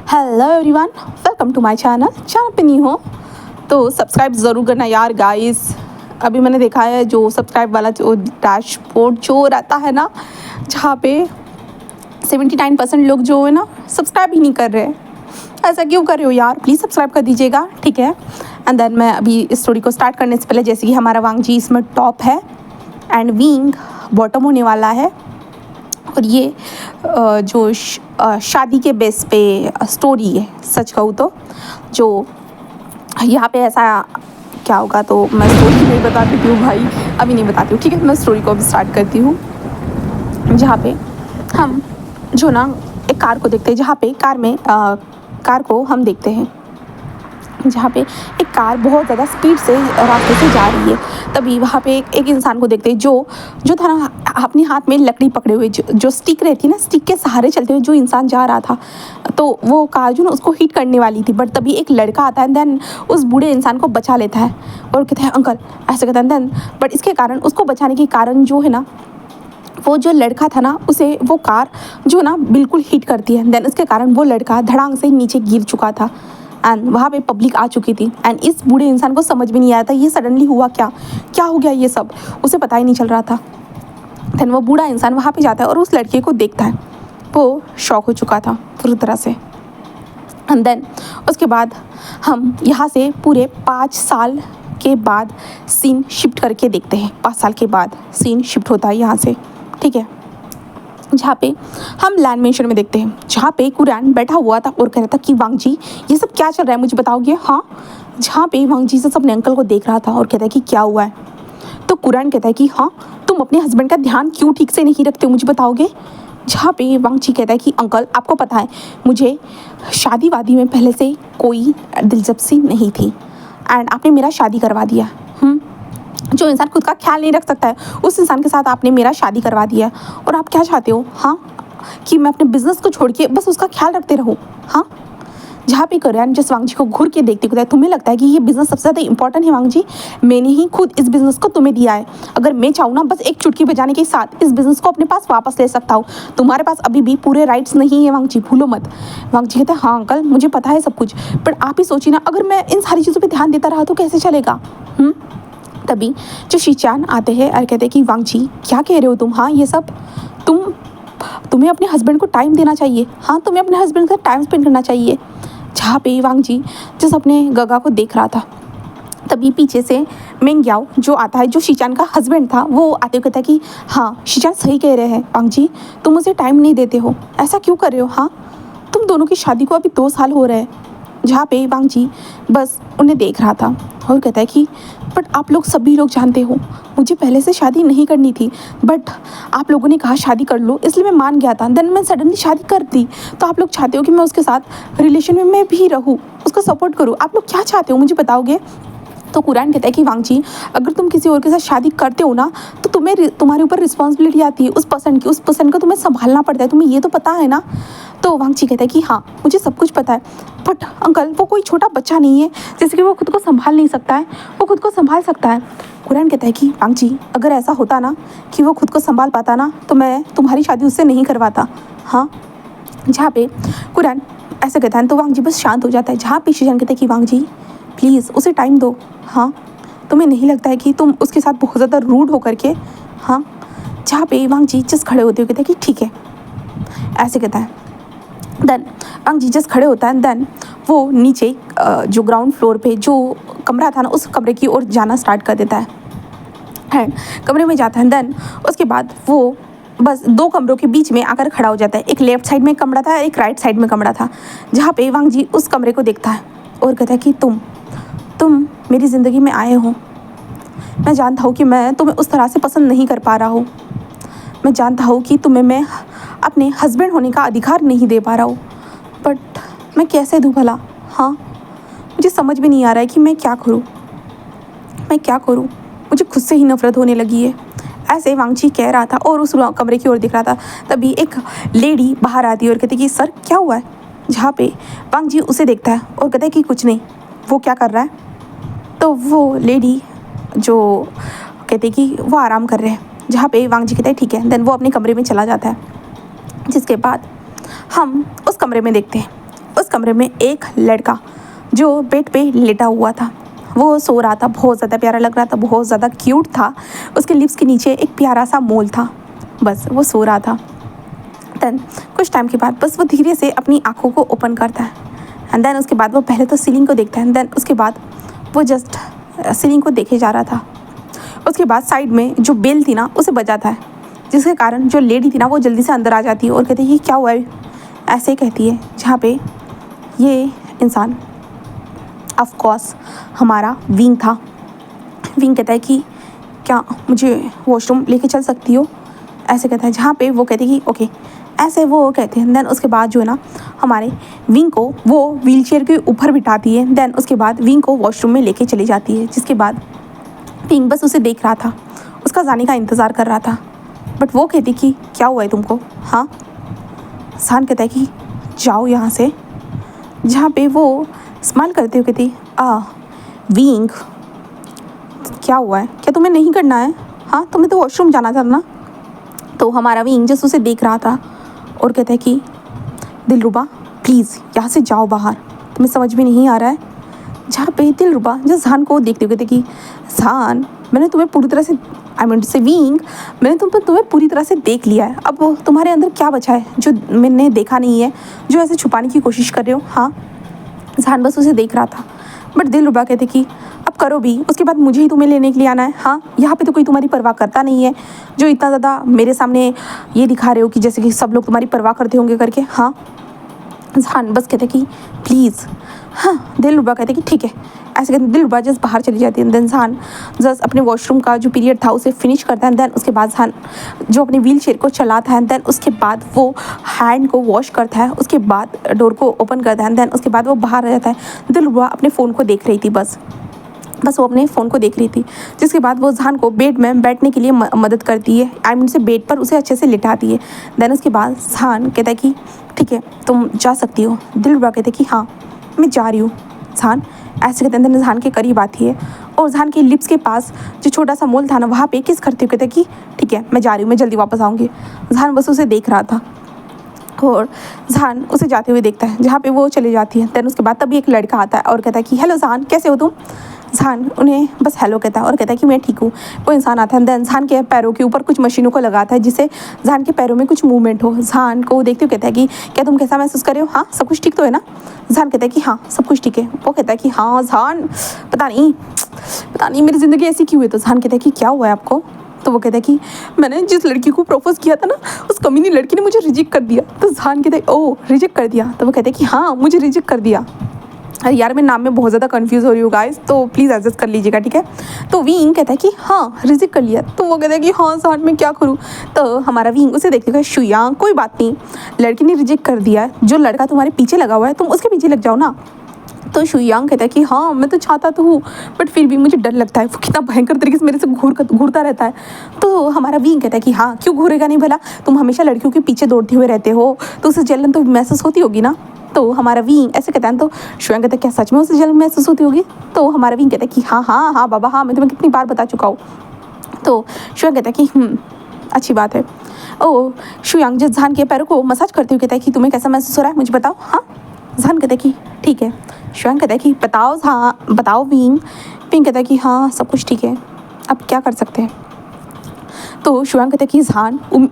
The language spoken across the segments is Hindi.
Hello everyone, welcome to my channel पे नहीं हो तो सब्सक्राइब ज़रूर करना यार गाइस। अभी मैंने देखा है जो सब्सक्राइब वाला जो डैशबोर्ड जो रहता है ना, जहाँ पे 79% लोग जो है ना सब्सक्राइब ही नहीं कर रहे हैं। ऐसा क्यों कर रहे हो यार, प्लीज़ सब्सक्राइब कर दीजिएगा, ठीक है। एंड देन मैं अभी इस स्टोरी को स्टार्ट करने से पहले, जैसे कि हमारा वांगजी इसमें टॉप है एंड विंग बॉटम होने वाला है। और ये जो शादी के बेस पे स्टोरी है, सच कहूँ तो जो यहाँ पे ऐसा क्या होगा तो मैं स्टोरी नहीं बता देती हूँ भाई, अभी नहीं बताती हूँ, ठीक है। मैं स्टोरी को अभी स्टार्ट करती हूँ, जहाँ पे हम जो ना एक कार को देखते हैं, जहाँ पे कार को हम देखते हैं जहाँ पे एक कार बहुत ज़्यादा स्पीड से रास्ते से जा रही है। तभी वहाँ पे एक इंसान को देखते हैं जो था ना अपने हाथ में लकड़ी पकड़े हुए, जो स्टिक रहती है ना, स्टिक के सहारे चलते हुए जो इंसान जा रहा था। तो वो कार जो ना उसको हिट करने वाली थी, बट तभी एक लड़का आता है, देन उस बूढ़े इंसान को बचा लेता है और कहता है अंकल, ऐसे कहता है। देन बट इसके कारण, उसको बचाने के कारण जो है ना, वो जो लड़का था ना उसे वो कार जो ना बिल्कुल हिट करती है। देन इसके कारण वो लड़का धड़ाम से नीचे गिर चुका था एंड वहाँ पे पब्लिक आ चुकी थी। एंड इस बूढ़े इंसान को समझ में नहीं आया था ये सडनली हुआ क्या हो गया, ये सब उसे पता ही नहीं चल रहा था। देन वो बूढ़ा इंसान वहाँ पे जाता है और उस लड़के को देखता है। वो शॉक हो चुका था पूरी तरह से। एंड देन उसके बाद हम यहाँ से पूरे 5 साल के बाद सीन शिफ्ट करके देखते हैं। 5 साल के बाद सीन शिफ्ट होता है यहाँ से, ठीक है। जहाँ पे हम लैंड मेंशन में देखते हैं, जहाँ पे कुरान बैठा हुआ था और कह रहा था कि वांगजी ये सब क्या चल रहा है, मुझे बताओगे। हाँ, जहाँ पे वांगजी से अपने अंकल को देख रहा था और कहता है कि क्या हुआ है। तो कुरान कहता है कि हाँ, तुम अपने हस्बैंड का ध्यान क्यों ठीक से नहीं रखते हो, मुझे बताओगे। जहाँ पे वांगजी कहता है कि अंकल आपको पता है मुझे शादी वादी में पहले से कोई दिलचस्पी नहीं थी एंड आपने मेरा शादी करवा दिया। जो इंसान खुद का ख्याल नहीं रख सकता है उस इंसान के साथ आपने मेरा शादी करवा दिया। और आप क्या चाहते हो, हाँ, कि मैं अपने बिजनेस को छोड़ के बस उसका ख्याल रखते रहूँ। हाँ, जहाँ पे कल्याण जिस वांगजी को घूर के देखते कहता है, तुम्हें लगता है कि ये बिज़नेस सबसे ज़्यादा इंपॉर्टेंट है वांगजी, मैंने ही खुद इस बिज़नेस को तुम्हें दिया है। अगर मैं चाहूँ ना, बस एक चुटकी बजाने के साथ इस बिज़नेस को अपने पास वापस ले सकता हूँ। तुम्हारे पास अभी भी पूरे राइट्स नहीं है वांगजी, भूलो मत। वांगजी कहता है हाँ अंकल, मुझे पता है सब कुछ, पर आप ही सोचिए ना, अगर मैं इन सारी चीज़ों पर ध्यान देता रहा तो कैसे चलेगा। तभी जो शीचान आते हैं और कहते हैं कि वांगजी क्या कह रहे हो तुम, हाँ ये सब तुम्हें अपने हस्बैंड को टाइम देना चाहिए। हाँ, तुम्हें अपने हस्बैंड के साथ टाइम स्पेंड करना चाहिए। जहाँ पे वांगजी जिस अपने गगा को देख रहा था, तभी पीछे से मेंग्याओ जो आता है, जो शीचान का हस्बैंड था, वो आते हुए कहता है कि हाँ शीचान सही कह रहे हैं वांगजी, तुम उसे टाइम नहीं देते हो, ऐसा क्यों कर रहे हो। हाँ, तुम दोनों की शादी को अभी 2 साल हो रहे हैं। जहाँ पे वांगजी बस उन्हें देख रहा था और कहता है कि बट आप लोग सभी लोग जानते हो मुझे पहले से शादी नहीं करनी थी, बट आप लोगों ने कहा शादी कर लो, इसलिए मैं मान गया था। देन मैं सडनली शादी कर दी, तो आप लोग चाहते हो कि मैं उसके साथ रिलेशन में मैं भी रहूँ, उसको सपोर्ट करूँ। आप लोग क्या चाहते हो मुझे बताओगे। तो कुरान कहता है कि वांगजी अगर तुम किसी और के साथ शादी करते हो ना, तो तुम्हारे ऊपर रिस्पॉन्सिबिलिटी आती है उस पर्सन को तुम्हें संभालना पड़ता है, तुम्हें ये तो पता है ना। तो वांगजी कहता है कि हाँ मुझे सब कुछ पता है, बट अंकल वो कोई छोटा बच्चा नहीं है जैसे कि वो खुद को संभाल नहीं सकता है, वो खुद को संभाल सकता है। कुरान कहता है कि वांगजी अगर ऐसा होता ना कि वो खुद को संभाल पाता ना, तो मैं तुम्हारी शादी उससे नहीं करवाता। हाँ, जहाँ पे कुरान ऐसे कहता है तो वांगजी बस शांत हो जाता है। जहाँ पे शीजान कहता है कि वांगजी प्लीज़ उसे टाइम दो। हाँ, तुम्हें नहीं लगता है कि तुम उसके साथ बहुत ज़्यादा रूड हो करके। हाँ, जहाँ पे वांगजी जस्ट खड़े होते हुए कहते हैं कि ठीक है, ऐसे कहता है। देन वांगजी जस्ट खड़े होता है। देन वो नीचे जो ग्राउंड फ्लोर पे जो कमरा था ना, उस कमरे की ओर जाना स्टार्ट कर देता है एंड कमरे में जाता है। देन उसके बाद वो बस 2 कमरों के बीच में आकर खड़ा हो जाता है। एक लेफ्ट साइड में कमरा था, एक राइट साइड में कमरा था। जहाँ पे वांगजी उस कमरे को देखता है और कहता है कि तुम मेरी ज़िंदगी में आए हो। मैं जानता हूँ कि मैं तुम्हें उस तरह से पसंद नहीं कर पा रहा हूँ। मैं जानता हूँ कि तुम्हें मैं अपने हस्बैंड होने का अधिकार नहीं दे पा रहा हूँ, बट मैं कैसे दूँ भला। हाँ, मुझे समझ में नहीं आ रहा है कि मैं क्या करूँ। मुझे खुद से ही नफ़रत होने लगी है। ऐसे वांगजी कह रहा था और उस कमरे की ओर दिख रहा था। तभी एक लेडी बाहर आती है और कहती है कि सर क्या हुआ है। जहाँ पे वांगजी उसे देखता है और कहता है कि कुछ नहीं, वो क्या कर रहा है। तो वो लेडी जो कहते कि वो आराम कर रहे हैं। जहाँ पे वांगजी कहता है ठीक है। देन वो अपने कमरे में चला जाता है। जिसके बाद हम उस कमरे में देखते हैं। उस कमरे में एक लड़का जो बेड पे लेटा हुआ था, वो सो रहा था। बहुत ज़्यादा प्यारा लग रहा था, बहुत ज़्यादा क्यूट था। उसके लिप्स के नीचे एक प्यारा सा मोल था। बस वो सो रहा था। देन कुछ टाइम के बाद बस वो धीरे से अपनी आँखों को ओपन करता है एंड देन उसके बाद वो पहले तो सीलिंग को देखता है एंड देन उसके बाद वो जस्ट सीलिंग को देखे जा रहा था। उसके बाद साइड में जो बेल थी ना उसे बजाता है, जिसके कारण जो लेडी थी ना वो जल्दी से अंदर आ जाती है और कहती है कि क्या हुआ है, ऐसे कहती है। जहाँ पे ये इंसान ऑफ कोर्स हमारा विंग था। विंग कहता है कि क्या मुझे वॉशरूम लेके चल सकती हो, ऐसे कहता है। जहाँ पे वो कहती है कि ओके, ऐसे वो कहते हैं। देन उसके बाद जो है ना हमारे विंग को वो व्हीलचेयर के ऊपर बिठाती है। देन उसके बाद विंग को वॉशरूम में लेके चली जाती है, जिसके बाद विंग बस उसे देख रहा था, उसका जाने का इंतज़ार कर रहा था। बट वो कहती कि क्या हुआ है तुमको, हाँ। सान कहता है कि जाओ यहाँ से। जहाँ पे वो स्माइल करते हुए कहती विंग क्या हुआ है, क्या तुम्हें नहीं करना है, हाँ तुम्हें तो वॉशरूम जाना था ना। तो हमारा विंग जस्ट उसे देख रहा था और कहता है कि दिलरुबा प्लीज़ यहाँ से जाओ बाहर, तुम्हें समझ में नहीं आ रहा है। जहाँ पे दिलरुबा जस्ट जान को देखते हुए कहते कि जान मैंने तुम्हें पूरी तरह से से विंग मैंने तुम्हें पूरी तरह से देख लिया है। अब तुम्हारे अंदर क्या बचा है जो मैंने देखा नहीं है, जो ऐसे छुपाने की कोशिश कर रहे हो, हाँ। जान बस उसे देख रहा था। बट दिलरुबा कहते कि अब करो भी, उसके बाद मुझे ही तुम्हें लेने के लिए आना है, हाँ। यहाँ पे तो कोई तुम्हारी परवाह करता नहीं है, जो इतना ज़्यादा मेरे सामने ये दिखा रहे हो कि जैसे कि सब लोग तुम्हारी परवाह करते होंगे करके, हाँ। जान बस कहते कि प्लीज़, हाँ। दिलरुबा कहते कि ठीक है, ऐसे कहते दिलरुबा जस्ट बाहर चली जाती है। देन जान जस्ट अपने वॉशरूम का जो पीरियड था उसे फिनिश करता है। देन उसके बाद जान जो अपनी व्हील चेयर को चलाता है। देन उसके बाद वो हैंड को वॉश करता है, उसके बाद डोर को ओपन करता है। देन उसके बाद वो बाहर आ जाता है। दिलरुबा अपने फ़ोन को देख रही थी, बस वो अपने फ़ोन को देख रही थी। जिसके बाद वो जान को बेड में बैठने के लिए मदद करती है, से बेड पर उसे अच्छे से लिटाती है। देन उसके बाद जान कहता है कि ठीक है तुम जा सकती हो। दिलरुबा कहते कि हाँ मैं जा रही हूँ। जान ऐसे कहते हैं। जान के करीब आती है और जान के लिप्स के पास जो छोटा सा मोल था ना वहाँ पे किस करते हुए कहते कि ठीक है मैं जा रही हूँ, मैं जल्दी वापस आऊँगी। जान बस उसे देख रहा था और जान उसे जाते हुए देखता है, जहाँ पे वो चली जाती है। देन उसके बाद तभी एक लड़का आता है और कहता है कि हेलो जान, कैसे हो तुम। जान उन्हें बस हेलो कहता है और कहता है कि मैं ठीक हूँ। वो इंसान आता है। देन जान के पैरों के ऊपर कुछ मशीनों को लगाता है जिससे जान के पैरों में कुछ मूवमेंट हो। जान को देखते हुए कहता है कि क्या तुम कैसा महसूस कर रहे हो, हाँ सब कुछ ठीक तो है ना। जान कहता है कि हाँ सब कुछ ठीक है। वो कहता है कि हाँ जान पता नहीं मेरी ज़िंदगी ऐसी क्यों है। तो जान कहता है कि क्या हुआ है आपको। तो वो कहता है कि मैंने जिस लड़की को प्रपोज किया था ना उस कमीनी लड़की ने मुझे रिजेक्ट कर दिया। तो जान कहता है ओ रिजेक्ट कर दिया। तो वो कहता है कि हाँ मुझे रिजेक्ट कर दिया। अरे यार मैं नाम में बहुत ज़्यादा कंफ्यूज हो रही हूँ गाइस, तो प्लीज़ एडजस्ट कर लीजिएगा, ठीक है। तो विंग कहता है कि हाँ रिजेक्ट कर लिया। तो वो कहता है कि हाँ जान मैं क्या करूँ। तो हमारा विंग उसे देखते हुए शुयांग कोई बात नहीं, लड़की ने रिजेक्ट कर दिया, जो लड़का तुम्हारे पीछे लगा हुआ है तुम उसके पीछे लग जाओ ना। तो शुयांग कहता है कि हाँ मैं तो चाहता तो हूँ बट फिर भी मुझे डर लगता है, वो कितना भयंकर तरीके से मेरे से घूरता रहता है। तो हमारा विंग कहता है कि हाँ क्यों घूरेगा नहीं भला, तुम हमेशा लड़कियों के पीछे दौड़ते हुए रहते हो तो उसे जलन तो महसूस होती होगी ना। तो हमारा विंग ऐसे कहता है। तो शुयांग कहता है क्या सच में उसे जलन महसूस होती होगी। तो हमारा विंग कहता है कि हाँ बाबा हाँ, मैं तुम्हें कितनी बार बता चुका हूँ। तो शुयांग कहता है कि अच्छी बात है। ओ शुयांग जिस जान के पैरों को मसाज करते हुए कहता है कि तुम्हें कैसा महसूस हो रहा है मुझे बताओ, हाँ। जान कहता है कि ठीक है। शुयांग कहता है कि बताओ विंग। विंग कहता है कि हाँ सब कुछ ठीक है, अब क्या कर सकते हैं। तो शुयांग कहता है कि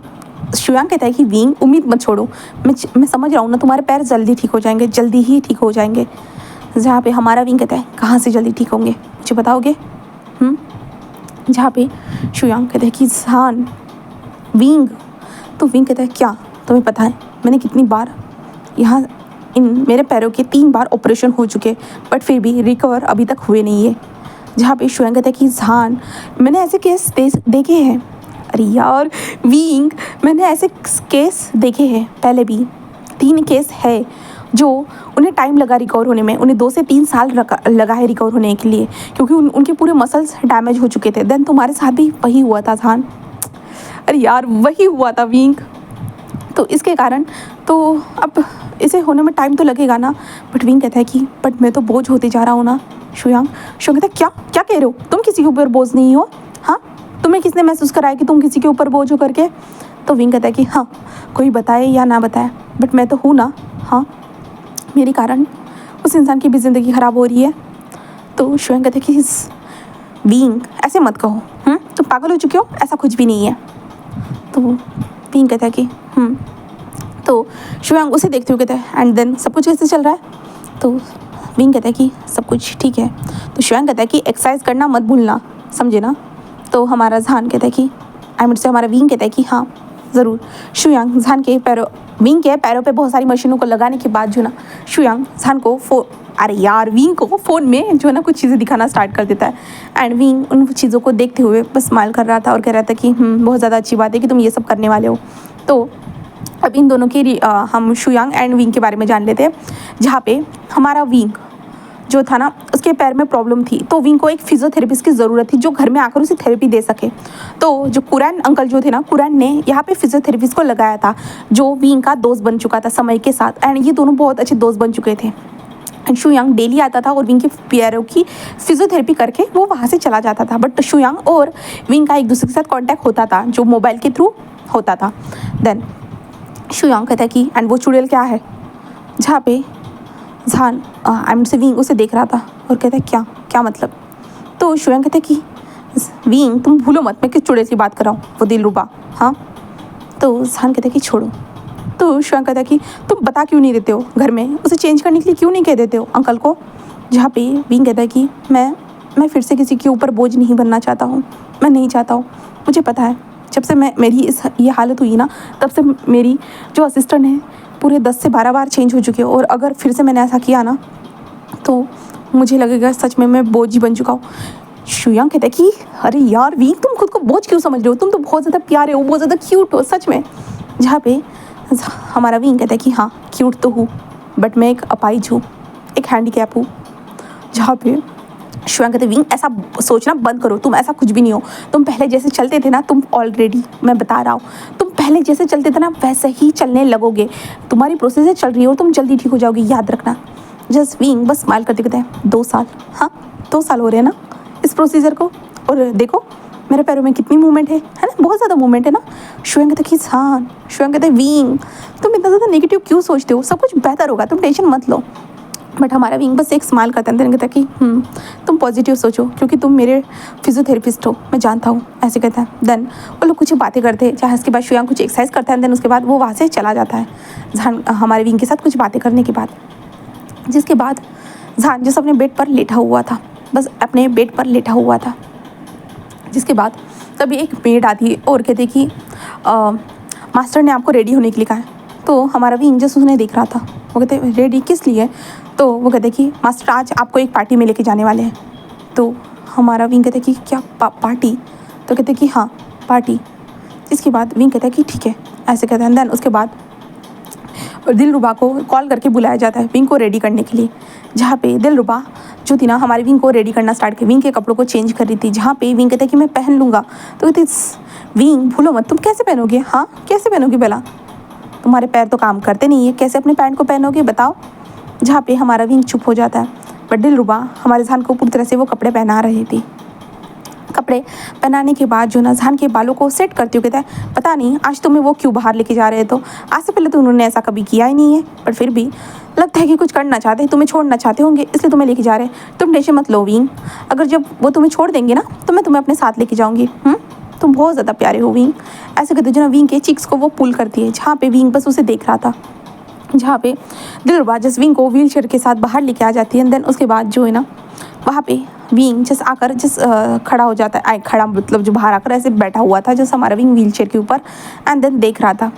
शुयांग कहता है कि विंग उम्मीद मत छोड़ो, मैं समझ रहा हूँ ना तुम्हारे पैर जल्दी ठीक हो जाएंगे, जल्दी ही ठीक हो जाएंगे। जहाँ पे हमारा विंग कहता है कहाँ से जल्दी ठीक होंगे मुझे बताओगे। जहाँ पे शुयांग कहता है कि जान विंग। तो विंग कहता है क्या तुम्हें पता है मैंने कितनी बार यहाँ इन मेरे पैरों के 3 बार ऑपरेशन हो चुके बट फिर भी रिकवर अभी तक हुए नहीं है। जहाँ पे शुयांग कहता है कि जान मैंने ऐसे केस देखे हैं। अरे यार विंग मैंने ऐसे केस देखे हैं, पहले भी 3 केस है जो उन्हें टाइम लगा रिकवर होने में, उन्हें 2 से 3 साल लगा है रिकवर होने के लिए, क्योंकि उनके पूरे मसल्स डैमेज हो चुके थे। देन तुम्हारे साथ भी वही हुआ था जान। अरे यार वही हुआ था विंग। तो इसके कारण तो अब इसे होने में टाइम तो लगेगा ना। बट विंग कहता है कि बट मैं तो बोझ होते जा रहा हूँ ना। शुयांग कहता है क्या कह रहे हो, तुम किसी के ऊपर बोझ नहीं हो, हाँ। तुम्हें किसने महसूस कराया कि तुम किसी के ऊपर बोझ हो करके। तो विंग कहता है कि हाँ कोई बताए या ना बताए बट मैं तो हूँ ना, हाँ। मेरे कारण उस इंसान की भी ज़िंदगी ख़राब हो रही है। तो शुयांग कहते कि बीइंग ऐसे मत कहो, तुम पागल हो चुके हो, ऐसा कुछ भी नहीं है। तो बीइंग कहता है कि तो शुयांग उसे देखते हुए कहता है एंड देन सब कुछ कैसे चल रहा है। तो बीइंग कहता है कि सब कुछ ठीक है। तो शुयांग कहता है कि एक्सरसाइज करना मत भूलना, समझे ना। तो हमारा जहान कहता है कि से हमारा बीइंग कहता है कि हाँ ज़रूर। शुयांग जहान के बीइंग के पैरों पे बहुत सारी मशीनों को लगाने के बाद जो ना शुयांग जहान को बीइंग को फ़ोन में जो है ना कुछ चीज़ें दिखाना स्टार्ट कर देता है। एंड बीइंग उन चीज़ों को देखते हुए बस स्माइल कर रहा था और कह रहा था कि बहुत ज़्यादा अच्छी बात है कि तुम ये सब करने वाले हो। तो अब इन दोनों की हम शुयांग एंड विंग के बारे में जान लेते हैं, जहाँ पे हमारा विंग जो था ना उसके पैर में प्रॉब्लम थी। तो विंग को एक फिजियोथेरेपिस्ट की ज़रूरत थी जो घर में आकर उसे थेरेपी दे सके। तो जो कुरैन अंकल जो थे ना, कुरैन ने यहाँ पे फिजियोथेरेपिस्ट को लगाया था जो विंग का दोस्त बन चुका था समय के साथ। एंड ये दोनों बहुत अच्छे दोस्त बन चुके थे। एंड शुयांग डेली आता था और विंग के पैरों की फिजियोथेरेपी करके वो वहाँ से चला जाता था। बट शुयांग और विंग का एक दूसरे के साथ कॉन्टैक्ट होता था जो मोबाइल के थ्रू होता था। देन शुयांग कहता है कि एंड वो चुड़ैल क्या है, जहाँ पे जहान से विंग उसे देख रहा था और कहता है क्या क्या मतलब। तो शुयांग कहता है कि विंग तुम भूलो मत मैं किस चुड़ैल की बात कर रहा हूँ, वो दिलरुबा। हाँ। तो जहान कहता है कि छोड़ो। तो शुयांग कहता है कि तुम बता क्यों नहीं देते हो घर में, उसे चेंज करने के लिए क्यों नहीं कह देते हो अंकल को। जहाँ पे विंग कहता है कि मैं फिर से किसी के ऊपर बोझ नहीं बनना चाहता हूँ, मैं नहीं चाहता हूँ। मुझे पता है जब से मेरी ये हालत हुई ना तब से मेरी जो असिस्टेंट है पूरे 10 से 12 बार चेंज हो चुकी है। और अगर फिर से मैंने ऐसा किया ना तो मुझे लगेगा सच में मैं बोझ ही बन चुका हूँ। शुयांग कहता है कि अरे यार विंग तुम खुद को बोझ क्यों समझ रहे हो, तुम तो बहुत ज़्यादा प्यारे हो, बहुत ज़्यादा क्यूट हो सच में। जहाँ पे हमारा विंग कहता है कि हाँ क्यूट तो हूँ बट मैं एक अपाहिज हूँ, एक हैंडीकैप हूँ। जहाँ पे शुयांग कहते विंग ऐसा सोचना बंद करो, तुम ऐसा कुछ भी नहीं हो। तुम पहले जैसे चलते थे ना, तुम ऑलरेडी मैं बता रहा हूँ तुम पहले जैसे चलते थे ना वैसे ही चलने लगोगे। तुम्हारी प्रोसेस चल रही है और तुम जल्दी ठीक हो जाओगी, याद रखना। जस्ट विंग बस स्माइल करते कहते हैं 2 साल, हाँ 2 साल हो रहे हैं ना इस प्रोसीजर को, और देखो मेरे पैरों में कितनी मूवमेंट है ना, बहुत ज़्यादा मूवमेंट है ना। शुयांग कहते कि हाँ। शुयांग कहते विंग तुम इतना ज़्यादा नेगेटिव क्यों सोचते हो, सब कुछ बेहतर होगा, तुम टेंशन मत लो। बट हमारा विंग बस एक स्माइल करता है, कहता है कि तुम पॉजिटिव सोचो क्योंकि तुम मेरे फिजियोथेरेपिस्ट हो, मैं जानता हूँ, ऐसे कहता है। देन वो लोग कुछ बातें करते हैं, चाहे उसके बाद शुयांग कुछ एक्सरसाइज करता है। देन उसके बाद वो वहाँ से चला जाता है जहान हमारे विंग के साथ कुछ बातें करने के बाद। जिसके बाद जहान जिस अपने बेड पर लेटा हुआ था, बस अपने बेड पर लेटा हुआ था। जिसके बाद तभी एक मेड आती है और कहती है कि मास्टर ने आपको रेडी होने के लिए कहा है। तो हमारा विंग जस्ट उसने देख रहा था, वो कहते रेडी किस लिए। तो वो कहते कि मास्टर आज आपको एक पार्टी में लेके जाने वाले हैं। तो हमारा विंग कहते कि क्या पार्टी। तो कहते कि हाँ पार्टी। इसके बाद विंग कहता है कि ठीक है, ऐसे कहते हैं। देन उसके बाद दिलरुबा को कॉल करके बुलाया जाता है विंग को रेडी करने के लिए। जहाँ पे दिलरुबा जो थी ना हमारे विंग को रेडी करना स्टार्ट किया, विंग के कपड़ों को चेंज कर रही थी। जहाँ पे विंग कहता है कि मैं पहन लूँगा। तो कहते विंग भूलो मत, तुम कैसे पहनोगे, हाँ कैसे पहनोगे भला, तुम्हारे पैर तो काम करते नहीं है, कैसे अपने पैंट को पहनोगे बताओ। जहाँ पे हमारा विंग चुप हो जाता है। बट दिलरुबा हमारे जहान को पूरी तरह से वो कपड़े पहना रही थी। कपड़े पहनाने के बाद जो ना जहान के बालों को सेट करती हूँ, कहता है पता नहीं आज तुम्हें वो क्यों बाहर लेके जा रहे, तो आज से पहले तो उन्होंने ऐसा कभी किया ही नहीं है, पर फिर भी लगता है कि कुछ करना चाहते हैं, तुम्हें छोड़ना चाहते होंगे इसलिए तुम्हें लेके जा रहे हैं। तुम टेंशन मत लो विंग, अगर जब वो तुम्हें छोड़ देंगे ना तो मैं तुम्हें अपने साथ लेके जाऊँगी। तुम बहुत ज़्यादा प्यारे हो विंग, ऐसे कहते जो ना विंग के चिक्स को वो पुल करती है। जहाँ पे विंग बस उसे देख रहा था। जहाँ पे दिलरुबा जिस विंग को व्हील चेयर के साथ बाहर लेके आ जाती है। देन उसके बाद जो है ना वहाँ पे विंग जिस आकर जिस खड़ा हो जाता है, खड़ा मतलब जो बाहर आकर ऐसे बैठा हुआ था जैसे हमारा विंग व्हील चेयर के ऊपर, एंड देन देख रहा था।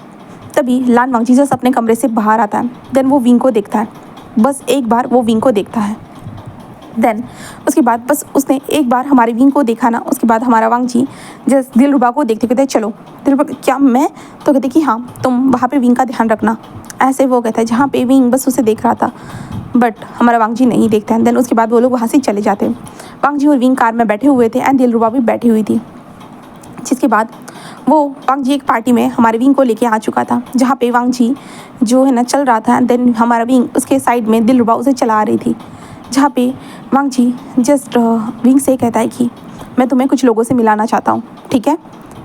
तभी लान वांगजी जस अपने कमरे से बाहर आता है। देन वो विंग को देखता है, बस एक बार वो विंग को देखता है। देन उसके बाद बस उसने एक बार हमारे विंग को देखा ना, उसके बाद हमारा वांगजी जिस दिलरुबा को देखते कहते चलो। दिलरुबा क्या मैं, तो कहते कि हाँ तुम वहाँ पे विंग का ध्यान रखना, ऐसे वो कहता है। जहाँ पे विंग बस उसे देख रहा था बट हमारा वांगजी नहीं देखता है। देन उसके बाद वो लोग वहाँ से चले जाते हैं। वांगजी और विंग कार में बैठे हुए थे एंड दिलरुबा भी बैठी हुई थी। जिसके बाद वो वांगजी एक पार्टी में हमारे विंग को लेके आ चुका था। जहाँ पे वांगजी जो है ना चल रहा था, देन हमारा विंग उसके साइड में दिलरुबा उसे चला रही थी। जहाँ पे वांगजी जस्ट विंग से कहता है कि मैं तुम्हें कुछ लोगों से मिलाना चाहता हूँ, ठीक है।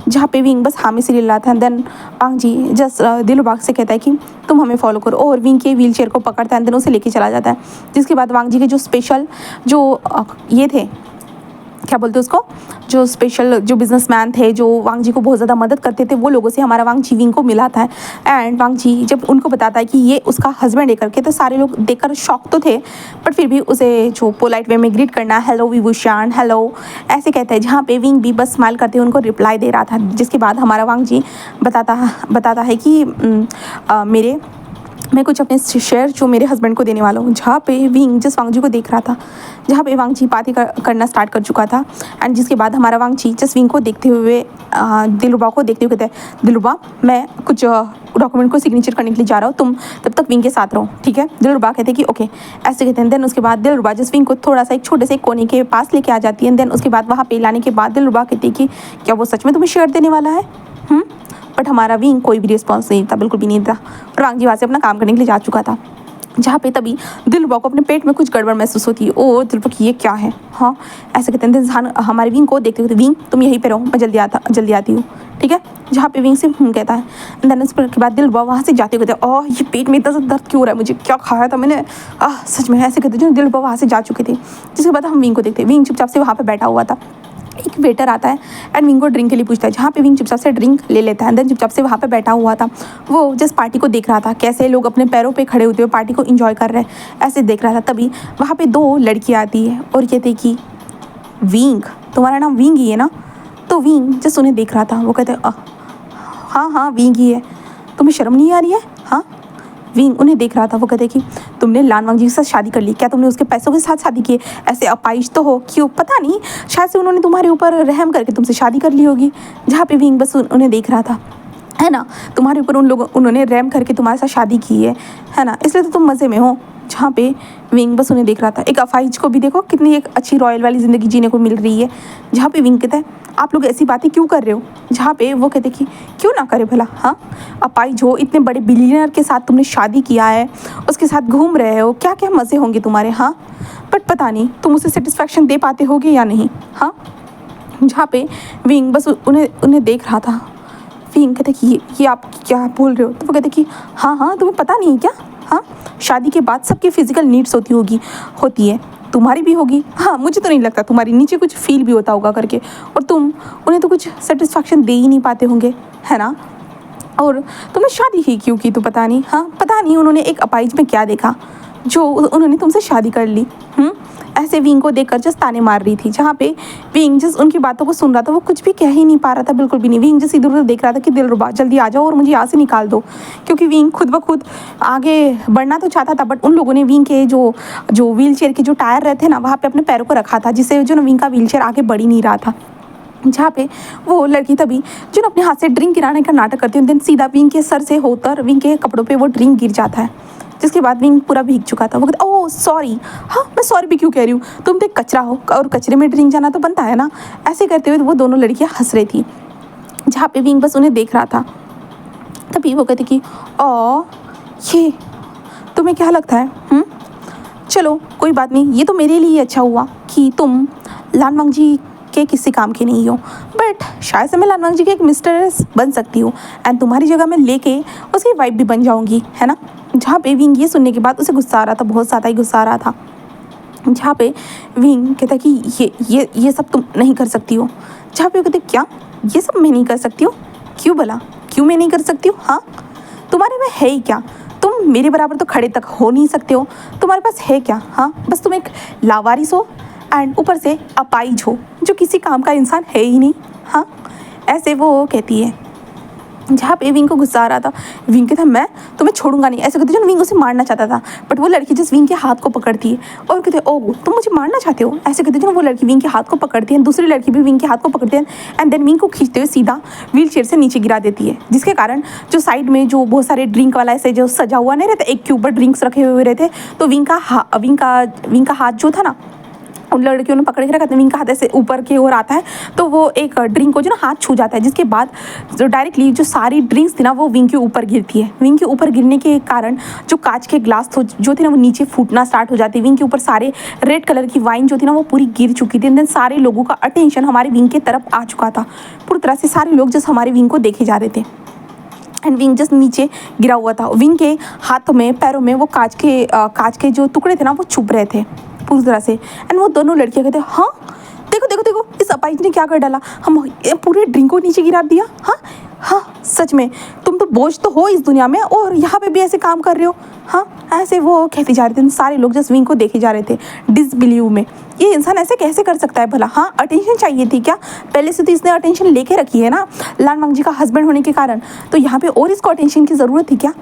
जहाँ पे विंग बस हामी से ले रहा था। Then Wang Ji just Dilbag से कहता है कि तुम हमें फॉलो करो, और विंग के व्हील चेयर को पकड़ता है, देन उसे लेके चला जाता है। जिसके बाद वांग जी के जो स्पेशल जो ये थे, क्या बोलते उसको, जो स्पेशल जो बिजनेसमैन थे जो वांग जी को बहुत ज़्यादा मदद करते थे, वो लोगों से हमारा वांग जी विंग को मिला था। एंड वांग जी जब उनको बताता है कि ये उसका हस्बैंड है करके, तो सारे लोग देखकर शॉक तो थे, बट फिर भी उसे जो पोलाइट वे में ग्रीट करना, हेलो विभूषण हेलो ऐसे कहते हैं, जहाँ पे विंग भी बस स्माइल करते हुए उनको रिप्लाई दे रहा था। जिसके बाद हमारा वांग जी बताता है कि मैं कुछ अपने शेयर जो मेरे हस्बैंड को देने वाला हूँ। जहाँ पे विंग जस्ट वांग जी को देख रहा था, जहाँ पे वांग जी बातें करना स्टार्ट कर चुका था। एंड जिसके बाद हमारा वांग जी जस्ट विंग को देखते हुए दिलरुबा को देखते हुए कहते हैं, दिलरुबा मैं कुछ डॉक्यूमेंट को सिग्नेचर करने के लिए जा रहा हूँ, तुम तब तक विंग के साथ रहो, ठीक है। दिलरुबा कहते हैं कि ओके, ऐसे कहते हैं। देन उसके बाद दिलरुबा जस्ट विंग को थोड़ा सा एक छोटे से कोने के पास लेके आ जाती है। देन उसके बाद वहाँ पे लाने के बाद दिलरुबा कहती है कि क्या वो सच में तुम्हें शेयर देने वाला है। बट हमारा विंग कोई भी रिस्पॉन्स नहीं था, बिल्कुल भी नहीं था, और वांग जी वहाँ से अपना काम करने के लिए जा चुका था। जहाँ पे तभी दिलरुबा को अपने पेट में कुछ गड़बड़ महसूस होती है। ओ दिलरुबा की ये क्या है, हाँ ऐसे कहते हैं। हमारे विंग को देखते हुए, विंग तुम यहीं पे रहो, मैं जल्दी आती हूँ, ठीक है। जहाँ पे विंग से कहता है। देन उसके बाद दिलरुबा वहाँ से जाते हुए कहते हैं, ओह ये पेट में इतना दर्द क्यों हो रहा है, मुझे क्या खाया था मैंने, सच में ऐसे कहते हैं। दिलरुबा वहाँ से जा चुके थे। जिसके बाद हम विंग को देखते हैं, विंग चुपचाप से वहाँ पर बैठा हुआ था। एक वेटर आता है एंड विंग को ड्रिंक के लिए पूछता है, जहाँ पे विंग चुपचाप से ड्रिंक ले लेता है। देन चुपचाप से वहाँ पे बैठा हुआ था, वो जस्ट पार्टी को देख रहा था, कैसे लोग अपने पैरों पे खड़े होते हुए पार्टी को एंजॉय कर रहे हैं, ऐसे देख रहा था। तभी वहाँ पे दो लड़कियाँ आती है और कहते कि विंग, तुम्हारा नाम विंग ही है ना। तो विंग जस्ट उन्हें देख रहा था, वो कहते हाँ विंग ही है, तुम्हें शर्म नहीं आ रही है। हाँ, विंग उन्हें देख रहा था, वो कहते कि तुमने लान वांग जी के साथ शादी कर ली, क्या तुमने उसके पैसों के साथ शादी की, ऐसे अपाइश तो हो, क्यों पता नहीं, शायद से उन्होंने तुम्हारे ऊपर रहम करके तुमसे शादी कर ली होगी। जहाँ पे विंग बस उन्हें देख रहा था, है ना, तुम्हारे ऊपर उन्होंने रहम करके तुम्हारे साथ शादी की है ना, इसलिए तो तुम मज़े में हो। जहाँ पे विंग बस उन्हें देख रहा था। एक अफाइज को भी देखो कितनी एक अच्छी रॉयल वाली ज़िंदगी जीने को मिल रही है। जहाँ पे विंग कहता है, आप लोग ऐसी बातें क्यों कर रहे हो। जहाँ पे वो कहते कि क्यों ना करे भला, हाँ अपाइज हो, इतने बड़े बिलियनर के साथ तुमने शादी किया है, उसके साथ घूम रहे हो, क्या क्या मज़े होंगे तुम्हारे। हाँ, बट पता नहीं तुम उसे सेटिस्फैक्शन दे पाते होगे या नहीं। हाँ, जहाँ पे विंग बस उन्हें देख रहा था। विंग कहते कि ये आप क्या बोल रहे हो। तो वो कहते कि हाँ तुम्हें पता नहीं क्या, हाँ शादी के बाद सबकी फ़िज़िकल नीड्स होती है, तुम्हारी भी होगी। हाँ, मुझे तो नहीं लगता तुम्हारी नीचे कुछ फील भी होता होगा करके, और तुम उन्हें तो कुछ सेटिस्फैक्शन दे ही नहीं पाते होंगे, है ना। और तुमने शादी ही क्यों की तो पता नहीं। हाँ, पता नहीं उन्होंने एक अपाइज में क्या देखा जो उन्होंने तुमसे शादी कर ली। ऐसे विंग को देखकर जस्ट ताने मार रही थी। जहाँ पे विंग जस्ट उनकी बातों को सुन रहा था, वो कुछ भी कह ही नहीं पा रहा था, बिल्कुल भी नहीं। विंग जस्ट इधर उधर देख रहा था कि दिलरुबा जल्दी आ जाओ और मुझे यहाँ से निकाल दो, क्योंकि विंग खुद ब खुद आगे बढ़ना तो चाहता था, बट उन लोगों ने विंग के जो व्हील चेयर के जो टायर रहते ना, वहाँ पे अपने पैरों को रखा था, जिससे जो विंग का व्हील चेयर आगे बढ़ ही नहीं रहा था। जहाँ पे वो लड़की तभी जो अपने हाथ से ड्रिंक गिराने का नाटक करती है, देन सीधा विंग के सर से होकर विंग के कपड़ों पे वो ड्रिंक गिर जाता है। जिसके बाद विंग पूरा भीग चुका था। वो कहता ओह सॉरी। हाँ, मैं सॉरी भी क्यों कह रही हूँ, तुम तो एक कचरा हो और कचरे में ड्रिंक जाना तो बनता है ना। ऐसे करते हुए वो दोनों लड़कियाँ हंस रही थी। जहाँ पे विंग बस उन्हें देख रहा था। तभी वो कहती कि ओ ये तुम्हें क्या लगता है। चलो कोई बात नहीं, ये तो मेरे लिए अच्छा हुआ कि तुम लान वांग जी के किसी काम की नहीं हो, बट शायद से मैं लान वांग जी की एक मिस्ट्रेस बन सकती हूँ एंड तुम्हारी जगह मैं लेके उसकी वाइफ भी बन जाऊँगी, है ना। जहाँ पे विंग ये सुनने के बाद उसे गुस्सा आ रहा था, बहुत ज़्यादा ही गुस्सा आ रहा था। जहाँ पे विंग कहता कि ये सब तुम नहीं कर सकती हो। जहाँ पे वो कहते क्या ये सब मैं नहीं कर सकती हूँ, क्यों भला, क्यों मैं नहीं कर सकती हूँ। हाँ, तुम्हारे में है ही क्या, तुम मेरे बराबर तो खड़े तक हो नहीं सकते हो, तुम्हारे पास है क्या। हाँ, बस तुम एक लावारिस हो एंड ऊपर से अपाइज हो जो किसी काम का इंसान है ही नहीं। हाँ, ऐसे वो कहती है। जहाँ पे विंग को गुस्सा आ रहा था, विंग कहता मैं तुम्हें छोड़ूंगा नहीं, ऐसे कहते जो विंग उसे मारना चाहता था, बट वो लड़की जिस विंग के हाथ को पकड़ती है और कहते ओह तुम मुझे मारना चाहते हो, ऐसे कहते जो वो लड़की विंग के हाथ को पकड़ती है, दूसरी लड़की भी विंग के हाथ को पकड़ती है एंड देन विंग को खींचते हुए सीधा व्हील चेयर से नीचे गिरा देती है। जिसके कारण जो साइड में जो बहुत सारे ड्रिंक वाला ऐसे जो सजा हुआ नहीं रहता, एक के ऊपर ड्रिंक्स रखे हुए रहते, तो विंग का हाथ जो था ना उन लड़कियों ने पकड़ के रखा था, विंग का हाथ ऐसे ऊपर की ओर आता है तो वो एक ड्रिंक को जो ना हाथ छू जाता है, जिसके बाद जो डायरेक्टली जो सारी ड्रिंक्स थी ना वो विंग के ऊपर गिरती है। विंग के ऊपर गिरने के कारण जो कांच के ग्लास जो थे ना वो नीचे फूटना स्टार्ट हो जाती है। विंग के ऊपर सारे रेड कलर की वाइन जो थी ना वो पूरी गिर चुकी थी। देन सारे लोगों का अटेंशन हमारे विंग की तरफ आ चुका था। पूरी तरह से सारे लोग जस्ट हमारे विंग को देखे जा रहे थे एंड विंग जस्ट नीचे गिरा हुआ था। विंग के हाथों में पैरों में वो कांच के जो टुकड़े थे ना वो छुप रहे थे पूरी तरह से। एंड वो दोनों लड़कियां कहते हाँ देखो देखो देखो इस अपाहिज ने क्या कर डाला, हम पूरे ड्रिंक को नीचे गिरा दिया। हाँ हाँ सच में तुम तो बोझ तो हो इस दुनिया में और यहाँ पे भी ऐसे काम कर रहे हो। हाँ ऐसे वो कहते जा रहे थे। सारे लोग जस्ट विंग को देखे जा रहे थे डिसबिलीव में, ये इंसान ऐसे कैसे कर सकता है भला। हाँ अटेंशन चाहिए थी क्या, पहले से तो इसने अटेंशन लेके रखी है ना लान मंगजी का हस्बैंड होने के कारण, तो यहाँ पे और इसको अटेंशन की ज़रूरत थी क्या।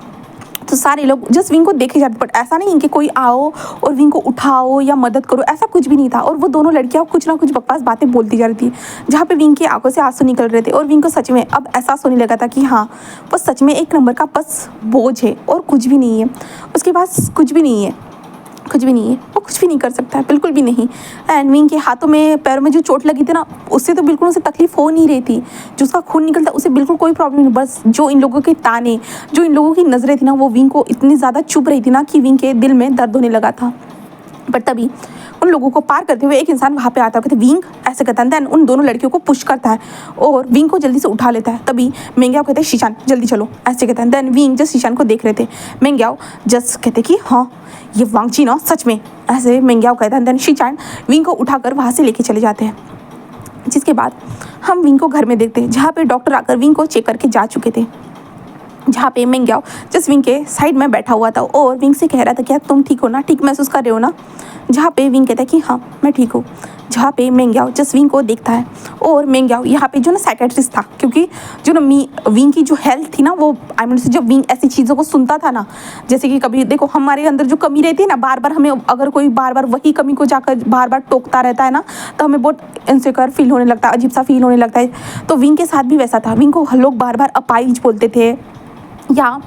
तो सारे लोग जस्ट विंग को देखे जाते, बट ऐसा नहीं कि कोई आओ और विंग को उठाओ या मदद करो, ऐसा कुछ भी नहीं था। और वो दोनों लड़कियां कुछ ना कुछ बकवास बातें बोलती जा रही थी, जहाँ पे विंग की आंखों से आंसू निकल रहे थे। और विंग को सच में अब एहसास होने लगा था कि हाँ वो सच में एक नंबर का बस बोझ है और कुछ भी नहीं है, उसके पास कुछ भी नहीं है, कुछ भी नहीं है, वो कुछ भी नहीं कर सकता है, बिल्कुल भी नहीं। एंड विंग के हाथों में पैरों में जो चोट लगी थी ना उससे तो बिल्कुल उसे तकलीफ हो नहीं रही थी, जो उसका खून निकलता उसे बिल्कुल कोई प्रॉब्लम नहीं। बस जो इन लोगों के ताने, जो इन लोगों की नज़रें थी ना वो विंग को इतनी ज़्यादा चुभ रही थी ना कि विंग के दिल में दर्द होने लगा था। बट तभी उन लोगों को पार करते हुए एक इंसान वहाँ पे आता है, कहते विंग ऐसे कहता है। दैन उन दोनों लड़कियों को पुश करता है और विंग को जल्दी से उठा लेता है। तभी मेंग्याओ कहते हैं शीशान जल्दी चलो, ऐसे कहता है। दैन विंग जस्ट शीशान को देख रहे थे, मेंग्याओ जस्ट कहते कि हाँ ये वांगची ना सच में, ऐसे मेंग्याओ कहता है। दैन शीशान विंग को उठाकर वहाँ से लेके चले जाते हैं। जिसके बाद हम विंग को घर में देखते हैं, जहाँ पे डॉक्टर आकर विंग को चेक करके जा चुके थे। जहाँ पे मेंग्याओ जस्ट विंग के साइड में बैठा हुआ था और विंग से कह रहा था क्या तुम ठीक हो ना, ठीक महसूस कर रहे हो ना। जहाँ पे विंग कहता है कि हाँ मैं ठीक हूँ। जहाँ पे मेंग्याओ जस्ट विंग को देखता है और मेंग्याओ यहाँ पे जो ना साइकेट्रिस्ट था, क्योंकि जो ना विंग की जो हेल्थ थी ना वो जब विंग ऐसी चीज़ों को सुनता था ना, जैसे कि कभी देखो हमारे अंदर जो कमी रहती है ना, बार बार हमें अगर कोई बार बार वही कमी को जाकर बार बार टोकता रहता है ना तो हमें बहुत इनसिक्योर फील होने लगता है, अजीब सा फील होने लगता है। तो विंग के साथ भी वैसा था। विंग को लोग बार बार अपाहिज बोलते थे या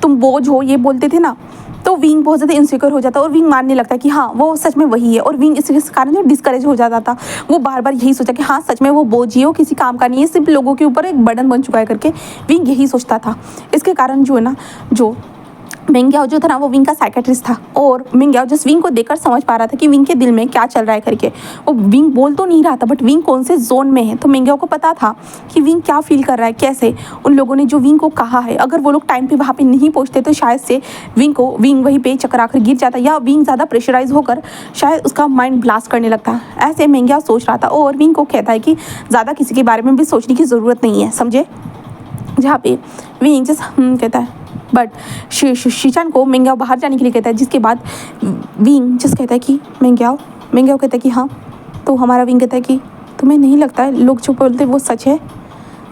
तुम बोझ हो ये बोलते थे ना, तो विंग बहुत ज़्यादा इनसिक्योर हो जाता और विंग मानने लगता है कि हाँ वो सच में वही है। और विंग इस कारण जो डिस्करेज हो जाता था, वो बार बार यही सोचा कि हाँ सच में वो बोझ ही हो, किसी काम का नहीं है, सिर्फ लोगों के ऊपर एक बर्डन बन चुका है करके विंग यही सोचता था। इसके कारण जो है ना जो मेंग्याओ जो था ना वो विंग का साइकेट्रिस्ट था और मेंग्याओ जस्ट विंग को देखकर समझ पा रहा था कि विंग के दिल में क्या चल रहा है करके। वो विंग बोल तो नहीं रहा था बट विंग कौन से जोन में है, तो मेंग्याओ को पता था कि विंग क्या फील कर रहा है, कैसे उन लोगों ने जो विंग को कहा है, अगर वो लोग टाइम पे वहाँ पे नहीं पहुँचते तो शायद से विंग वहीं पे चकरा कर गिर जाता या विंग ज़्यादा प्रेशराइज होकर शायद उसका माइंड ब्लास्ट करने लगता। ऐसे मेंग्याओ सोच रहा था और विंग को कहता है कि ज़्यादा किसी के बारे में भी सोचने की ज़रूरत नहीं है, समझे। जहाँ पे विंग जस्ट कहता है बट शीशान को मेंग्याओ बाहर जाने के लिए कहता है। जिसके बाद विंग जस्ट कहता है कि मेंग्याओ कहता है कि हाँ, तो हमारा विंग कहता है कि तुम्हें नहीं लगता है लोग जो बोलते वो सच है।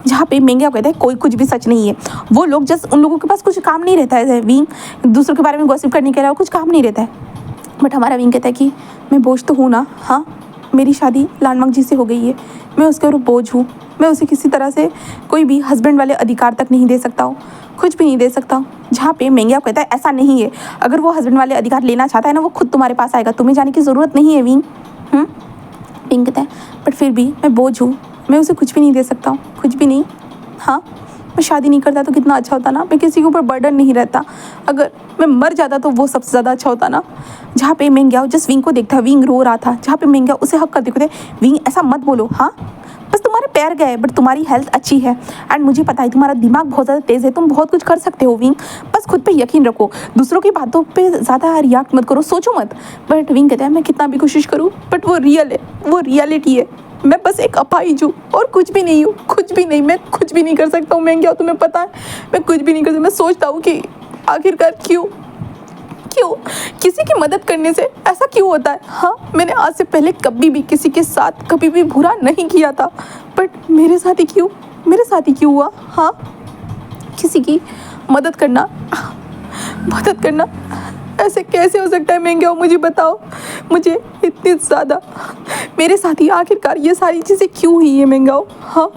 जहाँ पे मेंग्याओ कहता है कोई कुछ भी सच नहीं है, वो लोग जस्ट उन लोगों के पास कुछ काम नहीं रहता है, विंग दूसरों के बारे में गॉसिप करने के अलावा कुछ काम नहीं रहता है। बट हमारा विंग कहता है कि मैं बोझ तो हूँ ना, हाँ मेरी शादी लान मंगजी से हो गई है, मैं उसके ऊपर बोझ हूँ, मैं उसे किसी तरह से कोई भी हस्बैंड वाले अधिकार तक नहीं दे सकता हूँ, कुछ भी नहीं दे सकता हूँ। जहाँ पे मेंग्याओ कहता है ऐसा नहीं है, अगर वो हस्बैंड वाले अधिकार लेना चाहता है ना वो खुद तुम्हारे पास आएगा, तुम्हें जाने की ज़रूरत नहीं है विंग। विंग कहता है बट फिर भी मैं बोझ हूँ, मैं उसे कुछ भी नहीं दे सकता हूँ, कुछ भी नहीं। हाँ मैं शादी नहीं करता तो कितना अच्छा होता ना, मैं किसी के ऊपर बर्डन नहीं रहता, अगर मैं मर जाता तो वो सबसे ज़्यादा अच्छा होता ना। जहाँ पे मेंग्याओ जस्ट विंग को देखता है, विंग रो रहा था। जहाँ पे मेंग्याओ उसे हक कर देखते विंग ऐसा मत बोलो, हाँ बस तुम्हारे पैर गए बट तुम्हारी हेल्थ अच्छी है एंड मुझे पता है तुम्हारा दिमाग बहुत ज़्यादा तेज़ है, तुम बहुत कुछ कर सकते हो विंग, बस खुद पे यकीन रखो, दूसरों की बातों पे ज़्यादा रिएक्ट मत करो, सोचो मत। बट विंग कहता है मैं कितना भी कोशिश करूँ बट वो रियल है, वो रियलिटी है, मैं बस एक अपाहिज हूँ और कुछ भी नहीं हूँ, कुछ भी नहीं, मैं कुछ भी नहीं कर सकता हूँ मेंग्याओ, तुम्हें पता है मैं कुछ भी नहीं कर सकता। मैं सोचता हूँ कि आखिरकार क्यों किसी की मदद करने से ऐसा क्यों होता है। हाँ मैंने आज से पहले कभी भी किसी के साथ कभी भी बुरा नहीं किया था बट मेरे साथ ही क्यों हुआ। हाँ किसी की मदद करना ऐसे कैसे हो सकता है मेंग्याओ, मुझे बताओ, मुझे इतनी ज़्यादा मेरे साथ ही आखिरकार ये सारी चीज़ें क्यों हुई है मेंग्याओ। हाँ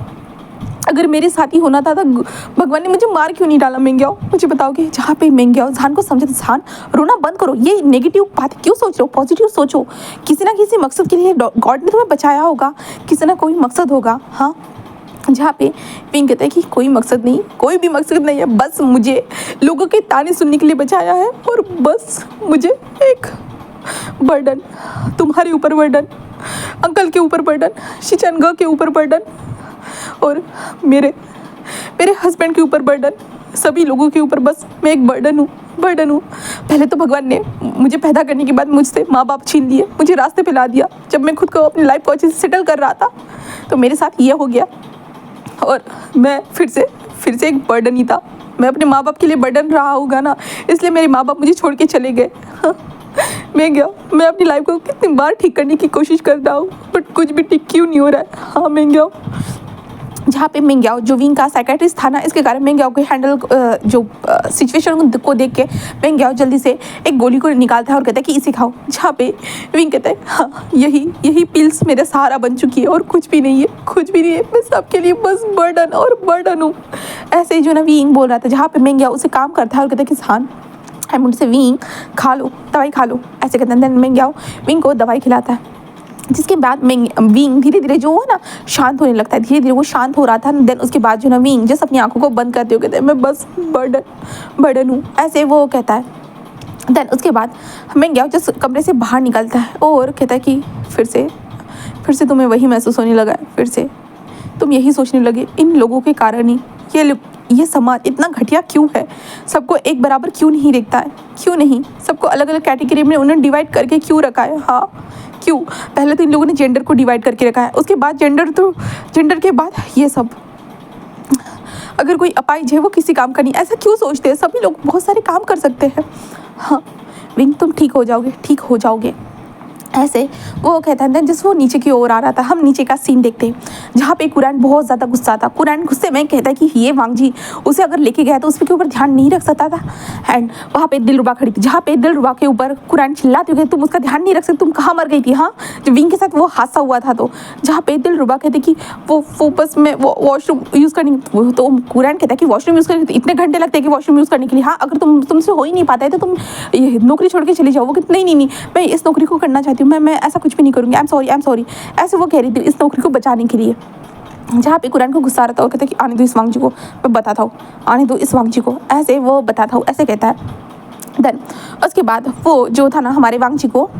अगर मेरे साथ ही होना था तो भगवान ने मुझे मार क्यों नहीं डाला मेंग्याओ, मुझे बताओगे। जहाँ पे मेंग्याओ जान को समझे, जान रोना बंद करो, ये नेगेटिव बात क्यों सोच रहे हो, पॉजिटिव सोचो। किसी ना किसी मकसद के लिए गॉड ने तुम्हें बचाया होगा, किसी ना कोई मकसद होगा। हाँ, जहाँ पे विंग कहता है कि कोई मकसद नहीं, कोई भी मकसद नहीं है, बस मुझे लोगों के ताने सुनने के लिए बचाया है, और बस मुझे एक बर्डन, तुम्हारे ऊपर बर्डन, अंकल के ऊपर बर्डन, शिचनगा के ऊपर बर्डन, और मेरे हस्बैंड के ऊपर बर्डन, सभी लोगों के ऊपर बस मैं एक बर्डन हूँ। पहले तो भगवान ने मुझे पैदा करने के बाद मुझसे माँ बाप छीन लिए, मुझे रास्ते पे ला दिया। जब मैं खुद को अपनी लाइफ को अच्छे से सेटल कर रहा था तो मेरे साथ ये हो गया, और मैं फिर से एक बर्डन ही था। मैं अपने माँ बाप के लिए बर्डन रहा होगा ना, इसलिए मेरे माँ बाप मुझे छोड़ के चले गए। मैं अपनी लाइफ को कितनी बार ठीक करने की कोशिश करता हूँ, बट कुछ भी ठीक क्यों नहीं हो रहा है। हाँ, मेंग्याओ, जहाँ पे मेंग्याओ जो विंग का साइकेट्रिस्ट था ना, इसके कारण मेंग्याओ को हैंडल जो सिचुएशन को देख के मेंग्याओ जल्दी से एक गोली को निकालता है और कहता है कि इसे खाओ। जहाँ पे विंग कहता है हाँ, यही पिल्स मेरा सहारा बन चुकी है, और कुछ भी नहीं है, मैं सबके लिए बस बर्डन हूँ। ऐसे ही जो ना विंग बोल रहा था, जहाँ पे मेंग्याओ उसे काम करता है और कहता है कि हाँ, मुझसे विंग खा लो, दवाई खा लो, ऐसे कहते हैं। देन मेंग्याओ विंग को दवाई खिलाता है, जिसके बाद विंग धीरे धीरे जो है ना शांत होने लगता है। धीरे धीरे वो शांत हो रहा था। देन उसके बाद जो ना विंग जस्ट अपनी आंखों को बंद करते हुए कहते हैं मैं बस बर्डन हूँ, ऐसे वो कहता है। देन उसके बाद मेंग्याओ जस्ट कमरे से बाहर निकलता है और कहता है कि फिर से तुम्हें वही महसूस होने लगा है, फिर से तुम यही सोचने लगे इन लोगों के कारण ही ये समाज इतना घटिया क्यों है, सबको एक बराबर क्यों नहीं देखता है, क्यों नहीं सबको अलग अलग कैटेगरी में उन्होंने डिवाइड करके क्यों रखा है। हाँ, क्यों? पहले तो इन लोगों ने जेंडर को डिवाइड करके रखा है, उसके बाद जेंडर के बाद ये सब, अगर कोई अपाहिज है वो किसी काम का नहीं, ऐसा क्यों सोचते हैं। सभी लोग बहुत सारे काम कर सकते हैं। हाँ विंग, तुम ठीक हो जाओगे ऐसे वो कहता है। जिस वो नीचे की ओर आ रहा था, हम नीचे का सीन देखते हैं जहाँ पे कुरान बहुत ज़्यादा गुस्सा था। कुरान गुस्से में कहता है कि ये वांग जी उसे अगर लेके गया तो उसके ऊपर ध्यान नहीं रख सकता था। एंड वहाँ पे दिलरुबा खड़ी थी, जहाँ पे दिलरुबा के ऊपर कुरान चिल्लाते हुए तुम उसका ध्यान नहीं रख सकते, तुम कहाँ मर गई थी। हाँ, जब विंग के साथ वो हादसा हुआ था तो जहाँ पे दिलरुबा कहते कि वो बस में वो वॉशरूम यूज़ करने, तो कुरान कहता है कि वॉशरूम यूज़ करने इतने घंटे लगते हैं कि वॉशरूम यूज़ करने के लिए। हाँ, अगर तुमसे हो ही नहीं पाता है तो तुम ये नौकरी छोड़ के चली जाओ। वो नहीं, मैं इस नौकरी को करना चाहती हूँ, मैं ऐसा कुछ भी नहीं करूँगी, आई एम सॉरी ऐसे वो कह रही थी इस नौकरी को बचाने के लिए। जहाँ पे कुरान को गुस्सा आ रहा था और कहता है कि आने दो इस वांग जी को, मैं बताता हूँ, आने दो इस वांग जी को, ऐसे वो बताता हूँ, ऐसे कहता है। देन उसके बाद वो जो था ना हमारे वांग जी को,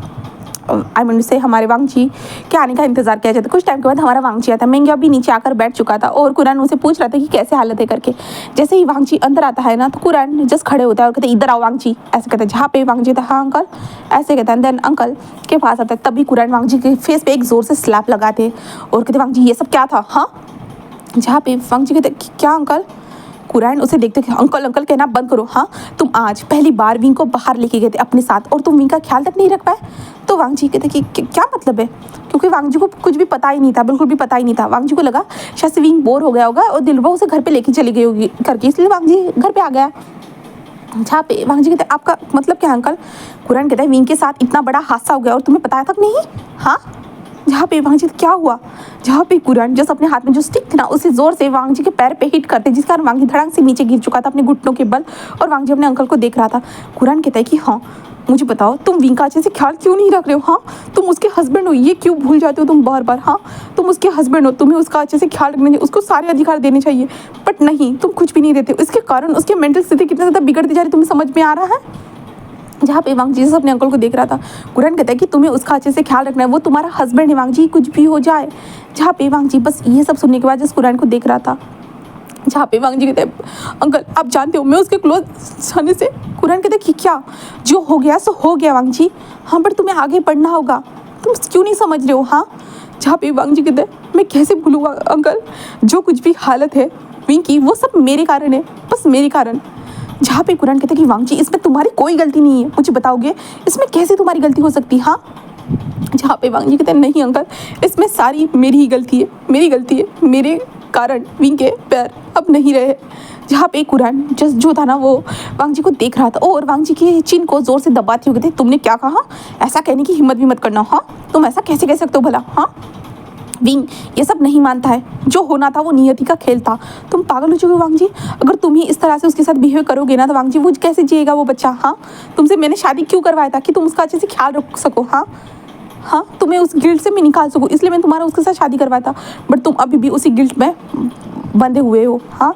से हमारे वांग जी के आने का इंतजार किया जाता। कुछ टाइम के बाद हमारा वांग जी आता। मेंग्याओ भी नीचे आकर बैठ चुका था और कुरान उसे पूछ रहा था कि कैसे हालत है करके। जैसे ही वांग जी अंदर आता है ना तो कुरान जस्ट खड़े होता है और कहते इधर आओ वांग जी, ऐसे कहते हैं। जहाँ पे वांग जी था, हाँ अंकल, ऐसे कहता है। देन अंकल के पास आता है, तभी कुरान वांग जी के फेस पे एक जोर से स्लैप लगाते और कहते वांग जी ये सब क्या था। हाँ, जहाँ पे वांग जी कहते क्या अंकल। कुरान उसे देखते अंकल कहना बंद करो। हाँ, तुम आज पहली बार विंग को बाहर लेके गए थे अपने साथ और तुम विंग का ख्याल तक नहीं रख पाए। तो वांग जी कहते कि क्या मतलब है, क्योंकि वांग जी को कुछ भी पता ही नहीं था, बिल्कुल भी पता ही नहीं था। वांग जी को लगा शायद से विंग बोर हो गया होगा और दिलरुबा उसे घर पे लेके चली गई होगी करके, इसलिए वांग जी घर पे आ गया। जहाँ पे वांग जी कहते आपका मतलब क्या अंकल। कुरान कहता है विंग के साथ इतना बड़ा हादसा हो गया और तुम्हें बताया तक नहीं। हाँ, जहाँ पे वांग जी क्या हुआ, जहाँ पे कुरान जस्ट अपने हाथ में जो स्टिक थी ना उसे जोर से वांग जी के पैर पे हिट करते, जिस कारण वांग जी धड़ाम से नीचे गिर चुका था अपने घुटनों के बल, और वांग जी अपने अंकल को देख रहा था। कुरान कहता है कि हाँ मुझे बताओ तुम विंग का अच्छे से ख्याल क्यों नहीं रख रहे हो। हाँ, तुम उसके हस्बैंड हो, ये क्यों भूल जाते हो तुम बार बार। हाँ, तुम उसके हस्बैंड हो, तुम्हें उसका अच्छे से ख्याल रखना चाहिए, उसको सारे अधिकार देने चाहिए, बट नहीं, तुम कुछ भी नहीं देते। इसके कारण उसके मेंटल स्थिति कितना ज़्यादा बिगड़ती जा रही, तुम्हें समझ में आ रहा है। जहाँ पे वांग जी अपने अंकल को देख रहा था, कुरान कहता है कि तुम्हें उसका अच्छे से ख्याल रखना है, वो तुम्हारा हस्बैंड है वांग जी, कुछ भी हो जाए। जहाँ पे वांग जी बस ये सब सुनने के बाद जिस कुरान को देख रहा था, जहाँ पे वांग जी कहते हैं अंकल आप जानते हो मैं उसके क्लोज जाने से। कुरान कहते हैं कि क्या, जो हो गया सो हो गया वांग जी। हाँ, बट तुम्हें आगे बढ़ना होगा, तुम क्यों नहीं समझ रहे हो। हाँ, जहाँ पे वांग जी कहते हैं मैं कैसे भूलूँगा अंकल, जो कुछ भी हालत है विंग की वो सब मेरे कारण है, बस मेरे कारण। जहाँ पे कुरान कहते हैं कि वांग जी इसमें तुम्हारी कोई गलती नहीं है, मुझे बताओगे इसमें कैसे तुम्हारी गलती हो सकती। हाँ, जहाँ पे वांग जी कहते हैं नहीं अंकल इसमें सारी मेरी ही गलती है, मेरी गलती है, मेरे कारण विंग के पैर अब नहीं रहे। जहाँ पे कुरान जस्ट जो था ना वो वांग जी को देख रहा था और वांग जी के चिन को जोर से दबाते हुए कहते तुमने क्या कहा, ऐसा कहने की हिम्मत भी मत करना। हाँ, तुम ऐसा कैसे कह सकते हो भला। हाँ, विंग ये सब नहीं मानता है, जो होना था वो नियति का खेल था। तुम पागल हो चुके हो वांग जी, अगर तुम ही इस तरह से उसके साथ बिहेव करोगे ना तो वांग जी वो कैसे जिएगा वो बच्चा। हाँ, तुमसे मैंने शादी क्यों करवाया था कि तुम उसका अच्छे से ख्याल रख सको। हाँ हाँ, तुम्हें उस गिल्ट से मैं निकाल सकूँ, इसलिए मैंने तुम्हारा उसके साथ शादी करवाया था, बट तुम अभी भी उसी गिल्ट में बंधे हुए हो। हाँ,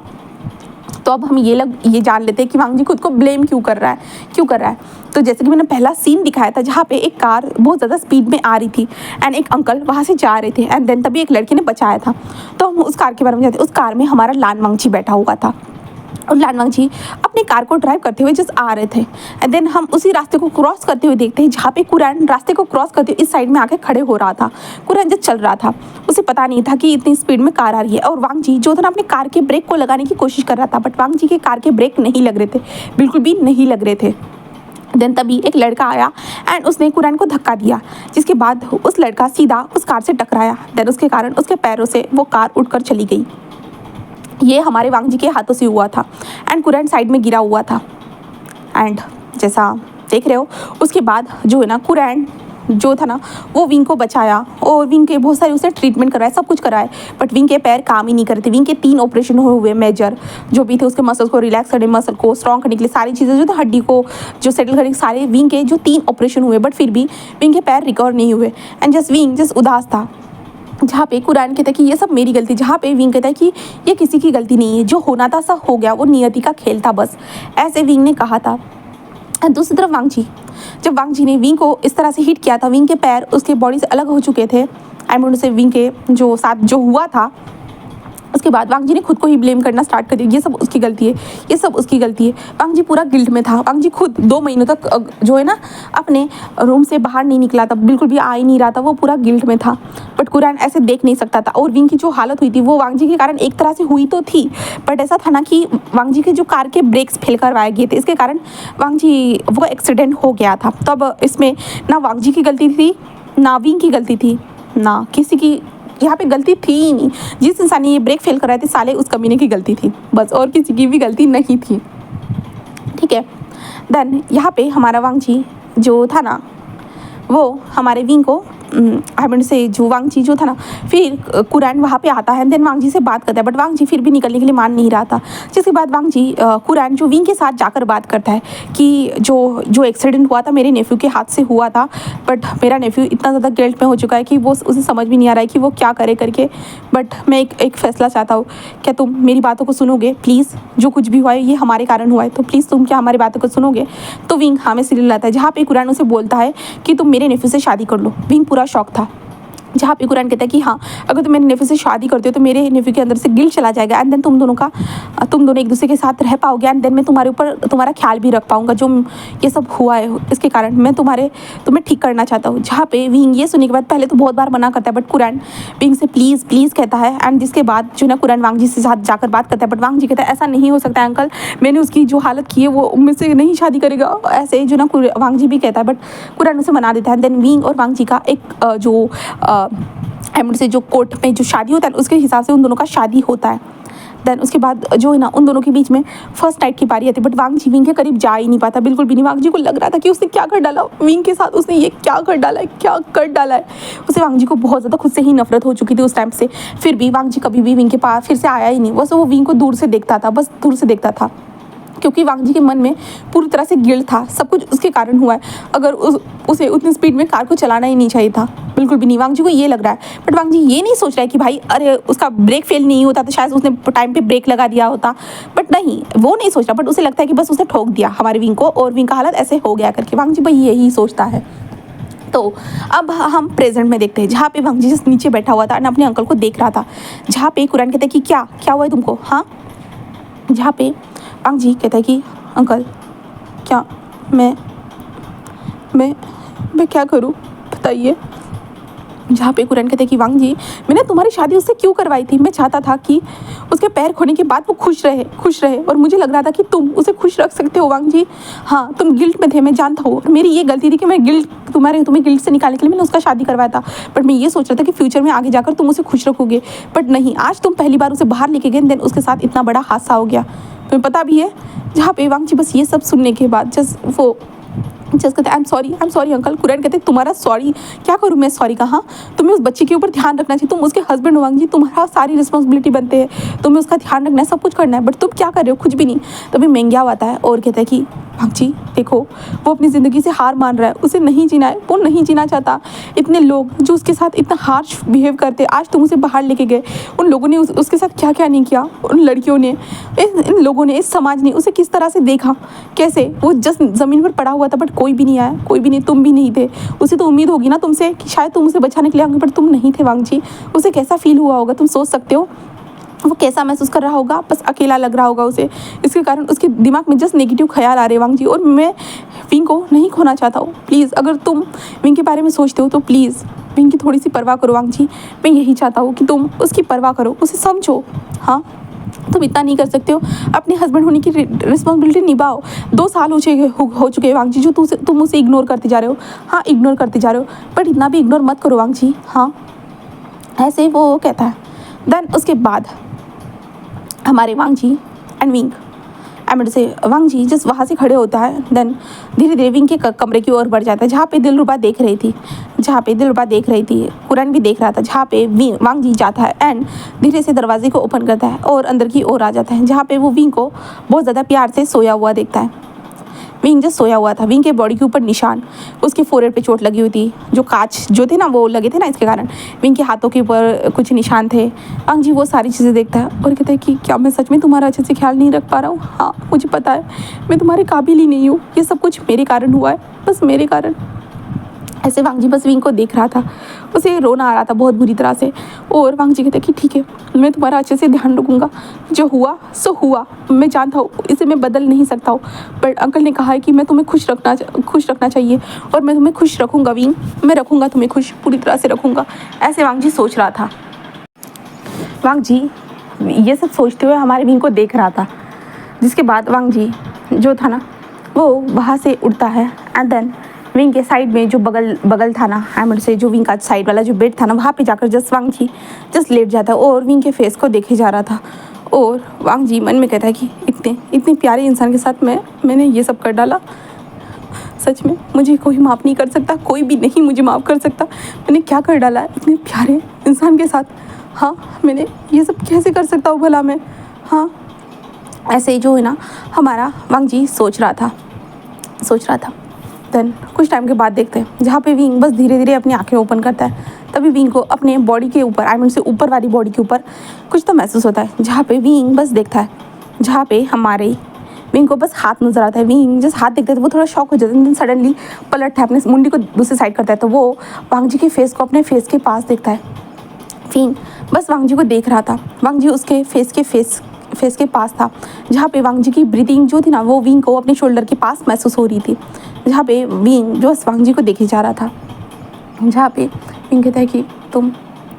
तो अब हम ये जान लेते हैं कि वांग जी खुद को ब्लेम क्यों कर रहा है। तो जैसे कि मैंने पहला सीन दिखाया था जहाँ पे एक कार बहुत ज़्यादा स्पीड में आ रही थी एंड एक अंकल वहाँ से जा रहे थे एंड देन तभी एक लड़के ने बचाया था। तो हम उस कार के बारे में जानते हैं। उस कार में हमारा लान वांग जी बैठा हुआ था और लान वांग जी अपनी कार को ड्राइव करते हुए जस्ट आ रहे थे एंड देन हम उसी रास्ते को क्रॉस करते हुए देखते हैं जहाँ पे कुरैन रास्ते को क्रॉस करते हुए इस साइड में आके खड़े हो रहा था। कुरैन जस्ट चल रहा था, उसे पता नहीं था कि इतनी स्पीड में कार आ रही है और वांग जी जो था ना अपनी कार के ब्रेक को लगाने की कोशिश कर रहा था, बट वांग जी के कार के ब्रेक नहीं लग रहे थे, बिल्कुल भी नहीं लग रहे थे। देन तभी एक लड़का आया एंड उसने कुरैन को धक्का दिया, जिसके बाद उस लड़का सीधा उस कार से टकराया। देन उसके कारण उसके पैरों से वो कार उठकर चली गई। ये हमारे वांग जी के हाथों से हुआ था एंड कुरैन साइड में गिरा हुआ था। एंड जैसा देख रहे हो उसके बाद जो है ना कुरैन जो था ना वो विंग को बचाया और विंग के बहुत सारे उसने ट्रीटमेंट कराए, सब कुछ कराए, बट विंग के पैर काम ही नहीं करते। विंग के 3 ऑपरेशन हुए मेजर, जो भी थे उसके मसल्स को रिलैक्स करने, मसल को स्ट्रॉन्ग करने के लिए, सारी चीज़ें जो था हड्डी को जो सेटल करने के सारे विंग के जो 3 ऑपरेशन हुए, बट फिर भी विंग के पैर रिकवर नहीं हुए एंड विंग जस्ट उदास था। जहाँ पे कुरैन कहता है कि ये सब मेरी गलती, जहाँ पे विंग कहता है कि ये किसी की गलती नहीं है, जो होना था सब हो गया, वो नियति का खेल था बस, ऐसे विंग ने कहा था। दूसरी तरफ वांग जी, जब वांग जी ने विंग को इस तरह से हिट किया था, विंग के पैर उसके बॉडी से अलग हो चुके थे। आई मीन से विंग के जो साथ जो हुआ था उसके बाद वांग जी ने खुद को ही ब्लेम करना स्टार्ट कर दिया, ये सब उसकी गलती है, ये सब उसकी गलती है। वांग जी पूरा गिल्ट में था। वांग जी खुद 2 महीनों तक जो है ना अपने रूम से बाहर नहीं निकला था, बिल्कुल भी आ ही नहीं रहा था, वो पूरा गिल्ट में था। बट कुरैन ऐसे देख नहीं सकता था और विंग की जो हालत हुई थी वो वांग जी के कारण एक तरह से हुई तो थी, बट ऐसा था ना कि वांग जी के जो कार के ब्रेक्स फेल करवाए गए थे, इसके कारण वांग जी वो एक्सीडेंट हो गया था। तो अब इसमें ना वांग जी की गलती थी, ना विंग की गलती थी, ना किसी की यहाँ पे गलती थी ही नहीं। जिस इंसान ने ये ब्रेक फेल कराए थे साले उस कमीने की गलती थी बस, और किसी की भी गलती नहीं थी। ठीक है, देन यहाँ पे हमारा वांग जी जो था ना वो हमारे विंग को आई मीन से जो वांग जी जो था ना, फिर कुरैन वहाँ पे आता है, देन वांग जी से बात करता है, बट वांग जी फिर भी निकलने के लिए मान नहीं रहा था। जिसके बाद वांग जी कुरैन जो विंग के साथ जाकर बात करता है कि जो एक्सीडेंट हुआ था मेरे नेफ्यू के हाथ से हुआ था, बट मेरा नेफ्यू इतना ज़्यादा गिल्ट में हो चुका है कि वो उसे समझ भी नहीं आ रहा है कि वो क्या करे करके, बट मैं एक फ़ैसला चाहता हूँ, क्या तुम मेरी बातों को सुनोगे प्लीज़? जो कुछ भी हुआ है ये हमारे कारण हुआ है, तो प्लीज़ तुम क्या हमारी बातों को सुनोगे? तो विंग हाँ में सिल लाता है, जहाँ पे कुरैन उसे बोलता है कि तुम मेरे नेफ्यू से शादी कर लो। विंग पूरा शौक था, जहाँ पे कुरैन कहता है कि हाँ अगर तुम मेरे नेफ्यू से शादी करते हो तो मेरे नेफ्यू के अंदर से गिल्ट चला जाएगा एंड देन तुम दोनों एक दूसरे के साथ रह पाओगे एंड देन मैं तुम्हारे ऊपर तुम्हारा ख्याल भी रख पाऊंगा। जो ये सब हुआ है इसके कारण मैं तुम्हें ठीक करना चाहता हूँ। जहाँ पे विंग ये सुनने के बाद पहले तो बहुत बार मना करता है, बट कुरैन विंग से प्लीज़ कहता है एंड जिसके बाद जो ना कुरैन वांग जी से साथ जाकर बात करता है, बट वांग जी कहता है ऐसा नहीं हो सकता अंकल, मैंने उसकी जो हालत की है वो मुझसे नहीं शादी करेगा, ऐसे जो ना वांग जी भी कहता है, बट कुरैन उसे मना देता है। देन विंग और वांग जी का एक जो से जो कोर्ट में जो शादी होता है उसके हिसाब से उन दोनों का शादी होता है। देन उसके बाद जो है ना उन दोनों के बीच में फर्स्ट नाइट की बारी आती है, बट वांग जी विंग के करीब जा ही नहीं पाता, बिल्कुल भी नहीं। वांग जी को लग रहा था कि उसने क्या कर डाला विंग के साथ, उसने ये क्या कर डाला है। उसे वांग जी को बहुत ज़्यादा खुद से ही नफरत हो चुकी थी उस टाइम से, फिर भी वांग जी कभी भी विंग के पास फिर से आया ही नहीं, बस वो विंग को दूर से देखता था, बस दूर से देखता था, क्योंकि वांग जी के मन में पूरी तरह से गिल्ट था, सब कुछ उसके कारण हुआ है। अगर उसे उतनी स्पीड में कार को चलाना ही नहीं चाहिए था, बिल्कुल भी नहीं, वांग जी को ये लग रहा है। बट वांग जी ये नहीं सोच रहा है कि भाई अरे उसका ब्रेक फेल नहीं होता तो शायद उसने टाइम पे ब्रेक लगा दिया होता, बट नहीं, वो नहीं सोच रहा, बट उसे लगता है कि बस उसने ठोक दिया हमारे विंग को और विंग का हालत ऐसे हो गया करके, वांग जी भाई यही सोचता है। तो अब हम प्रेजेंट में देखते हैं, जहाँ पे वांग जी जिस नीचे बैठा हुआ था ना अपने अंकल को देख रहा था, जहाँ पे कुरैन कहता है कि क्या हुआ है तुमको, हाँ, जहाँ पे वांग जी कहता है कि अंकल क्या मैं क्या करूँ बताइए। जहाँ पे कुरैन कहते हैं कि वांग जी मैंने तुम्हारी शादी उससे क्यों करवाई थी, मैं चाहता था कि उसके पैर खोने के बाद वो खुश रहे और मुझे लग रहा था कि तुम उसे खुश रख सकते हो वांग जी। हाँ तुम गिल्ट में थे, मैं जानता हूँ, और मेरी ये गलती थी कि मैं तुम्हें गिल्ट से निकालने के लिए मैंने उसका शादी करवाया था, बट मैं ये सोच रहा था कि फ्यूचर में आगे जाकर तुम उसे खुश रखोगे, बट नहीं, आज तुम पहली बार उसे बाहर लेके गए, देन उसके साथ इतना बड़ा हादसा हो गया, तुम्हें पता भी है। जहाँ पे वांग जी बस ये सब सुनने के बाद जस्ट वो जस कहते I am sorry uncle. Curran कहते तुम्हारा सॉरी क्या करूँ मैं, सॉरी कहाँ, तुम्हें उस बच्चे के ऊपर ध्यान रखना चाहिए, तुम उसके हस्बैंड हो वांग जी, तुम्हारा सारी रिस्पॉन्सिबिलिटी बनते हैं, तुम्हें उसका ध्यान रखना है, सब कुछ करना है, बट तुम क्या कर रहे हो, कुछ भी नहीं। तभी मेंग्या आता है और कहता है कि वांग जी देखो वो अपनी ज़िंदगी से हार मान रहा है, उसे नहीं जीना है, वो नहीं जीना चाहता। इतने लोग जो उसके साथ इतना हार्श बिहेव करते, आज तुम उसे बाहर लेके गए, उन लोगों ने उसके साथ क्या क्या नहीं किया, उन लड़कियों ने, इन लोगों ने, इस समाज ने उसे किस तरह से देखा, कैसे वो जस्ट ज़मीन पर पड़ा हुआ था, बट कोई भी नहीं आया, कोई भी नहीं, तुम भी नहीं थे। उसे तो उम्मीद होगी ना तुमसे कि शायद तुम उसे बचाने के लिए आएंगे, बट तुम नहीं थे वांग जी। उसे कैसा फील हुआ होगा, तुम सोच सकते हो वो कैसा महसूस कर रहा होगा, बस अकेला लग रहा होगा उसे। इसके कारण उसके दिमाग में जस्ट नेगेटिव ख्याल आ रहे हैं वांग जी, और मैं विंग को नहीं खोना चाहता हूँ। प्लीज़ अगर तुम विंग के बारे में सोचते हो तो प्लीज़ विंग की थोड़ी सी परवाह करो वांग जी। मैं यही चाहता हूँ कि तुम उसकी परवाह करो, उसे समझो। हाँ, तुम इतना नहीं कर सकते हो, अपने हस्बैंड होने की रिस्पॉन्सिबिलिटी निभाओ। 2 साल हो चुके हैं वांग जी जो तुम उसे इग्नोर करते जा रहे हो। हाँ, इग्नोर करते जा रहे हो, बट इतना भी इग्नोर मत करो वांग जी। हाँ, ऐसे वो कहता है। देन उसके बाद हमारे वांग जी एंड विंग एमड से वांग जी जस्ट वहाँ से खड़े होता है। देन धीरे धीरे विंग के कमरे की ओर बढ़ जाता है, जहाँ पे दिलरुबा देख रही थी, कुरैन भी देख रहा था, जहाँ पे वांग जी जाता है एंड धीरे से दरवाजे को ओपन करता है और अंदर की ओर आ जाता है, जहाँ पे वो विंग को बहुत ज़्यादा प्यार से सोया हुआ देखता है। विंग जस्ट सोया हुआ था, विंग के बॉडी के ऊपर निशान, उसके फोrehead पे चोट लगी हुई थी, जो कांच जो थे ना वो लगे थे ना, इसके कारण विंग के हाथों के ऊपर कुछ निशान थे। वांग जी वो सारी चीज़ें देखता है और कहता है कि क्या मैं सच में तुम्हारा अच्छे से ख्याल नहीं रख पा रहा हूँ। हाँ, मुझे पता है मैं तुम्हारे काबिल ही नहीं हूँ, ये सब कुछ मेरे कारण हुआ है, बस मेरे कारण। ऐसे वांग जी बस विंग को देख रहा था, उसे रोना आ रहा था बहुत बुरी तरह से। और वांग जी कहते कि ठीक है, मैं तुम्हारा अच्छे से ध्यान रखूँगा, जो हुआ सो हुआ, मैं जानता हूँ इसे मैं बदल नहीं सकता हूँ, पर अंकल ने कहा है कि मैं तुम्हें खुश रखना चाहिए और मैं तुम्हें खुश रखूँगा विंग, मैं रखूँगा तुम्हें खुश, पूरी तरह से रखूँगा। ऐसे वांग जी सोच रहा था। वांग जी ये सब सोचते हुए हमारे विंग को देख रहा था, जिसके बाद वांग जी जो था ना वो वहाँ से उड़ता है एंड देन विंग के साइड में जो बगल था ना, हैमर से जो विंग का साइड वाला जो बेड था ना, वहाँ पे जाकर जस्ट वांग जी जस्ट लेट जाता है और विंग के फेस को देखे जा रहा था। और वांग जी मन में कहता है कि इतने प्यारे इंसान के साथ मैंने ये सब कर डाला। सच में मुझे कोई माफ़ नहीं कर सकता, कोई भी नहीं मुझे माफ़ कर सकता। मैंने क्या कर डाला है इतने प्यारे इंसान के साथ। हाँ, मैंने ये सब कैसे कर सकता हूँ भला मैं। हाँ, ऐसे ही जो है ना हमारा वांग जी सोच रहा था। देन कुछ टाइम के बाद देखते हैं जहाँ पे विंग बस धीरे धीरे अपनी आंखें ओपन करता है। तभी विंग को अपने बॉडी के ऊपर, आई मीन से ऊपर वाली बॉडी के ऊपर कुछ तो महसूस होता है, जहाँ पे विंग बस देखता है, जहाँ पे हमारे विंग को बस हाथ नजर आता है। विंग जस्ट हाथ देखते तो वो थोड़ा शॉक हो जाता है, सडनली पलटता है, अपने मुंडी को दूसरी साइड करता है, तो वो वांग जी के फेस को अपने फेस के पास देखता है। विंग बस वांग जी को देख रहा था, वांग जी उसके फेस के पास था, जहाँ पे वांग जी की ब्रीथिंग जो थी ना वो विंग को अपने शोल्डर के पास महसूस हो रही थी, जहाँ पे विंग जो वांग जी को देखे जा रहा था। जहाँ पे विंग कहता है कि तुम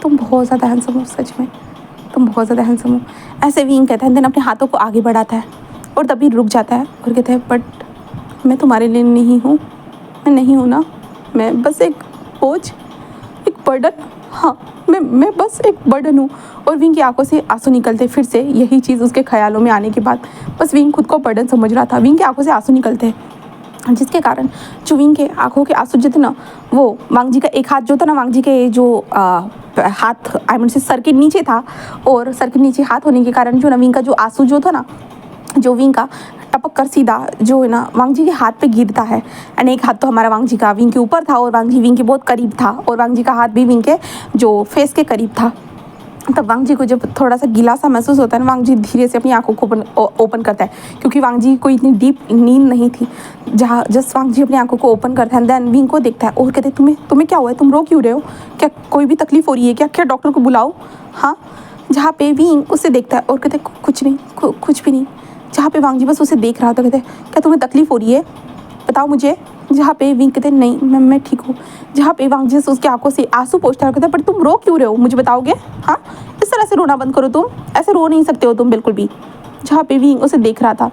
बहुत ज़्यादा हैंडसम हो, सच में तुम बहुत ज़्यादा हैंडसम हो। ऐसे विंग कहता है, देन अपने हाथों को आगे बढ़ाता है और तभी रुक जाता है और कहता है बट मैं तुम्हारे लिए नहीं हूँ, मैं नहीं हूँ ना, मैं बस एक बोझ, एक बर्डन। हाँ, मैं बस एक बर्डन हूँ। और विंग की आंखों से आंसू निकलते, फिर से यही चीज़ उसके ख्यालों में आने के बाद बस विंग खुद को बर्डन समझ रहा था। विंग की आंखों से आंसू निकलते, जिसके कारण जो विंग के आंखों के आंसू जो थे ना, वो वांग जी का एक हाथ जो था ना, वांग जी के जो हाथ आई मीन से सर के नीचे था, और सर के नीचे हाथ होने के कारण जो ना विंग का जो आंसू जो था ना, जो विंग का टपक कर सीधा जो है ना वांग जी के हाथ पे गिरता है। एंड एक हाथ तो हमारा वांग जी का विंग के ऊपर था और वांग जी विंग के बहुत करीब था, और वांग जी का हाथ भी विंग के जो फेस के करीब था। तब वांग जी को जब थोड़ा सा गीला सा महसूस होता है ना, वांग जी धीरे से अपनी आंखों को ओपन करता है, क्योंकि वांग जी को इतनी डीप नींद नहीं थी। जहाँ जस्ट वांग जी अपनी आंखों को ओपन करता है, देन विंग को देखता है और कहते हैं तुम्हें क्या हुआ है, तुम रो क्यों रहे हो, क्या कोई भी तकलीफ हो रही है क्या डॉक्टर को बुलाओ। हाँ, जहाँ पे विंग उसे देखता है और कहते हैं कुछ नहीं, कुछ भी नहीं। जहाँ पे वांग जी बस उसे देख रहा था, कहते क्या तुम्हें तकलीफ हो रही है, बताओ मुझे। जहाँ पे विंग कहते नहीं मैं ठीक हूँ। जहाँ पे वांग जी उसकी आंखों से आंसू पोंछता है, कहता है पर तुम रो क्यों रहे हो, मुझे बताओगे। हाँ, इस तरह से रोना बंद करो, तुम ऐसे रो नहीं सकते हो तुम बिल्कुल भी। जहाँ पे विंग उसे देख रहा था,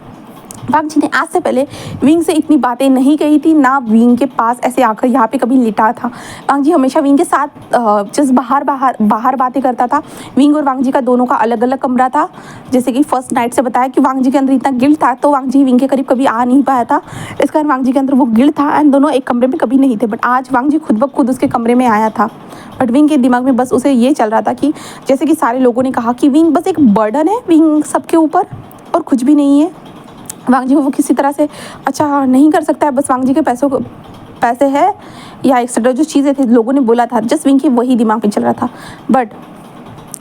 वांग जी ने आज से पहले विंग से इतनी बातें नहीं कही थी, ना विंग के पास ऐसे आकर यहाँ पे कभी लिटा था। वांग जी हमेशा विंग के साथ जस्ट बाहर बातें करता था। विंग और वांग जी का दोनों का अलग अलग कमरा था। जैसे कि फर्स्ट नाइट से बताया कि वांग जी के अंदर इतना गिल्ट था, तो वांग जी विंग के करीब कभी आ नहीं पाया था। इस कारण वांग जी के अंदर वो गिल्ट था एंड दोनों एक कमरे में कभी नहीं थे। बट आज वांग जी खुद ब खुद उसके कमरे में आया था। बट विंग के दिमाग में बस उसे ये चल रहा था कि जैसे कि सारे लोगों ने कहा कि विंग बस एक बर्डन है, विंग सबके ऊपर और कुछ भी नहीं है। वांग जी को वो किसी तरह से अच्छा नहीं कर सकता है। बस वांग जी के पैसे है या एक्सेट्रा जो चीज़ें थी लोगों ने बोला था, जस्ट विंग की वही दिमाग में चल रहा था। बट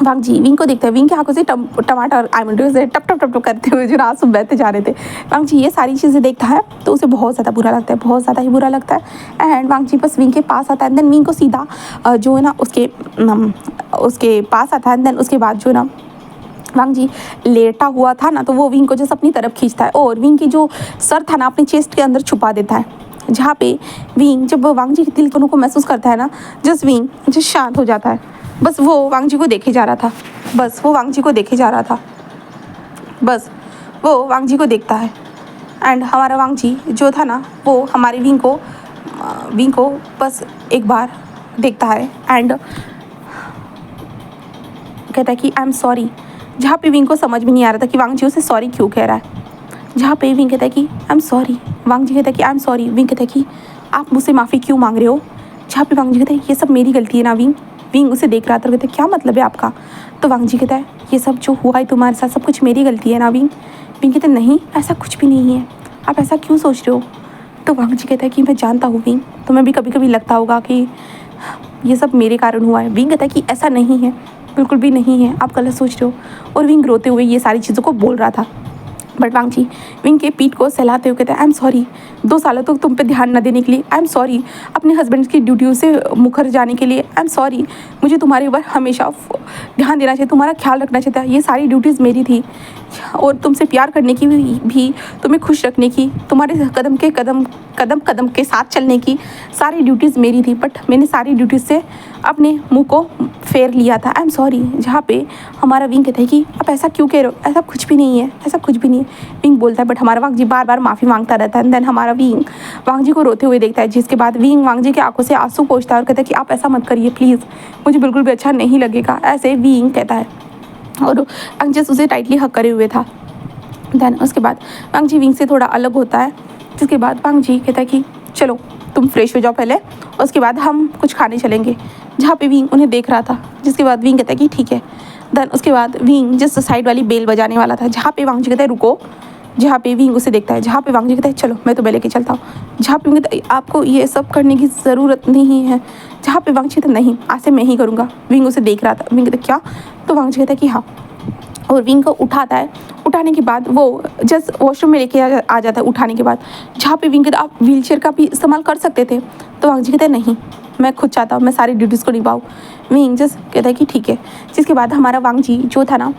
वांग जी विंग को देखते हैं, विंग की आंखों से टमाटर से टप टप टप टप करते हुए जो आंसू बहते जा रहे थे। वांग जी ये सारी चीज़ें देखता है तो उसे बहुत ज़्यादा बुरा लगता है, बहुत ज़्यादा ही बुरा लगता है। एंड वांग जी बस विंग के पास आता है, देन विंग को सीधा जो है ना उसके पास आता है। देन उसके बाद जो है ना वांग जी लेटा हुआ था ना, तो वो विंग को जस्ट अपनी तरफ खींचता है और विंग की जो सर था ना अपने चेस्ट के अंदर छुपा देता है। जहाँ पे विंग जब वांग जी के दिल को महसूस करता है ना, जस्ट विंग जस्ट शांत हो जाता है। बस वो वांग जी को देखे जा रहा था, बस वो वांग जी को देखे जा रहा था, बस वो वांग जी को देखता है। एंड हमारा वांग जी जो था ना, वो हमारे विंग को बस एक बार देखता है एंड कहता है कि आई एम सॉरी। जहाँ पे विंग को समझ में नहीं आ रहा था कि वांग जी उसे सॉरी क्यों कह रहा है। जहाँ पे विंग कहता है कि आई एम सॉरी, वांग जी कहता है कि आई एम सॉरी। विंग कहता है कि आप मुझसे माफ़ी क्यों मांग रहे हो। जहाँ पे वांग जी कहता है ये सब मेरी गलती है ना विंग। विंग उसे देख रहा था, कहते क्या मतलब है आपका। तो वांग जी कहता है ये सब जो हुआ है तुम्हारे साथ सब कुछ मेरी गलती है ना विंग। विंग कहते नहीं ऐसा कुछ भी नहीं है, आप ऐसा क्यों सोच रहे हो। तो वांग जी कहता है कि मैं जानता हूँ विंग, तुम्हें भी कभी कभी लगता होगा कि ये सब मेरे कारण हुआ है। विंग कहता है कि ऐसा नहीं है, बिल्कुल भी नहीं है, आप गलत सोच रहे हो। और विंग रोते हुए ये सारी चीज़ों को बोल रहा था। बट वांग जी विंग के पीठ को सहलाते हुए कहते हैं आई एम सॉरी 2 सालों तक तुम पे ध्यान न देने के लिए, आई एम सॉरी अपने हस्बैंड की ड्यूटियों से मुखर जाने के लिए, आई एम सॉरी मुझे तुम्हारे ऊपर हमेशा ध्यान देना चाहिए, तुम्हारा ख्याल रखना चाहिए था। ये सारी ड्यूटीज़ मेरी थी और तुमसे प्यार करने की भी तुम्हें खुश रखने की, तुम्हारे कदम के साथ चलने की सारी ड्यूटीज़ मेरी थी। बट मैंने सारी ड्यूटीज़ से अपने मुंह को फेर लिया था, आई एम सॉरी। जहाँ पे हमारा विंग कहता है कि आप ऐसा क्यों कह रहे हो, ऐसा कुछ भी नहीं है, ऐसा कुछ भी नहीं है। विंग बोलता है बट हमारा वांग जी बार बार माफ़ी मांगता रहता है। देन हमारा विंग वांग जी को रोते हुए देखता है, जिसके बाद विंग वांग जी की आंखों से आंसू पोंछता है और कहता है कि आप ऐसा मत करिए प्लीज़, मुझे बिल्कुल भी अच्छा नहीं लगेगा, ऐसे विंग कहता है। और वांग जस्ट उसे टाइटली हक करे हुए था। देन उसके बाद वांग जी विंग से थोड़ा अलग होता है, जिसके बाद वांग जी कहता है कि चलो तुम फ्रेश हो जाओ पहले, उसके बाद हम कुछ खाने चलेंगे। जहाँ पे विंग उन्हें देख रहा था, जिसके बाद विंग कहता है कि ठीक है। देन उसके बाद विंग जस्ट साइड वाली बेल बजाने वाला था, जहाँ पे वांग जी कहता है रुको। जहाँ पे विंग उसे देखता है, जहाँ पे वांग जी कहता है चलो मैं तुम्हें लेके चलता हूँ। जहाँ पे विंग कहता है आपको ये सब करने की ज़रूरत नहीं है। जहाँ पे वांग जी कहता है नहीं आज से मैं ही करूँगा। विंग उसे देख रहा था, विंग कहता है क्या। तो वांग जी कहता है कि हाँ, और विंग को उठाता है। उठाने के बाद वो जस्ट वॉशरूम में लेके आ जाता है। उठाने के बाद जहाँ पे विंग कहता है आप व्हीलचेयर का भी इस्तेमाल कर सकते थे। तो वांग जी कहते हैं नहीं मैं खुद चाहता हूँ मैं सारी ड्यूटीज़ को निभाऊँ। विंग जस्ट कहता है कि ठीक है। जिसके बाद हमारा वांग जी जो था ना,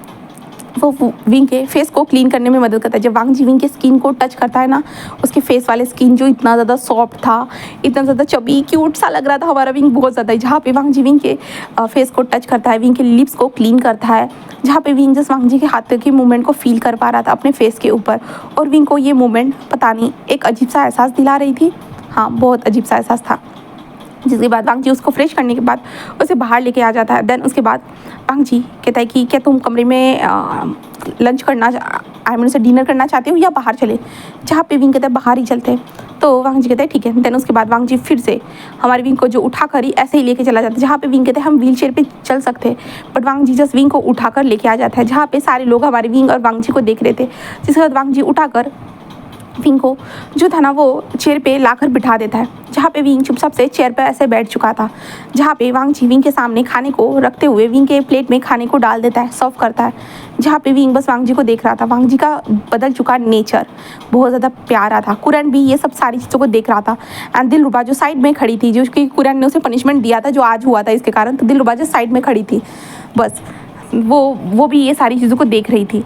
वो विंग के फेस को क्लीन करने में मदद करता है। जब वांग जी विंग के स्किन को टच करता है ना, उसके फेस वाले स्किन जो इतना ज़्यादा सॉफ्ट था, इतना ज़्यादा चबी क्यूट सा लग रहा था हमारा विंग बहुत ज़्यादा। जहाँ पे वांग जी विंग के फेस को टच करता है, विंग के लिप्स को क्लीन करता है, जहाँ पे विंग जस्ट वांग जी के हाथ के मूवमेंट को फील कर पा रहा था अपने फेस के ऊपर। और विंग को ये मूवमेंट पता नहीं एक अजीब सा एहसास दिला रही थी। हाँ बहुत अजीब सा एहसास था। जिसके बाद वांग जी उसको फ्रेश करने के बाद उसे बाहर लेके आ जाता है। देन उसके बाद वांग जी कहता है कि क्या तुम कमरे में लंच करना आई मीन से डिनर करना चाहते हो या बाहर चले। जहाँ पे विंग कहता है बाहर ही चलते हैं। तो वांग जी कहता है ठीक है। देन उसके बाद वांग जी फिर से हमारे विंग को जो उठा कर ही ऐसे ही लेके चला जाता है। जहाँ पे विंग कहते हैं हम व्हील चेयर पर चल सकते हैं, but Wang Ji just Wing को उठा कर लेके आ जाता है। जहाँ पे सारे लोग हमारे विंग और वांग जी को देख रहे थे। जिसके बाद वांग जी उठाकर विंग को जो था ना वो चेयर पे लाकर बिठा देता है। जहाँ पे विंग चुपचाप से चेयर पे ऐसे बैठ चुका था। जहाँ पे वांग जी विंग के सामने खाने को रखते हुए विंग के प्लेट में खाने को डाल देता है, सर्व करता है। जहाँ पे विंग बस वांग जी को देख रहा था। वांग जी का बदल चुका नेचर बहुत ज़्यादा प्यारा था। कुरैन भी ये सब सारी चीज़ों को देख रहा था। एंड दिलरुबा जो साइड में खड़ी थी, जो कि कुरैन ने उसे पनिशमेंट दिया था जो आज हुआ था इसके कारण, तो दिलरुबा जो साइड में खड़ी थी बस वो भी ये सारी चीज़ों को देख रही थी।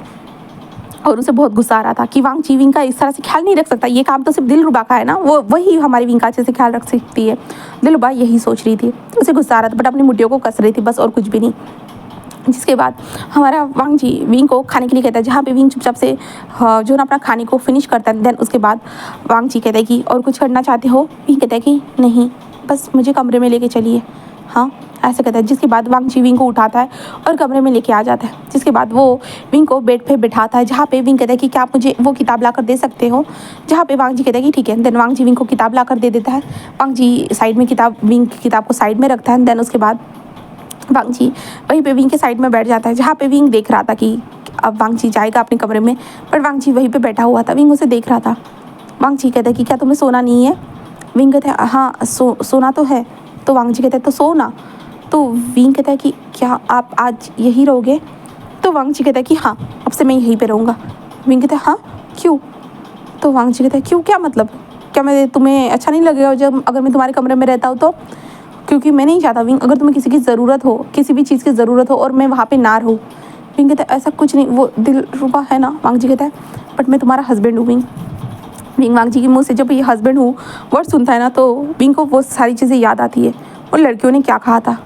और उसे बहुत गुस्सा आ रहा था कि वांग जी विंग का इस तरह से ख्याल नहीं रख सकता, ये काम तो सिर्फ दिलरुबा का है ना, वो वही हमारी विंग का अच्छे से ख्याल रख सकती है। दिलरुबा यही सोच रही थी, उसे गुस्सा आ रहा था बट अपनी मुट्ठियों को कस रही थी बस, और कुछ भी नहीं। जिसके बाद हमारा वांग जी विंग को खाने के लिए कहता है, जहाँ पे विंग चुपचाप से जो ना अपना खाने को फिनिश करता है। देन उसके बाद वांग जी कहता है कि और कुछ करना चाहते हो? विंग कहता है कि नहीं, बस मुझे कमरे में लेके चलिए। हाँ, ऐसे कहता है। जिसके बाद वांग जी विंग को उठाता है और कमरे में लेके आ जाता है। जिसके बाद वो विंग को बेड पे बिठाता है, जहाँ पे विंग कहता है कि क्या आप मुझे वो किताब ला कर दे सकते हो? जहाँ पे वांग जी कहता है कि ठीक है। देन वांग जी विंग को किताब ला कर दे देता है। वांग जी साइड में विंग की किताब को साइड में रखता है। देन उसके बाद वांग जी वहीं पे विंग के साइड में बैठ जाता है, जहाँ पे विंग देख रहा था कि अब वांग जी जाएगा अपने कमरे में, पर वांग जी वहीं पे बैठा हुआ था। विंग उसे देख रहा था। वांग जी कहता है कि क्या तुम्हें सोना नहीं है? विंग कहता है हाँ, सोना तो है। तो वांग जी कहता है तो सो ना। तो विंग कहता है कि क्या आप आज यही रहोगे? तो वांग जी कहता है कि हाँ, अब से मैं यहीं पे रहूँगा। विंग कहता है हाँ, क्यों? तो वांग जी कहता है क्यों, क्या मतलब? क्या मैं तुम्हें अच्छा नहीं लगेगा जब अगर मैं तुम्हारे कमरे में रहता हूँ तो? क्योंकि मैं नहीं चाहता विंग, अगर तुम्हें किसी की ज़रूरत हो, किसी भी चीज़ की ज़रूरत हो और मैं वहाँ पे ना रहूँ। विंग कहता है ऐसा कुछ नहीं, वो दिलरुबा है ना। वांग जी कहता है बट मैं तुम्हारा हस्बैंड हूँ विंग। विंग वांग जी के मुँह से जब ये हस्बैंड हूँ वर्ड सुनता है ना, तो विंग को वो सारी चीज़ें याद आती है, उन लड़कियों ने क्या कहा था।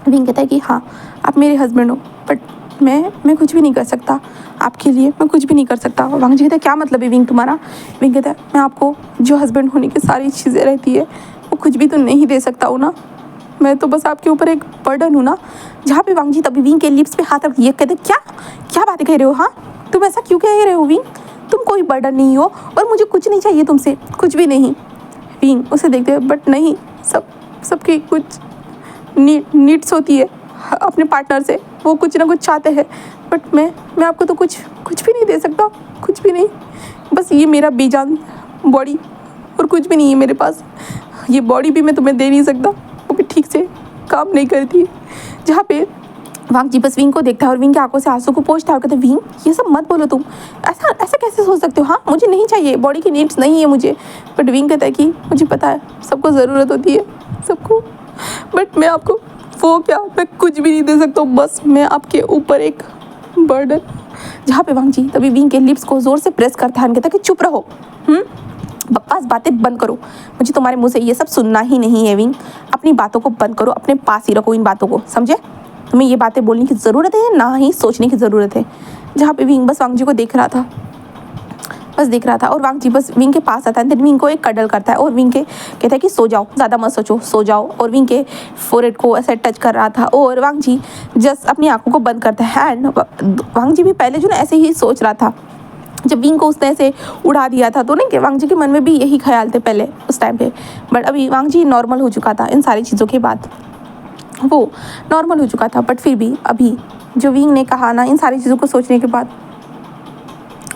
विंग कहता है कि हाँ, आप मेरे हस्बैंड हो, बट मैं कुछ भी नहीं कर सकता आपके लिए, मैं कुछ भी नहीं कर सकता। वांग जी कहता है क्या मतलब है विंग तुम्हारा? विंग कहता है मैं आपको जो हस्बैंड होने की सारी चीज़ें रहती है वो कुछ भी तो नहीं दे सकता हूँ ना, मैं तो बस आपके ऊपर एक बर्डन हूँ ना। जहाँ पे वांग जी तभी विंग के लिप्स पे हाथ रख दिए, कहते क्या क्या बातें कह रहे हो? हाँ, तुम ऐसा क्यों कह रहे हो विंग? तुम कोई बर्डन नहीं हो और मुझे कुछ नहीं चाहिए तुमसे, कुछ भी नहीं। विंग उसे देखते हैं बट नहीं, सबकी कुछ नीड्स होती है अपने पार्टनर से, वो कुछ ना कुछ चाहते हैं, बट मैं आपको तो कुछ भी नहीं दे सकता, कुछ भी नहीं। बस ये मेरा बेजान बॉडी और कुछ भी नहीं है मेरे पास। ये बॉडी भी मैं तुम्हें दे नहीं सकता, वो भी ठीक से काम नहीं करती। जहाँ पे वांग जी बस विंग को देखता है और विंग की आंखों से आंसू को पोंछता है और कहता है विंग ये सब मत बोलो तुम, ऐसा कैसे सोच सकते हो? हाँ, मुझे नहीं चाहिए, बॉडी की नीड्स नहीं है मुझे। बट विंग कहता है कि मुझे पता है सबको ज़रूरत होती है, सबको, बट मैं आपको वो क्या, मैं कुछ भी नहीं दे सकता हूँ, बस मैं आपके ऊपर एक बर्डन। जहाँ पे वांग जी तभी विंग के लिप्स को ज़ोर से प्रेस करता है, कहता है कि चुप रहो, बकवास बातें बंद करो, मुझे तुम्हारे मुंह से ये सब सुनना ही नहीं है। विंग अपनी बातों को बंद करो, अपने पास ही रखो इन बातों को, समझे? तुम्हें ये बातें बोलने की ज़रूरत है ना ही सोचने की ज़रूरत है। जहाँ पे विंग बस वांग जी को देख रहा था, बस देख रहा था, और वांग जी बस विंग के पास आता है। देन विंग को एक कडल करता है और विंग के कहता है कि सो जाओ, ज़्यादा मत सोचो, सो जाओ। और विंग के फोरहेड को ऐसे टच कर रहा था और वांग जी जस्ट अपनी आंखों को बंद करता है। एंड वांग जी भी पहले जो ना ऐसे ही सोच रहा था, जब विंग को उसने ऐसे उड़ा दिया था तो नहीं कि वांग जी के मन में भी यही ख्याल थे पहले उस टाइम पे, बट अभी वांग जी नॉर्मल हो चुका था इन सारी चीज़ों के बाद, वो नॉर्मल हो चुका था। बट फिर भी अभी जो विंग ने कहा ना, इन सारी चीज़ों को सोचने के बाद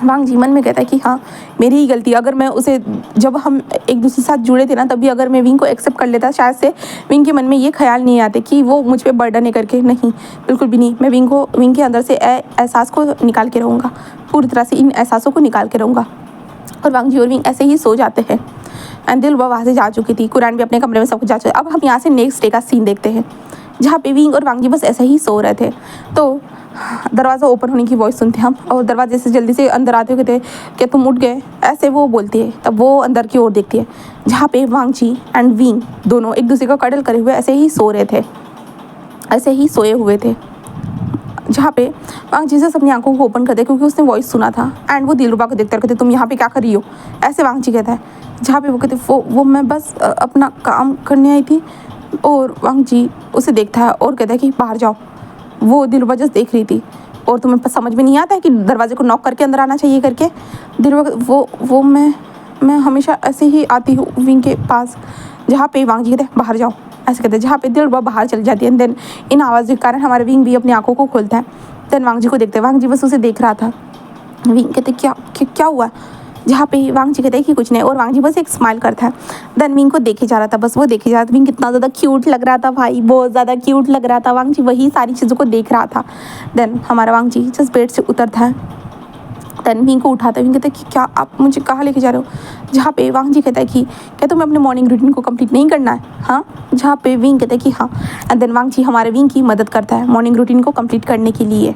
वांग जी मन में कहता है कि हाँ, मेरी ही गलती। अगर मैं उसे, जब हम एक दूसरे के साथ जुड़े थे ना, तभी अगर मैं विंग को एक्सेप्ट कर लेता, शायद से विंग के मन में ये ख्याल नहीं आते कि वो मुझ पे बर्डन है करके। नहीं, बिल्कुल भी नहीं। मैं विंग के अंदर से एहसास को निकाल के रहूँगा, पूरी तरह से इन एहसासों को निकाल के रहूँगा। और वांग जी और विंग ऐसे ही सो जाते हैं। एंड दिलरुबा वहाँ से जा चुकी थी, कुरान भी अपने कमरे में सब कुछ जा चुका। अब हम यहाँ से नेक्स्ट डे का सीन देखते हैं, जहाँ पे विंग और वांग जी बस ऐसे ही सो रहे थे। तो दरवाज़ा ओपन होने की वॉइस सुनते हम, और दरवाजे से जल्दी से अंदर आते हुए कहते क्या तुम उठ गए, ऐसे वो बोलती है। तब वो अंदर की ओर देखती है, जहाँ पे वांग जी एंड विंग दोनों एक दूसरे का कडल करे हुए ऐसे ही सो रहे थे, ऐसे ही सोए हुए थे। जहाँ पे वांग जी से अपनी आंखों को ओपन कर दे, क्योंकि उसने वॉइस सुना था। एंड वो दिलरुबा को देखते कहते तुम यहाँ पे क्या कर रही हो, ऐसे वांग जी कहता है। जहाँ पे वो कहते वो मैं बस अपना काम करने आई थी। और वांग जी उसे देखता है और कहता है कि बाहर जाओ। वो दिलरुबा जस्ट देख रही थी, और तुम्हें समझ में नहीं आता है कि दरवाजे को नॉक करके अंदर आना चाहिए करके। दिलरुबा वो मैं हमेशा ऐसे ही आती हूँ विंग के पास। जहाँ पे वांग जी कहते हैं बाहर जाओ, ऐसे कहते हैं। जहाँ पे दिलरुबा बाहर चली जाती है। देन इन आवाज़ के कारण हमारे विंग भी अपनी आंखों को खोलता है। देन वांग जी को देखते हैं, वांग जी बस उसे देख रहा था। विंग कहते क्या हुआ? जहाँ पे वांग जी कहते हैं कि कुछ नहीं, और वांग जी बस एक स्माइल करता है। देन विंग को देखे जा रहा था, बस वो देखे जा रहा था। विंग कितना ज़्यादा क्यूट लग रहा था भाई, बहुत ज़्यादा क्यूट लग रहा था। वांग जी वही सारी चीज़ों को देख रहा था। देन हमारा वांग जी जस्ट बेड से उतरता है। देन विंग को उठाता है। विंग कहता है कि क्या आप मुझे कहाँ लेके जा रहे हो? जहाँ पे वांग जी कहता है कि क्या तुम्हें अपने मॉर्निंग रूटीन को कंप्लीट नहीं करना है? हाँ। जहाँ पे विंग कहता है कि हाँ। एंड देन वांग जी हमारे विंग की मदद करता है मॉर्निंग रूटीन को कंप्लीट करने के लिए।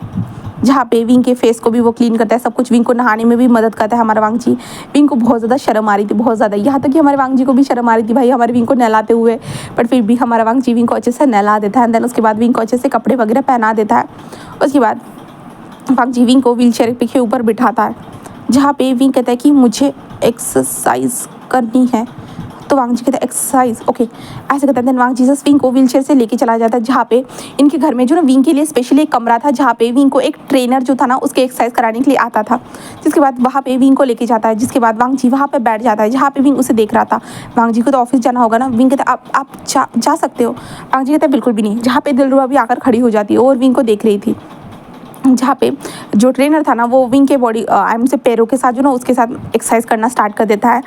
जहाँ पे विंग के फेस को भी वो क्लीन करता है, सब कुछ विंग को नहाने में भी मदद करता है हमारा वांगजी। विंग को बहुत ज़्यादा शर्म आ रही थी, बहुत ज़्यादा, यहाँ तक कि हमारे वांगजी को भी शर्म आ रही थी भाई हमारे विंग को नहलाते हुए, बट फिर भी हमारा वांगजी विंग को अच्छे से नहला देता है। देन उसके बाद विंग को अच्छे से कपड़े वगैरह पहना देता है। उसके बाद वांगजी विंग को व्हील चेयर के ऊपर बिठाता है, जहाँ पे विंग कहता है कि मुझे एक्सरसाइज करनी है। तो वांगजी कहता है एक्सरसाइज, ओके ऐसे कहता है। देन वांगजी जस्ट विंग को व्हील चेयर से लेके चला जाता है, जहाँ पे इनके घर में जो ना विंग के लिए स्पेशली एक कमरा था, जहाँ पे विंग को एक ट्रेनर जो था ना उसके एक्सरसाइज कराने के लिए आता था। जिसके बाद वहाँ पे विंग को लेके जाता है, जिसके बाद वांगजी वहाँ पे बैठ जाता है, जहाँ पे विंग उसे देख रहा था। वांगजी को तो ऑफिस जाना होगा ना। विंग कहता है आप जा सकते हो। वांगजी कहता है बिल्कुल भी नहीं। जहाँ पे दिलरुबा भी आकर खड़ी हो जाती है और विंग को देख रही थी, जहाँ पे जो ट्रेनर था ना वो विंग के बॉडी आई से पैरों के साथ जो ना उसके साथ एक्सरसाइज करना स्टार्ट कर देता है,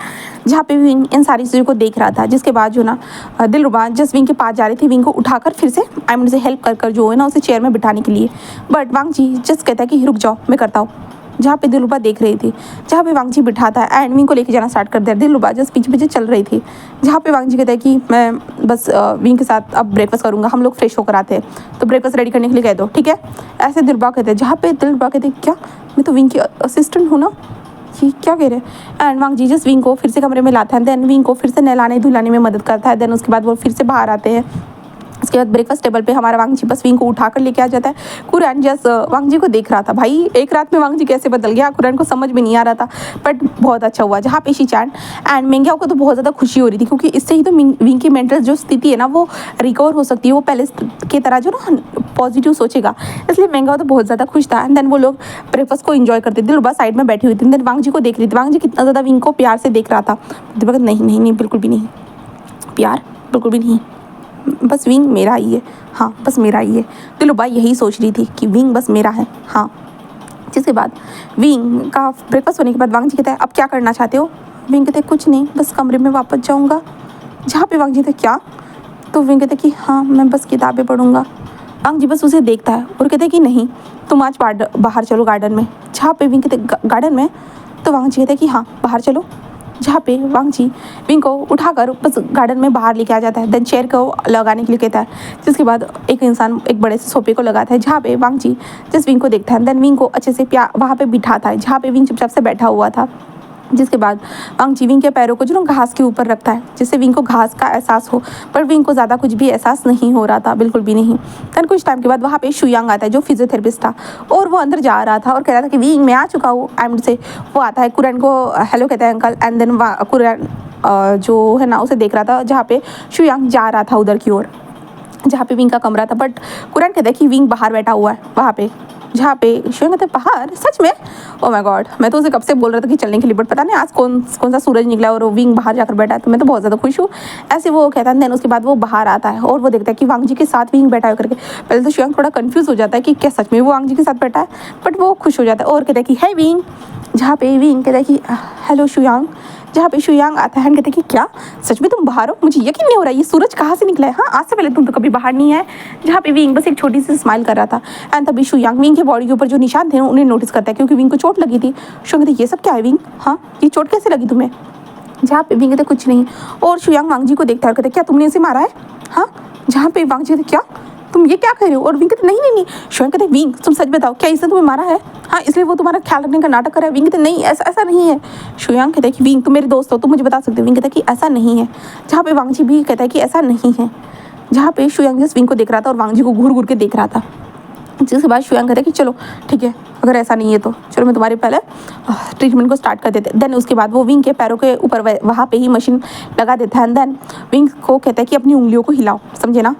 जहाँ पे विंग इन सारी चीज़ों को देख रहा था। जिसके बाद जो ना दिलरुबा जस्ट विंग के पास जा रही थी, विंग को उठाकर फिर से आई से हेल्प कर जो है ना उसे चेयर में बिठाने के लिए, बट वांगजी जस्ट कहता है कि रुक जाओ मैं करता हूँ। जहाँ पे दिलरुबा देख रही थी, जहाँ पे वांगजी बिठाता है एंड विंग को लेके जाना स्टार्ट कर दिया। दिलरुबा जस्ट पीछे पीछे चल रही थी, जहाँ पे वांगजी कहता है कि मैं बस विंग के साथ अब ब्रेकफास्ट करूँगा, हम लोग फ्रेश होकर आते हैं तो ब्रेकफास्ट रेडी करने के लिए कह दो, ठीक है। ऐसे दिलरुबा कहते हैं, जहाँ पे दिलरुबा कहते हैं क्या मैं तो विंग की असिस्टेंट हूँ ना, ये क्या कह रहे हैं। एंड वांगजी जस्ट विंग को फिर से कमरे में लाता है, देन विंग को फिर से नहलाने धुलाने में मदद करता है। देन उसके बाद वो फिर से बाहर आते हैं। उसके बाद ब्रेकफास्ट टेबल पे हमारा वांगजी बस विंग को उठाकर लेके आ जाता है। कुरैन जस्ट वांगजी को देख रहा था, भाई एक रात में वांगजी कैसे बदल गया कुरैन को समझ में नहीं आ रहा था, बट बहुत अच्छा हुआ। जहाँ पे शीचान एंड मेंग्याओ को तो बहुत ज़्यादा खुशी हो रही थी, क्योंकि इससे ही तो विंग की मेंटल जो स्थिति है ना वो रिकवर हो सकती है, वो पहले की तरह जो ना पॉजिटिव सोचेगा, इसलिए मेंग्याओ तो बहुत ज़्यादा खुश था। एंड देन वो लोग ब्रेकफास्ट को इन्जॉय करते थे। दिलरुबा साइड में बैठी हुई थी, देन वांगजी को देख रही थी। वांगजी कितना ज़्यादा विंग को प्यार से देख रहा था। दिलरुबा नहीं नहीं नहीं बिल्कुल भी नहीं, प्यार बिल्कुल भी नहीं, बस विंग मेरा ही है, हाँ बस मेरा ही है। दिलरुबा यही सोच रही थी कि विंग बस मेरा है, हाँ। जिसके बाद विंग का ब्रेकफास्ट होने के बाद वांगजी कहता है अब क्या करना चाहते हो। विंग कहते हैं कुछ नहीं, बस कमरे में वापस जाऊँगा। जहाँ पे वांगजी कहते क्या, तो विंग कहते कि हाँ मैं बस किताबें पढ़ूँगा। वांगजी बस उसे देखता है और कहते कि नहीं तुम आज बाहर चलो गार्डन में। जहाँ पे विंग कहते गार्डन में, तो वांगजी कहते कि हाँ बाहर चलो। जहाँ पे वांगजी विंग को उठाकर बस गार्डन में बाहर लेके आ जाता है, देन चेयर को लगाने के लिए कहता है। जिसके बाद एक इंसान एक बड़े से सोफे को लगाता है, जहाँ पे वांगजी जस्ट विंग को देखता है, देन विंग को अच्छे से वहाँ पे बिठाता है, जहाँ पे विंग चुपचाप से बैठा हुआ था। जिसके बाद वांगजी विंग के पैरों को जो ना घास के ऊपर रखता है, जिससे विंग को घास का एहसास हो, पर विंग को ज़्यादा कुछ भी एहसास नहीं हो रहा था, बिल्कुल भी नहीं। देन कुछ टाइम के बाद वहाँ पे शुयांग आता है जो फिजियोथेरेपिस्ट था, और वो अंदर जा रहा था और कह रहा था कि विंग मैं आ चुका हूँ। एंड से वो आता है, कुरैन को हेलो कहता है अंकल, एंड देन कुरैन जो है ना उसे देख रहा था, जहाँ पे शुयांग जा रहा था उधर की ओर, जहाँ पे विंग का कमरा था। बट कुरैन कहता है कि विंग बाहर बैठा हुआ है वहाँ पे, जहाँ पे शुयांग कहते हैं बाहर, सच में, ओ माय गॉड, मैं तो उसे कब से बोल रहा था कि चलने के लिए, बट पता नहीं आज कौन सा सूरज निकला और वो विंग बाहर जाकर बैठा है, तो मैं तो बहुत ज़्यादा खुश हूँ। ऐसे वो कहता है। देन उसके बाद वो बाहर आता है और वो देखता है कि वांगजी के साथ विंग बैठा है करके। पहले तो शुयांग थोड़ा कन्फ्यूज़ हो जाता है कि क्या सच में वो वांगजी के साथ बैठा है, बट वो खुश हो जाता है और कहता है कि है विंग। जहाँ पे विंग कहता है कि हेलो शुयांग। जहाँ पे शुयांग आता है, कहते हैं कि क्या सच में तुम बाहर हो, मुझे यकीन नहीं हो रहा है, ये सूरज कहाँ से निकला है, हाँ आज से पहले तुम तो कभी बाहर नहीं आए। जहाँ पे विंग बस एक छोटी सी स्माइल कर रहा था। एंड तभी शुयांग विंग के बॉडी के ऊपर जो निशान थे उन्हें नोटिस करता है, क्योंकि विंग को चोट लगी थी। शुयांग कहते ये सब क्या है विंग, हाँ ये चोट कैसे लगी तुम्हें। जहाँ पे विंग कहते कुछ नहीं, और शुयांग वांगजी को देखता है और कहते क्या तुमने इसे मारा है, हाँ। जहाँ पे वांगजी कहते क्या तुम ये क्या कह रहे हो, और विंग कहते नहीं नहीं नहीं। शुयांग कहते विंग तुम सच बताओ क्या इसने तुम्हें मारा है, हाँ इसलिए वो तुम्हारा ख्याल रखने का नाटक कर रहा है। विंग कहते नहीं ऐसा नहीं है। शुयांग कहता है कि विंग तुम मेरे दोस्त हो, तुम मुझे बता सकते हो। विंग कहता है कि ऐसा नहीं है। जहाँ पे वांगजी भी कहता है कि ऐसा नहीं है। जहाँ पे शुयांग जस्ट विंग को देख रहा था और वांगजी को घूर घूर के देख रहा था। जिसके बाद शुयांग कहता है कि चलो ठीक है, अगर ऐसा नहीं है तो चलो मैं तुम्हारे पहले ट्रीटमेंट को स्टार्ट कर देते। देन उसके बाद वो विंग के पैरों के ऊपर वहाँ पे ही मशीन लगा देता है। एंड देन विंग को कहता है कि अपनी उंगलियों को हिलाओ, समझे ना।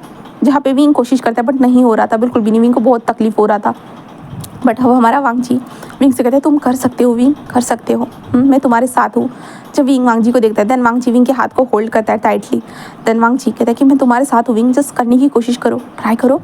जहाँ पे विंग कोशिश करता है बट नहीं हो रहा था, बिल्कुल भी नहीं। विंग को बहुत तकलीफ हो रहा था, बट अब हमारा वांगजी विंग से कहते हैं तुम कर सकते हो विंग, कर सकते हो, मैं तुम्हारे साथ हूँ। जब विंग वांगजी को देखता है, देन वांगजी विंग के हाथ को होल्ड करता है टाइटली। देन वांगजी कहता है कि मैं तुम्हारे साथ हूँ विंग, जस्ट करने की कोशिश करो, ट्राई करो।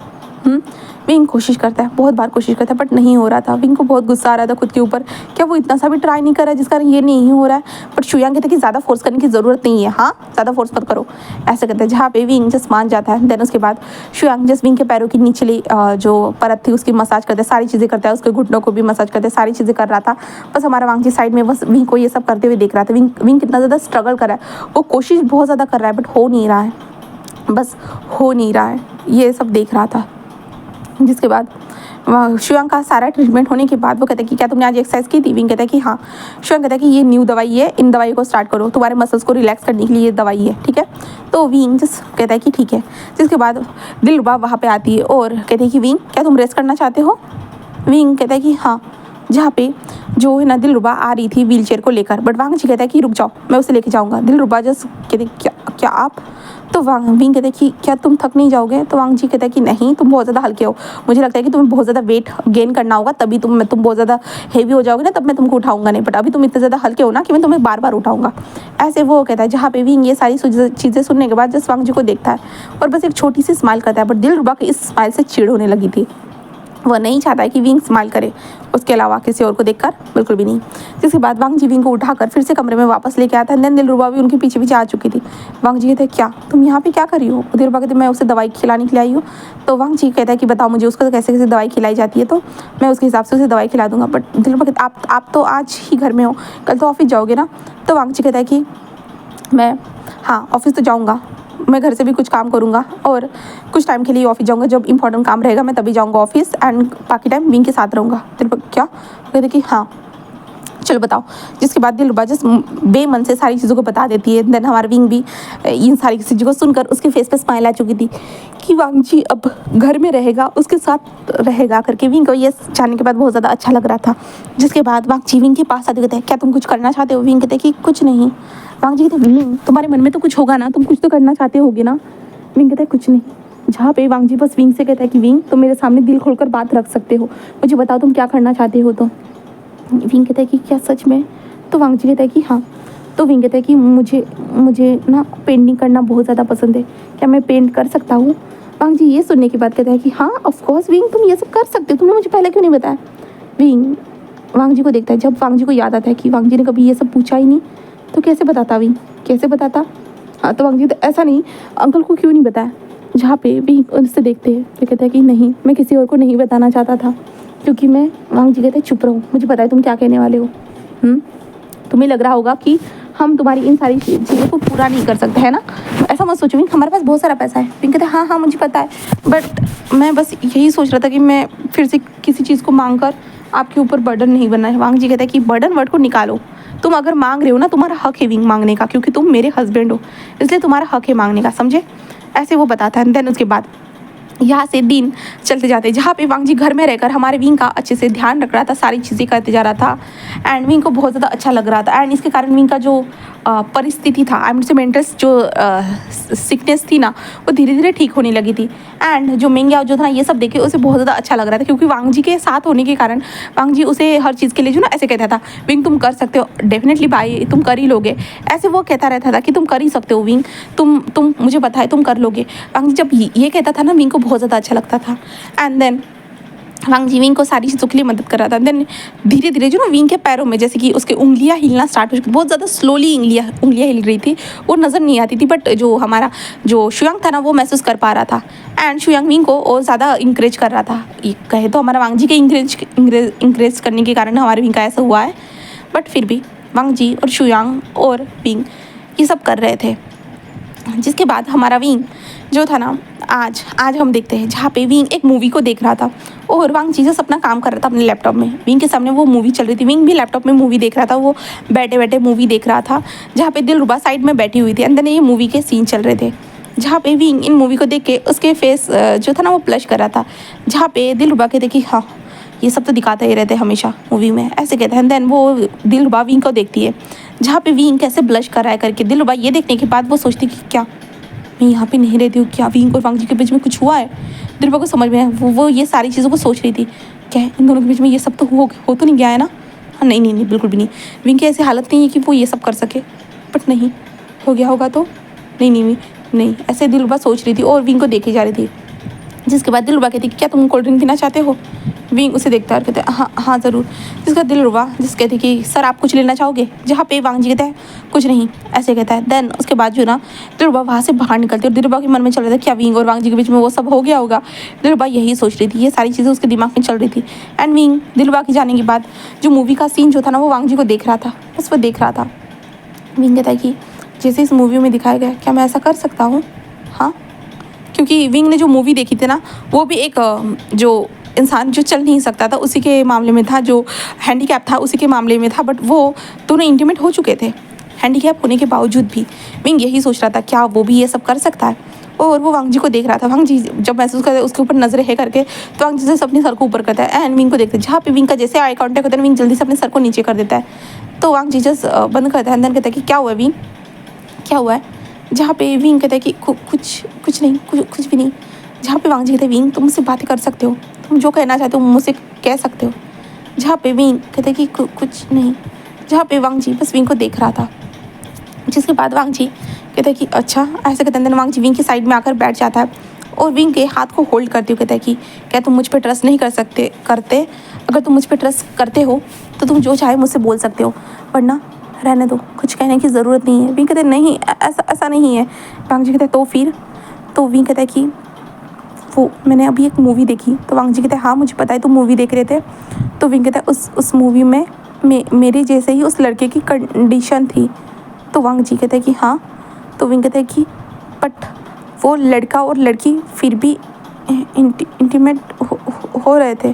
विंग कोशिश करता है, बहुत बार कोशिश करता है, बट नहीं हो रहा था। विंग को बहुत गुस्सा आ रहा था खुद के ऊपर, क्या वो इतना सा भी ट्राई नहीं कर रहा है जिस कारण ये नहीं हो रहा है। बट शुयांग कहते हैं कि ज़्यादा फोर्स करने की ज़रूरत नहीं है, हाँ ज़्यादा फोर्स मत करो, ऐसे कहते हैं। जहाँ पे विंग जस्ट मान जाता है। देन उसके बाद शुयांग जस्ट विंग के पैरों की निचली जो परत थी उसकी मसाज करता है, सारी चीज़ें करता है, उसके घुटनों को भी मसाज करते हैं, सारी चीज़ें कर रहा था। बस हमारा वांगजी साइड में बस विंग को ये सब करते हुए देख रहा था। विंग कितना ज़्यादा स्ट्रगल कर रहा है, वो कोशिश बहुत ज़्यादा कर रहा है, बट हो नहीं रहा है, बस हो नहीं रहा है, ये सब देख रहा था। जिसके बाद शुयांग का सारा ट्रीटमेंट होने के बाद वो कहता है कि क्या तुमने आज एक्सरसाइज की थी? विंग कहता है कि हाँ। शुयांग कहता है कि ये न्यू दवाई है, इन दवाई को स्टार्ट करो, तुम्हारे मसल्स को रिलैक्स करने के लिए ये दवाई है, ठीक है। तो विंग जिस कहता है कि ठीक है। जिसके बाद दिलरुबा वहाँ पे आती है और कहती है कि विंग क्या तुम रेस्ट करना चाहते हो? विंग कहता है कि हाँ। जहाँ पे जो है ना दिलरुबा आ रही थी व्हील चेयर को लेकर, बट वांग जी कहता है कि रुक जाओ, मैं उसे लेके जाऊँगा। दिलरुबा जस्ट कहते क्या क्या आप? तो विंग कहते हैं कि क्या तुम थक नहीं जाओगे? तो वांग जी कहता है कि नहीं, तुम बहुत ज़्यादा हल्के हो, मुझे लगता है कि तुम्हें बहुत ज़्यादा वेट गेन करना होगा, तभी तुम बहुत ज़्यादा हेवी हो जाओगे ना, तब मैं तुमको उठाऊंगा नहीं, बट अभी तुम इतने ज़्यादा हल्के हो ना कि मैं तुम्हें बार बार उठाऊंगा। ऐसे वो कहता है। जहाँ पे विंग ये सारी चीज़ें सुनने के बाद जस्ट वांग जी को देखता है और बस एक छोटी सी स्माइल करता है, बट दिलरुबा की इस स्माइल से चिढ़ होने लगी थी। वह नहीं चाहता है कि विंग स्माइल करे उसके अलावा किसी और को देखकर, बिल्कुल भी नहीं। जिसके बाद वांग जी विंग को उठाकर फिर से कमरे में वापस लेके आता है। देन दिलरुबा भी उनके पीछे पीछे आ चुकी थी। वांग जी कहते हैं क्या तुम यहाँ पे क्या कर रही हो? दिलरुबा कहते मैं उसे दवाई खिलाने के लिए आई हूँ। तो वांग जी कहता है कि बताओ मुझे उसको कैसे कैसे दवाई खिलाई जाती है, तो मैं उसके हिसाब से उसे दवाई खिला दूंगा। बट दिलरुबा कहते आप तो आज ही घर में हो, कल तो ऑफिस जाओगे ना? तो वांग जी कहता है कि मैं हाँ ऑफिस तो जाऊँगा, मैं घर से भी कुछ काम करूँगा और कुछ टाइम के लिए ऑफिस जाऊँगा, जब इंपॉर्टेंट काम रहेगा मैं तभी जाऊँगा ऑफिस, एंड बाकी टाइम विंग के साथ रहूँगा। क्या कहते कि हाँ चलो बताओ। जिसके बाद दिलरुबा जस्ट बेमन से सारी चीज़ों को बता देती है। देन हमारा विंग भी इन सारी चीज़ों को सुनकर उसके फेस पे स्माइल आ चुकी थी कि वांग जी अब घर में रहेगा, उसके साथ रहेगा करके। विंग को ये जानने के बाद बहुत ज़्यादा अच्छा लग रहा था। जिसके बाद वांग जी विंग के पास आते कहते हैं क्या तुम कुछ करना चाहते हो? विंग कहते हैं कि कुछ नहीं। वांग जी कहते विंग तुम्हारे मन में तो कुछ होगा ना, तुम कुछ तो करना चाहते होगे ना? विंग कहता है कुछ नहीं। जहाँ पे वांग जी बस विंग से कहता है कि विंग तुम मेरे सामने दिल खोलकर बात रख सकते हो, मुझे बताओ तुम क्या करना चाहते हो। तो विंग कहता है कि क्या सच में? तो वांग जी कहता है कि हाँ। तो विंग कहता है कि मुझे ना पेंटिंग करना बहुत ज़्यादा पसंद है, क्या मैं पेंट कर सकता हूँ? वांग जी ये सुनने के बाद कहता है कि हाँ ऑफ कोर्स विंग तुम ये सब कर सकते हो, तुमने मुझे पहले क्यों नहीं बताया? विंग वांग जी को देखता है। जब वांग जी को याद आता है कि वांग जी ने कभी ये सब पूछा ही नहीं, तो कैसे बताता विंग, कैसे बताता? हाँ तो वांग जी तो ऐसा नहीं, अंकल को क्यों नहीं बताया? जहाँ पे विंग उससे देखते हैं तो कहता है कि नहीं मैं किसी और को नहीं बताना चाहता था, क्योंकि मैं वांग जी कहते हैं चुप रहो, मुझे पता है तुम क्या कहने वाले हो। तुम्हें लग रहा होगा कि हम तुम्हारी इन सारी चीज़ों को पूरा नहीं कर सकते, है ना? ऐसा मत सोचो विंग, हमारे पास बहुत सारा पैसा है। विंग कहते हैं हाँ हाँ मुझे पता है, बट मैं बस यही सोच रहा था कि मैं फिर से किसी चीज़ को मांग कर आपके ऊपर बर्डन नहीं बनना है। वांग जी कहता है कि बर्डन वर्ड को निकालो, तुम अगर मांग रहे हो ना तुम्हारा हक है विंग मांगने का, क्योंकि तुम मेरे हस्बैंड हो, इसलिए तुम्हारा हक है मांगने का, समझे? ऐसे वो बताता है। देन उसके बाद यहाँ से दिन चलते जाते जहाँ पे वांग जी घर में रहकर हमारे विंग का अच्छे से ध्यान रख रहा था, सारी चीज़ें करते जा रहा था, एंड विंग को बहुत ज़्यादा अच्छा लग रहा था। एंड इसके कारण विंग का जो परिस्थिति था, आई मीन से मेंटल जो सिकनेस थी ना, वो धीरे धीरे ठीक होने लगी थी। एंड जो मेंग्या जो था ये सब देखे उसे बहुत ज़्यादा अच्छा लग रहा था, क्योंकि वांग जी के साथ होने के कारण वांग जी उसे हर चीज़ के लिए जो ना ऐसे कहता था विंग तुम कर सकते हो, डेफिनेटली भाई तुम कर ही लोगे, ऐसे वो कहता रहता था कि तुम कर ही सकते हो विंग, तुम मुझे पता है तुम कर लोगे। वांग जी जब ये कहता था ना विंग को बहुत ज़्यादा अच्छा लगता था। And then Wang Ji Wing को सारी चीज़ों के लिए मदद कर रहा था। देन धीरे धीरे जो ना विंग के पैरों में जैसे कि उसके उंगलियां हिलना स्टार्ट हो चुकी, बहुत ज़्यादा स्लोली उंगलियां हिल रही थी, वो नज़र नहीं आती थी, बट जो हमारा जो शुयांग था ना वो महसूस कर पा रहा था। एंड शुयांग विंग को और ज़्यादा इंकरेज कर रहा था। ये कहे तो हमारा वांग जी के इंकरेज करने के कारण हमारे विंग का ऐसा हुआ है, बट फिर भी वांग जी और शुयांग और विंग ये सब कर रहे थे। जिसके बाद हमारा विंग जो था ना आज हम देखते हैं जहाँ पे विंग एक मूवी को देख रहा था और वांग जी से अपना काम कर रहा था अपने लैपटॉप में। विंग के सामने वो मूवी चल रही थी, विंग भी लैपटॉप में मूवी देख रहा था, वो बैठे बैठे मूवी देख रहा था, जहाँ पे दिलरुबा साइड में बैठी हुई थी। अंदर ये मूवी के सीन चल रहे थे, जहाँ पे विंग इन मूवी को देख के उसके फेस जो था ना वो ब्लश कर रहा था, जहाँ पे दिलरुबा कहते कि हाँ ये सब तो दिखाते ही रहते हमेशा मूवी में, ऐसे कहते हैं। देन वो दिलरुबा विंग को देखती है जहाँ पे विंग कैसे ब्लश कर रहा है करके। दिलरुबा ये देखने के बाद वो सोचती कि क्या मैं यहाँ पे नहीं रहती हूँ, क्या विंग और वांग जी के बीच में कुछ हुआ है? दिलरुबा को समझ में आया, वो ये सारी चीज़ों को सोच रही थी, क्या है इन दोनों के बीच में ये सब तो हो तो नहीं गया है ना? हाँ नहीं बिल्कुल भी नहीं, विंग की ऐसी हालत नहीं है कि वो ये सब कर सके, बट नहीं हो गया होगा तो नहीं ऐसे दिलरुबा सोच रही थी और विंग को देखे जा रही थी। जिसके बाद दिलरुबा कहती कि क्या तुम कोल्ड ड्रिंक पीना चाहते हो? विंग उसे देखता है और कहते हैं हाँ ज़रूर। जिसका दिलरुबा कहती कि सर आप कुछ लेना चाहोगे? जहाँ पे वांग जी कहता है कुछ नहीं, ऐसे कहता है। देन उसके बाद जो ना दिलरुबा वहाँ से बाहर निकलती है और दिलरुबा के मन में चल रहा था क्या विंग और वांग जी के बीच में वो सब हो गया होगा। दिलरुबा यही सोच रही थी, ये सारी चीज़ें उसके दिमाग में चल रही थी। एंड विंग दिलरुबा के जाने के बाद जो मूवी का सीन जो था ना वो वांग जी को देख रहा था, बस वो देख रहा था। विंग कहता है कि जैसे इस मूवी में दिखाया गया क्या मैं ऐसा कर सकता हूँ? हाँ, क्योंकि विंग ने जो मूवी देखी थी ना वो भी एक जो इंसान जो चल नहीं सकता था उसी के मामले में था, जो हैंडीकैप था उसी के मामले में था, बट वो दोनों इंटीमेट हो चुके थे हैंडीकैप होने के बावजूद भी। विंग यही सोच रहा था क्या वो भी ये सब कर सकता है, और वो वांग जी को देख रहा था। वांग जी जब महसूस करते उसके ऊपर नजरें है करके, तो वांग जी से अपने सर को ऊपर करता है एंड विंग को देखते हैं। जहाँ पे विंग का जैसे आई कॉन्टैक्ट होता है विंग जल्दी से अपने सर को नीचे कर देता है। तो वांग जी जस्ट बंद करता है, अंदर कहता है कि क्या हुआ है विंग, क्या हुआ है। जहाँ पे विंग कहता है कि कुछ नहीं, कुछ भी नहीं। जहाँ पे वांग जी कहते हैं विंग तुम मुझसे बातें कर सकते हो, तुम जो कहना चाहते हो मुझसे कह सकते हो। जहाँ पे विंग कहते हैं कि कुछ नहीं। जहाँ पे वांग जी बस विंग को देख रहा था। जिसके बाद वांग जी कहता है कि अच्छा, ऐसे कहते हैं। वांग जी विंग की साइड में आकर बैठ जाता है और विंग के हाथ को होल्ड करते हुए कहता है कि क्या तुम मुझ पर ट्रस्ट नहीं करते। अगर तुम मुझ पर ट्रस्ट करते हो तो तुम जो चाहे मुझसे बोल सकते हो, वरना रहने दो, कुछ कहने की ज़रूरत नहीं है। विंग कहते हैं नहीं, ऐसा नहीं है। वांग जी कहते हैं तो फिर। तो विंग कहता है कि वो मैंने अभी एक मूवी देखी। तो वांग जी कहते हैं हाँ मुझे पता है तुम मूवी देख रहे थे। तो विंग कहता है उस मूवी में मेरे जैसे ही उस लड़के की कंडीशन थी। तो वांग जी कहते हैं कि हाँ। तो विंग कहते हैं कि बट वो लड़का और लड़की फिर भी इंटीमेट हो रहे थे।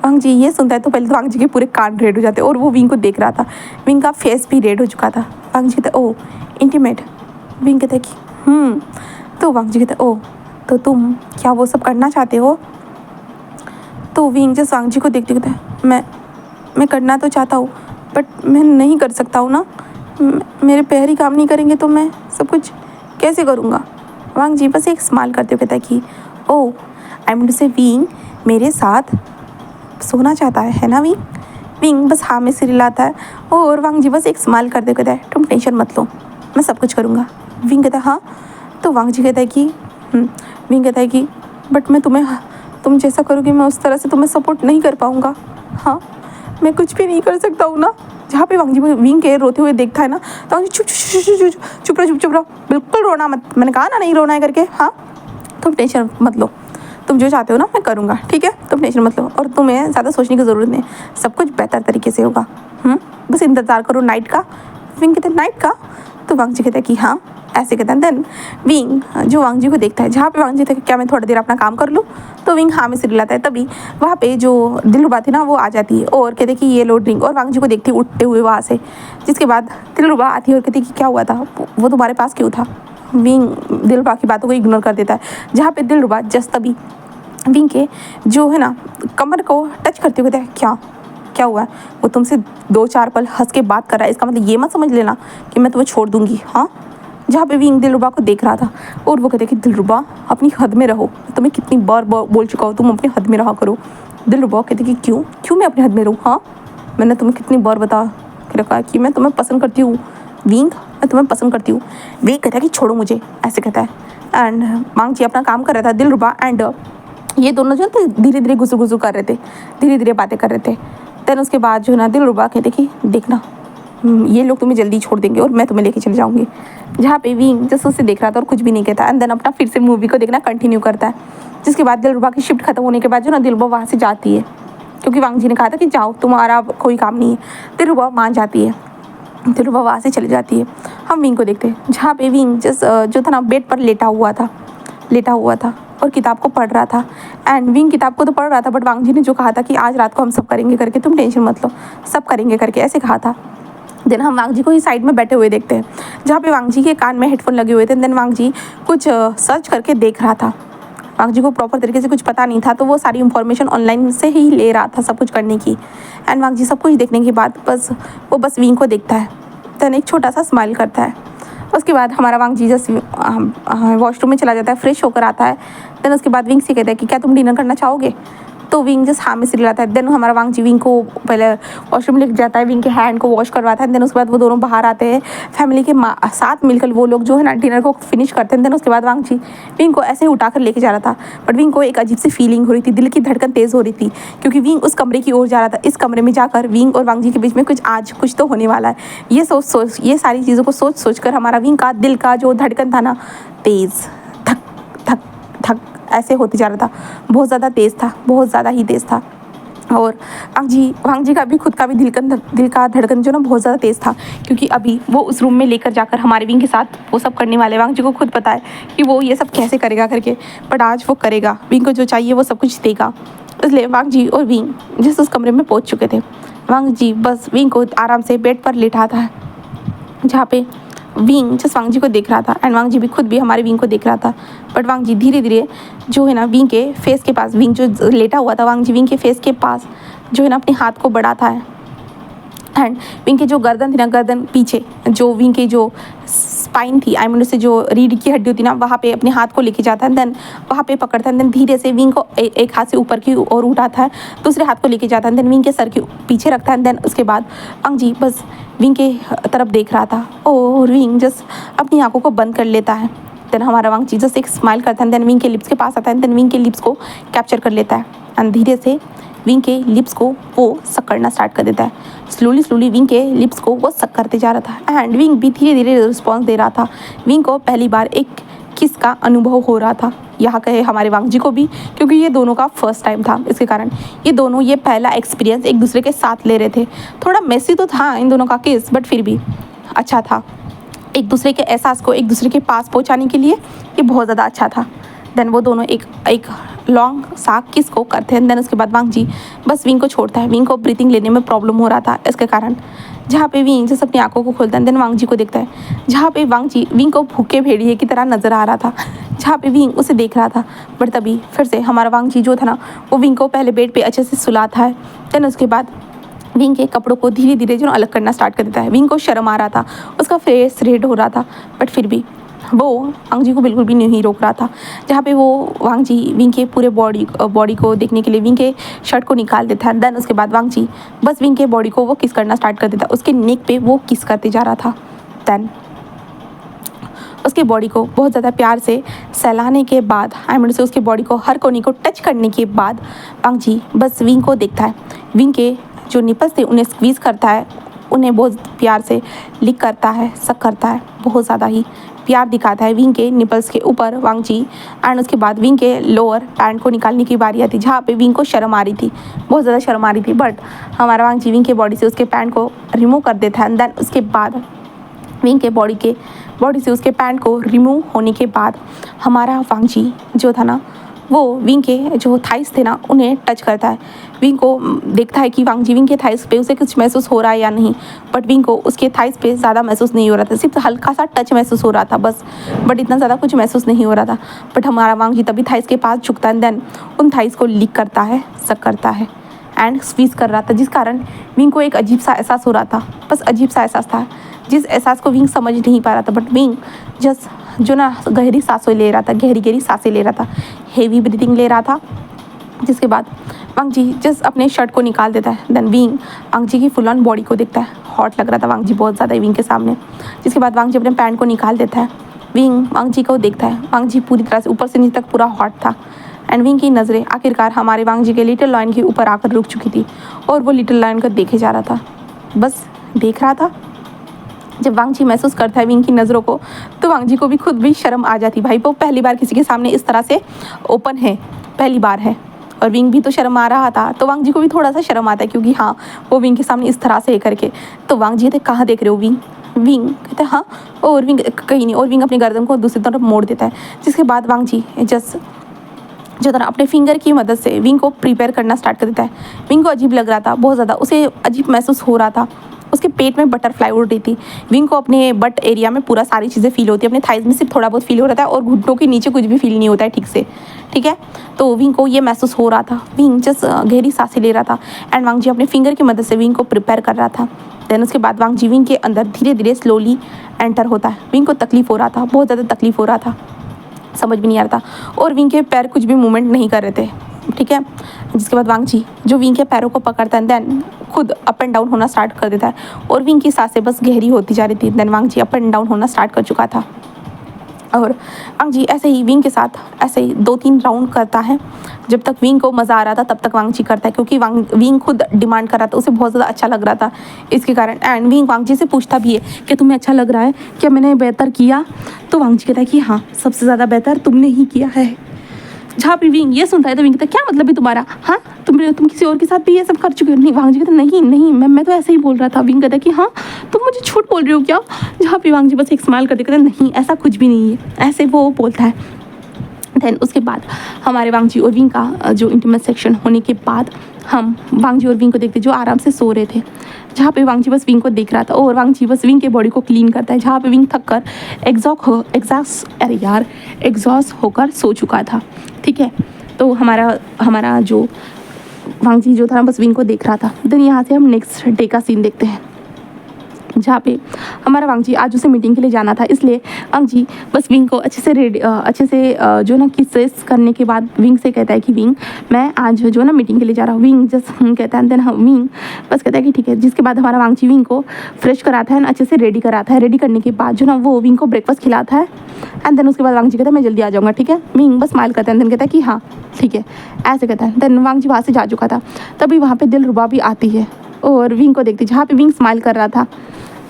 वांग जी ये सुनता है तो पहले तो वांग जी के पूरे कान रेड हो जाते और वो विंग को देख रहा था। विंग का फेस भी रेड हो चुका था। वांग जी कहते ओ इंटीमेट। विंग कहते कि तो वांग जी कहते ओ तो तुम क्या वो सब करना चाहते हो। तो विंग जस्ट वांग जी को देखते कहता है मैं करना तो चाहता हूँ बट मैं नहीं कर सकता हूँ ना, मेरे पैर ही काम नहीं करेंगे तो मैं सब कुछ कैसे करूँगा। वांग जी बस एक स्माइल करते हुए कहता है कि ओ आई एम टू से विंग मेरे साथ सोना चाहता है ना विंग। विंग बस हाँ में सिर हिलाता है और वांग जी बस एक स्माइल करते हुए कहता है तुम टेंशन मत लो, मैं सब कुछ करूँगा। विंग कहता है हाँ। तो वांग जी कहता है कि विंग कहता है कि बट मैं तुम जैसा करोगे मैं उस तरह से तुम्हें सपोर्ट नहीं कर पाऊँगा। हाँ मैं कुछ भी नहीं कर सकता हूँ ना। जहाँ पे वांग जी विंग के रोते हुए देखता है ना तो वांग जी चुप रहो, बिल्कुल रोना मत, मैंने कहा ना नहीं रोना है करके। हाँ तुम टेंशन मत लो, तुम जो चाहते हो ना मैं करूँगा, ठीक है, तुम टेंशन मत लो और तुम्हें ज़्यादा सोचने की ज़रूरत नहीं, सब कुछ बेहतर तरीके से होगा। बस इंतज़ार करो नाइट का। विंग कहते हैं नाइट का। तो वांग जी कहता है कि हाँ, ऐसे कहते हैं। देन विंग जो वांग जी को देखता है, जहाँ पे वांग जी कहते हैं क्या मैं थोड़ी देर अपना काम कर लूँ। तो विंग हाँ में सिर हिलाता है। तभी वहाँ पे जो दिलरुबा थी ना वो आ जाती है और कहते कि ये लो ड्रिंक, और वांग जी को देखती है उठते हुए वहाँ से। जिसके बाद दिलरुबा आती है और कहती कि क्या हुआ था, वो तुम्हारे पास क्यों था। विंग दिलरुबा की बातों को इग्नोर कर देता है। जहाँ पे दिलरुबा जस्ट तभी विंग के जो है ना कमर को टच करते हुए कहता है क्या हुआ है, वो तुमसे 2-4 पल हंस के बात कर रहा है, इसका मतलब ये मत समझ लेना कि मैं तुम्हें छोड़ दूंगी। हाँ जहाँ पे विंग दिलरुबा को देख रहा था और वो कहते कि दिलरुबा अपनी हद में रहो, तुम्हें कितनी बार बोल चुका हूँ तुम अपनी हद में रहा करो। दिलरुबा कहते कि क्यों मैं अपनी हद में रहूँ। हाँ मैंने तुम्हें कितनी बार बता के रखा है कि मैं तुम्हें पसंद करती हूँ विंग, मैं तुम्हें पसंद करती हूँ। विंग कहता है कि छोड़ो मुझे, ऐसे कहता है। एंड वांग जी अपना काम कर रहा था, दिलरुबा एंड ये दोनों जो थे धीरे धीरे गुसु कर रहे थे, धीरे धीरे बातें कर रहे थे। देन उसके बाद जो है ना दिलरुबा कहते कि देखना ये लोग तुम्हें जल्दी छोड़ देंगे और मैं तुम्हें लेके चले जाऊंगी। जहाँ पे विंग जस्ट उससे देख रहा था और कुछ भी नहीं कहता। एंड देन अपना फिर से मूवी को देखना कंटिन्यू करता है। जिसके बाद दिलरुबा की शिफ्ट खत्म होने के बाद जो ना दिलरुबा वहाँ से जाती है, क्योंकि वांग जी ने कहा था कि जाओ तुम्हारा कोई काम नहीं है। दिलरुबा मान जाती है, दिलरुबा वहाँ से चली जाती है। हम विंग को देखते हैं जहाँ पे विंग जस्ट जो था ना बेड पर लेटा हुआ था और किताब को पढ़ रहा था। एंड विंग किताब को तो पढ़ रहा था बट वांग जी ने जो कहा था कि आज रात को हम सब करेंगे करके, तुम टेंशन मत लो सब करेंगे करके, ऐसे कहा था। देन हम वांग जी को ही साइड में बैठे हुए देखते हैं जहाँ पे वांग जी के कान में हेडफोन लगे हुए थे। देन वांग जी कुछ सर्च करके देख रहा था। वांग जी को प्रॉपर तरीके से कुछ पता नहीं था तो वो सारी इन्फॉर्मेशन ऑनलाइन से ही ले रहा था सब कुछ करने की। एंड वांग जी सब कुछ देखने के बाद बस विंग को देखता है। देन एक छोटा सा स्माइल करता है। उसके बाद हमारा वांग जी जस्ट वॉशरूम में चला जाता है, फ्रेश होकर आता है। देन उसके बाद विंग से कहता है कि क्या तुम डिनर करना चाहोगे। तो विंग जस्ट हाँ में सिर हिलाता है। देन हमारा वांग जी विंग को पहले वॉशरूम लेके जाता है, विंग के हैंड को वॉश करवाता है। देन उसके बाद वो दोनों बाहर आते हैं, फैमिली के साथ मिलकर वो लोग जो है ना डिनर को फिनिश करते हैं। देन उसके बाद वांग जी विंग को ऐसे ही उठा कर लेके जा रहा था बट विंग को एक अजीब सी फीलिंग हो रही थी, दिल की धड़कन तेज़ हो रही थी क्योंकि विंग उस कमरे की ओर जा रहा था। इस कमरे में जाकर विंग और वांग जी के बीच में कुछ तो होने वाला है। ये सारी चीज़ों को सोच कर हमारा विंग का दिल का जो धड़कन था ना तेज़ धक धक धक ऐसे होते जा रहा था, बहुत ज़्यादा तेज़ था, बहुत ज़्यादा ही तेज़ था। और वांग जी का भी खुद का भी दिल का धड़कन जो ना बहुत ज़्यादा तेज़ था, क्योंकि अभी वो उस रूम में लेकर जाकर हमारे विंग के साथ वो सब करने वाले। वांग जी को खुद पता है कि वो ये सब कैसे करेगा करके, बट आज वो करेगा, विंग को जो चाहिए वो सब कुछ देगा। इसलिए वांग जी और विंग जिस उस कमरे में पहुंच चुके थे। वांग जी बस विंग को आराम से बेड पर लेटा था, जहाँ पे विंग जस्ट वांग जी को देख रहा था, एंड वांग जी भी खुद भी हमारे विंग को देख रहा था। बट वांग जी धीरे धीरे जो है ना विंग के फेस के पास, विंग जो लेटा हुआ था, वांग जी विंग के फेस के पास जो है ना अपने हाथ को बढ़ाता है, एंड विंग की जो गर्दन थी ना, गर्दन पीछे जो विंग की जो स्पाइन थी, आई मीन उससे जो रीढ़ की हड्डी होती ना, वहाँ पे अपने हाथ को लेके जाता है, देन वहाँ पे पकड़ता है, देन धीरे से विंग को एक हाथ से ऊपर की ओर उठाता है, दूसरे हाथ को लेके जाता है, देन विंग के सर के पीछे रखता है। देन उसके बाद वांग जी बस विंग के तरफ देख रहा था, और विंग जस्ट अपनी आंखों को बंद कर लेता है। देन हमारा वांग जी जस्ट एक स्माइल करता है, देन विंग के लिप्स के पास आता है, देन विंग के लिप्स को कैप्चर कर लेता है, एंड धीरे से विंग के लिप्स को वो सक करना स्टार्ट कर देता है। स्लोली विंग के लिप्स को वो सक करते जा रहा था, एंड विंग भी धीरे धीरे रिस्पॉन्स दे रहा था। विंग को पहली बार एक किस का अनुभव हो रहा था, यहाँ कहे हमारे वांग जी को भी, क्योंकि ये दोनों का फर्स्ट टाइम था। इसके कारण ये दोनों ये पहला एक्सपीरियंस एक दूसरे के साथ ले रहे थे। थोड़ा मेसी तो था इन दोनों का किस, बट फिर भी अच्छा था। एक दूसरे के एहसास को एक दूसरे के पास पहुँचाने के लिए ये बहुत ज़्यादा अच्छा था। देन वो दोनों एक लॉन्ग सा किस को करते हैं। देन उसके बाद वांग जी बस विंग को छोड़ता है। विंग को ब्रीथिंग लेने में प्रॉब्लम हो रहा था, इसके कारण जहाँ पे विंग जैसे अपनी आंखों को खोलता है, देन वांग जी को देखता है, जहाँ पे वांग जी विंग को भूखे भेड़िए की तरह नजर आ रहा था, जहाँ पे विंग उसे देख रहा था। बट तभी फिर से हमारा वांग जी जो था ना, वो विंग को पहले बेड पे अच्छे से सुलाता है। देन उसके बाद विंग के कपड़ों को धीरे धीरे जो अलग करना स्टार्ट कर देता है। विंग को शर्म आ रहा था, उसका फेस रेड हो रहा था, बट फिर भी वो वांग जी को बिल्कुल भी नहीं रोक रहा था। जहाँ पे वो वांग जी विंग के पूरे बॉडी को देखने के लिए विंग के शर्ट को निकाल देता है। देन उसके बाद वांग जी बस विंग के बॉडी को वो किस करना स्टार्ट कर देता है। उसके नेक पे वो किस करते जा रहा था। देन उसके बॉडी को बहुत ज़्यादा प्यार से सहलाने के बाद, आई मीन से उसके बॉडी को हर कोने को टच करने के बाद वांग जी बस विंग को देखता है। विंग के जो निपल्स थे उन्हें स्क्वीज़ करता है, उन्हें बहुत प्यार से लिक करता है, सक करता है, बहुत ज़्यादा ही प्यार दिखाता है विंग के निपल्स के ऊपर वांग जी। एंड उसके बाद विंग के लोअर पैंट को निकालने की बारी आती, जहाँ पे विंग को शर्म आ रही थी, बहुत ज़्यादा शर्म आ रही थी। बट हमारा वांग जी विंग के बॉडी से उसके पैंट को रिमूव कर देता है। देन उसके बाद विंग के बॉडी से उसके पैंट को रिमूव होने के बाद हमारा वांग जी जो था ना, वो विंग के जो थाइस थे ना उन्हें टच करता है। विंग को देखता है कि वांग जी विंग के थाइस पे उसे कुछ महसूस हो रहा है या नहीं, बट विंग को उसके थाइस पे ज़्यादा महसूस नहीं हो रहा था, सिर्फ हल्का सा टच महसूस हो रहा था बस, बट इतना ज़्यादा कुछ महसूस नहीं हो रहा था। बट हमारा वांग जी तभी थाइस के पास झुकता है, देन उन थाइस को लिक करता है, सक करता है एंड स्क्वीज़ कर रहा था, जिस कारण विंग को एक अजीब सा एहसास हो रहा था। बस अजीब सा एहसास था, जिस एहसास को विंग समझ नहीं पा रहा था। बट विंग जस्ट जो ना गहरी सांसें ले रहा था, गहरी सांसें ले रहा था, हेवी ब्रीथिंग ले रहा था। जिसके बाद वांग जी जस्ट अपने शर्ट को निकाल देता है। देन विंग वांग जी की फुल ऑन बॉडी को देखता है, हॉट लग रहा था वांग जी बहुत ज़्यादा विंग के सामने। जिसके बाद वांग जी अपने पैंट को निकाल देता है। विंग वांग जी को देखता है, वांग जी पूरी तरह से ऊपर से नीचे तक पूरा हॉट था। एंड विंग की नज़रें आखिरकार हमारे वांग जी के लिटिल लॉयन के ऊपर आकर रुक चुकी थी, और वो लिटिल लॉयन को देखे जा रहा था, बस देख रहा था। जब वांग जी महसूस करता है विंग की नज़रों को, तो वांग जी को भी खुद भी शर्म आ जाती। भाई वो पहली बार किसी के सामने इस तरह से ओपन है, पहली बार है, और विंग भी तो शर्म आ रहा था, तो वांग जी को भी थोड़ा सा शर्म आता है, क्योंकि हाँ वो विंग के सामने इस तरह से करके। तो वांग जी कहते कहाँ देख रहे हो विंग? विंग कहते हाँ, और विंग कहीं नहीं, और विंग अपनी गर्दन को दूसरी तरफ मोड़ देता है। जिसके बाद वांग जी जस्ट जो तरह अपने फिंगर की मदद से विंग को प्रिपेयर करना स्टार्ट कर देता है। विंग को अजीब लग रहा था, बहुत ज़्यादा उसे अजीब महसूस हो रहा था। उसके पेट में बटरफ्लाई उड़ रही थी। विंग को अपने बट एरिया में पूरा सारी चीज़ें फील होती है, अपने थाइज में सिर्फ थोड़ा बहुत फील हो रहा था, और घुटनों के नीचे कुछ भी फील नहीं होता है ठीक से, ठीक है। तो विंग को ये महसूस हो रहा था। विंग जस्ट गहरी सांसें ले रहा था, एंड वांग जी अपने फिंगर की मदद से विंग को प्रिपेयर कर रहा था। देन उसके बाद वांग जी विंग के अंदर धीरे धीरे स्लोली एंटर होता है। विंग को तकलीफ़ हो रहा था, बहुत ज़्यादा तकलीफ़ हो रहा था, समझ भी नहीं आ रहा था, और विंग के पैर कुछ भी मूवमेंट नहीं कर रहे थे, ठीक है। जिसके बाद वांग जी जो विंग के पैरों को पकड़ता है, देन खुद अप एंड डाउन होना स्टार्ट कर देता है, और विंग की सांसें बस गहरी होती जा रही थी। Then Wang ji up and down होना स्टार्ट कर चुका था, और वांग जी ऐसे ही विंग के साथ ऐसे ही 2-3 राउंड करता है। जब तक विंग को मज़ा आ रहा था तब तक वांग जी करता है, क्योंकि विंग खुद डिमांड कर रहा था, उसे बहुत ज़्यादा अच्छा लग रहा था इसके कारण। एंड विंग वांग जी से पूछता भी है कि तुम्हें अच्छा लग रहा है, क्या मैंने बेहतर किया? तो वांग जी कहता है कि हाँ, सबसे ज़्यादा बेहतर तुमने ही किया है। जहाँ पे विंग ये सुनता है तो विंग कहता है क्या मतलब है तुम्हारा, हाँ तुम किसी और के साथ भी ये सब कर चुके हो। नहीं वांग जी कहते नहीं नहीं मैं तो ऐसे ही बोल रहा था। विंग कहता है कि हाँ तुम मुझे झूठ बोल रहे हो क्या। जहाँ पे वांग जी बस एक स्माइल करते कहते नहीं ऐसा कुछ भी नहीं है, ऐसे वो बोलता है। देन उसके बाद हमारे वांग जी और विंग का जो इंटीमेट सेक्शन होने के बाद हम वांग जी और विंग को देखते जो आराम से सो रहे थे। जहाँ पे वांग जी बस विंग को देख रहा था और वांग जी बस विंग के बॉडी को क्लीन करता है। जहाँ पे विंग थक कर एग्जॉस्ट होकर सो चुका था। ठीक है, तो हमारा जो वांग जी जो था बस विंग को देख रहा था। देन यहाँ से हम नेक्स्ट डे का सीन देखते हैं, जहाँ पे हमारा वांग जी आज उसे मीटिंग के लिए जाना था, इसलिए वांग जी बस विंग को अच्छे से जो ना किसेस करने के बाद विंग से कहता है कि विंग मैं आज जो ना मीटिंग के लिए जा रहा हूँ। विंग जस्ट कहता है। देन विंग बस कहता है कि ठीक है। जिसके बाद हमारा वांग जी विंग को फ्रेश कराता है, अच्छे से रेडी कराता है। रेडी करने के बाद जो ना वो विंग को ब्रेकफास्ट खिलाता है। एंड देन उसके बाद वांग जी कहता है मैं जल्दी आ जाऊँगा, ठीक है। विंग बस स्माइल करता है। देन कहता है कि हाँ ठीक है, ऐसे कहता है। देन वांग जी वहाँ से जा चुका था। तभी वहाँ पर दिलरुबा भी आती है और विंग को देखती, जहाँ पे विंग स्माइल कर रहा था।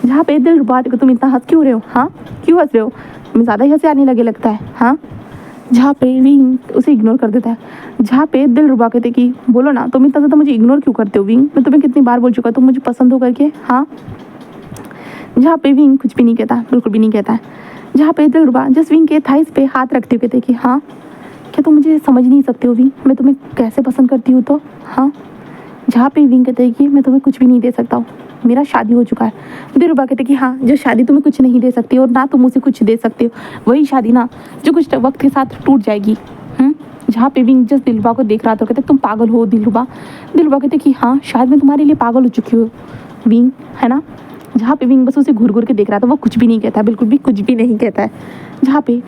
जहाँ पे दिलरुबा देखो तुम इतना हंस क्यों रहे हो, हाँ क्यों हंस रहे हो, तुम्हें ज़्यादा ही हंसी आने लगे लगता है, हाँ। जहाँ पे विंग उसे इग्नोर कर देता है। जहाँ पे दिलरुबा कहते कि बोलो ना तुम इतना ज़्यादा मुझे इग्नोर क्यों करते हो विंग, मैं तुम्हें कितनी बार बोल चुका तुम मुझे पसंद हो करके, हाँ। जहाँ पे विंग कुछ भी नहीं कहता, बिल्कुल भी नहीं कहता है। जहाँ पे दिलरुबा जस्ट विंग के थाइस पे हाथ रखते हुए कहते कि हाँ क्या तुम मुझे समझ नहीं सकते हो विंग, मैं तुम्हें कैसे पसंद करती हूँ तो, हाँ। जहाँ पे विंग कहते हैं कि मैं तुम्हें कुछ भी नहीं दे सकता हूँ, मेरा शादी हो चुका है। दिलरुबा कहते कि हाँ जो शादी तुम्हें कुछ नहीं दे सकती और ना तुम उसे कुछ दे सकते हो, वही शादी ना जो कुछ वक्त के साथ टूट जाएगी। जहाँ पे विंग जस्ट दिलरुबा को देख रहा था कहते तुम पागल हो दिलरुबा। दिलरुबा कहते कि हाँ शायद मैं तुम्हारे लिए पागल हो चुकी हूँ विंग, है ना। जहाँ पे विंग बस उसे घूर घूर के देख रहा था, वो कुछ भी नहीं कहता, बिल्कुल भी कुछ भी नहीं कहता है। जहाँ पे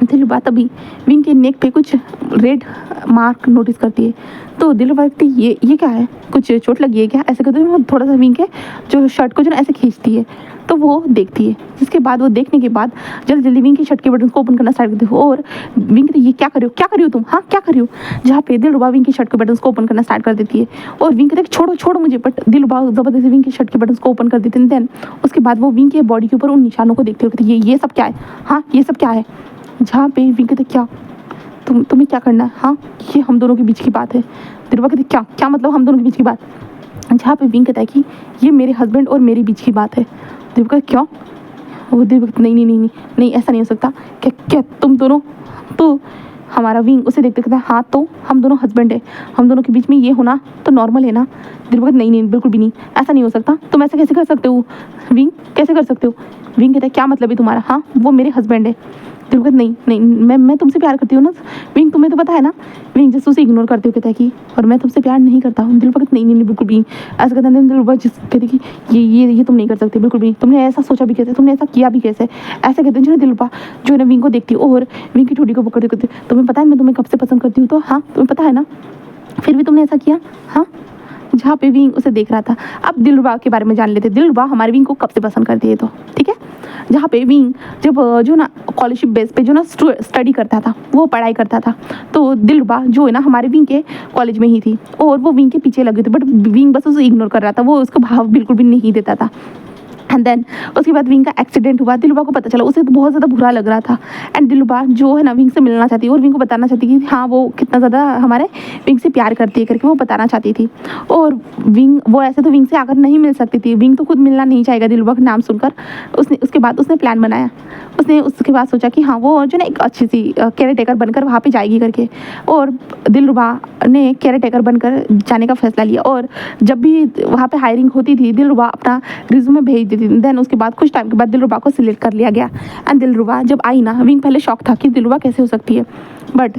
दिलरुबा तभी विंग के नेक पे कुछ रेड मार्क नोटिस करती है। तो दिलरुबा कहती ये क्या है, कुछ चोट लगी है क्या, ऐसे करते हुए थोड़ा सा विंग के जो शर्ट को जो ना ऐसे खींचती है। तो वो देखती है, जिसके बाद वो देखने के बाद जल्दी जल्दी विंग के शर्ट के बटन को ओपन करना स्टार्ट करती है। और विंग कहती ये क्या कर रही हो तुम, हाँ क्या कर रही हो। जहाँ पे दिलरुबा विंग के शर्ट के बटन को ओपन करना स्टार्ट कर देती है और विंग कहते छोड़ो मुझे, बट दिलरुबा जबरदस्ती विंग के शर्ट के बटन को ओपन कर देते हैं। देन उसके बाद वो विंग के बॉडी के ऊपर उन निशानों को देखते हुए कहती ये सब क्या है, हाँ ये सब क्या है। जहाँ पे विंग कहते क्या तुम्हें क्या करना है, हाँ ये हम दोनों के बीच की बात है। दिलरुबा कहती क्या मतलब हम दोनों के बीच की बात। जहाँ पे विंग कहता है कि ये मेरे हस्बैंड और मेरे बीच की बात है। दिलरुबा कहती क्यों, वो दिलरुबा नहीं ऐसा नहीं हो सकता, क्या तुम दोनों, तो हमारा विंग उसे देखते कहता है हाँ तो हम दोनों हस्बैंड है, हम दोनों के बीच में ये होना तो नॉर्मल है ना। दिलरुबा कहती नहीं बिल्कुल भी नहीं, ऐसा नहीं हो सकता, तुम ऐसा कैसे कर सकते हो विंग, कैसे कर सकते हो। विंग कहता है क्या मतलब है तुम्हारा, हाँ वो मेरे हस्बैंड है। दिलरुबा नहीं मैं तुमसे प्यार करती हूँ ना विंग, तुम्हें तो पता है ना। विंग जस्ट उसे इग्नोर करते हुए कहता है कि और मैं तुमसे प्यार नहीं करता हूँ। दिलरुबा कहती नहीं बिल्कुल भी, ऐसा कहता है। दिलरुबा जिस कहती कि ये तुम नहीं कर सकते बिल्कुल भी, तुमने ऐसा सोचा भी कैसे, तुमने ऐसा किया भी कैसे, ऐसा कहते हैं। जो दिलरुबा जो है ना विंग को देखती है और विंग की ठोड़ी को पकड़ते कहते तुम्हें पता है मैं तुम्हें कब से पसंद करती हूँ, तो हाँ तुम्हें पता है ना, फिर भी तुमने ऐसा किया, हाँ। जहाँ पे विंग उसे देख रहा था। अब दिलरुबा के बारे में जान लेते, दिलरुबा हमारे विंग को कब से पसंद करती है तो, ठीक है। जहाँ पे विंग जब जो ना स्कॉलरशिप बेस पे जो ना स्टडी करता था, वो पढ़ाई करता था, तो दिलरुबा जो है ना हमारे विंग के कॉलेज में ही थी और वो विंग के पीछे लगी थी, बट विंग बस उसे इग्नोर कर रहा था, वो उसका भाव बिल्कुल भी नहीं देता था। एंड देन उसके बाद विंग का एक्सीडेंट हुआ। दिलरुबा को पता चला, उसे तो बहुत ज़्यादा बुरा लग रहा था। एंड दिलरुबा जो है ना विंग से मिलना चाहती और विंग को बताना चाहती कि हाँ वो कितना ज़्यादा हमारे विंग से प्यार करती है करके वो बताना चाहती थी। और विंग वो ऐसे तो विंग से आकर नहीं मिल सकती थी, विंग तो खुद मिलना नहीं चाहेगा दिलरुबा का नाम सुनकर। उसके बाद उसने प्लान बनाया, उसने उसके बाद सोचा कि हाँ वो जो ना एक अच्छी सी केयर टेकर बनकर वहाँ पे जाएगी करके। और दिलरुबा ने केयर टेकर बनकर जाने का फैसला लिया। और जब भी वहाँ पे हायरिंग होती थी दिलरुबा अपना रिज्यूमे भेज देती थी। देन उसके बाद कुछ टाइम के बाद दिलरुबा को सिलेक्ट कर लिया गया। एंड दिलरुबा जब आई ना, विंग पहले शॉक था कि दिलरुबा कैसे हो सकती है, बट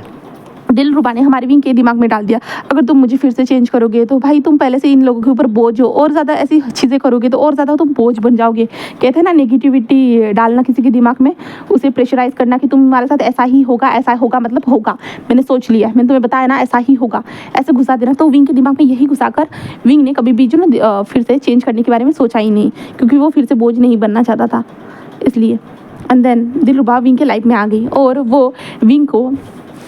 दिलरुबा ने हमारे विंग के दिमाग में डाल दिया अगर तुम मुझे फिर से चेंज करोगे तो भाई तुम पहले से इन लोगों के ऊपर बोझ हो, और ज़्यादा ऐसी चीज़ें करोगे तो और ज़्यादा तुम बोझ बन जाओगे। कहते हैं ना नेगेटिविटी डालना किसी के दिमाग में, उसे प्रेशराइज करना कि तुम्हारे साथ ऐसा होगा मतलब होगा, मैंने सोच लिया, मैंने तुम्हें बताया ना ऐसा ही होगा, ऐसे घुसा देना। तो विंग के दिमाग में यही घुसाकर विंग ने कभी भी जो ना फिर से चेंज करने के बारे में सोचा ही नहीं, क्योंकि वो फिर से बोझ नहीं बनना चाहता था इसलिए। एंड देन दिलरुबा विंग के लाइफ में आ गई और वो विंग को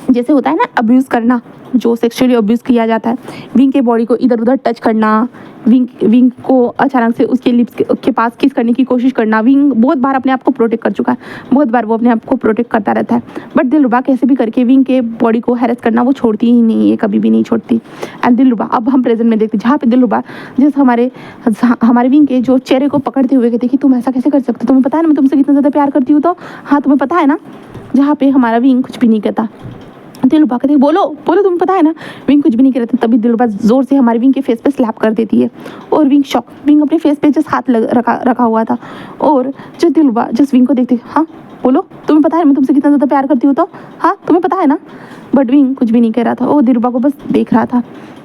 जैसे होता है ना अब्यूज़ करना, जो सेक्सुअली अब्यूज़ किया जाता है, विंग के बॉडी को इधर उधर टच करना, विंग को अचानक से उसके लिप्स के पास किस करने की कोशिश करना। विंग बहुत बार अपने आप को प्रोटेक्ट कर चुका है, बहुत बार वो अपने आप को प्रोटेक्ट करता रहता है, बट दिलरुबा कैसे भी करके विंग के बॉडी को हैरेस करना वो छोड़ती ही नहीं है, कभी भी नहीं छोड़ती। एंड दिलरुबा अब हम प्रेजेंट में देखते जहाँ पे दिलरुबा जैसे हमारे विंग के जो चेहरे को पकड़ते हुए कहते कि तुम ऐसा कैसे कर सकते, तुम्हें पता है ना मैं तुमसे कितना ज़्यादा प्यार करती हूँ, तो हाँ तुम्हें पता है ना। जहाँ पे हमारा विंग कुछ भी नहीं कहता, दिलरुबा कहती बोलो बोलो तुम्हें पता है ना, विंग कुछ भी नहीं कहते। तभी दिलरुबा जोर से हमारे विंग के फेस पे स्लैप कर देती है और विंग शॉक, विंग अपने फेस पे जस्ट हाथ रखा हुआ था और जस्ट दिलरुबा जस्ट विंग को देखती, हाँ बोलो तुम्हें पता है मैं तुमसे कितना ज़्यादा प्यार करती हूँ, तो हाँ तुम्हें पता है ना। बट विंग कुछ भी नहीं कह रहा था, वो दिलरुबा को बस देख रहा था।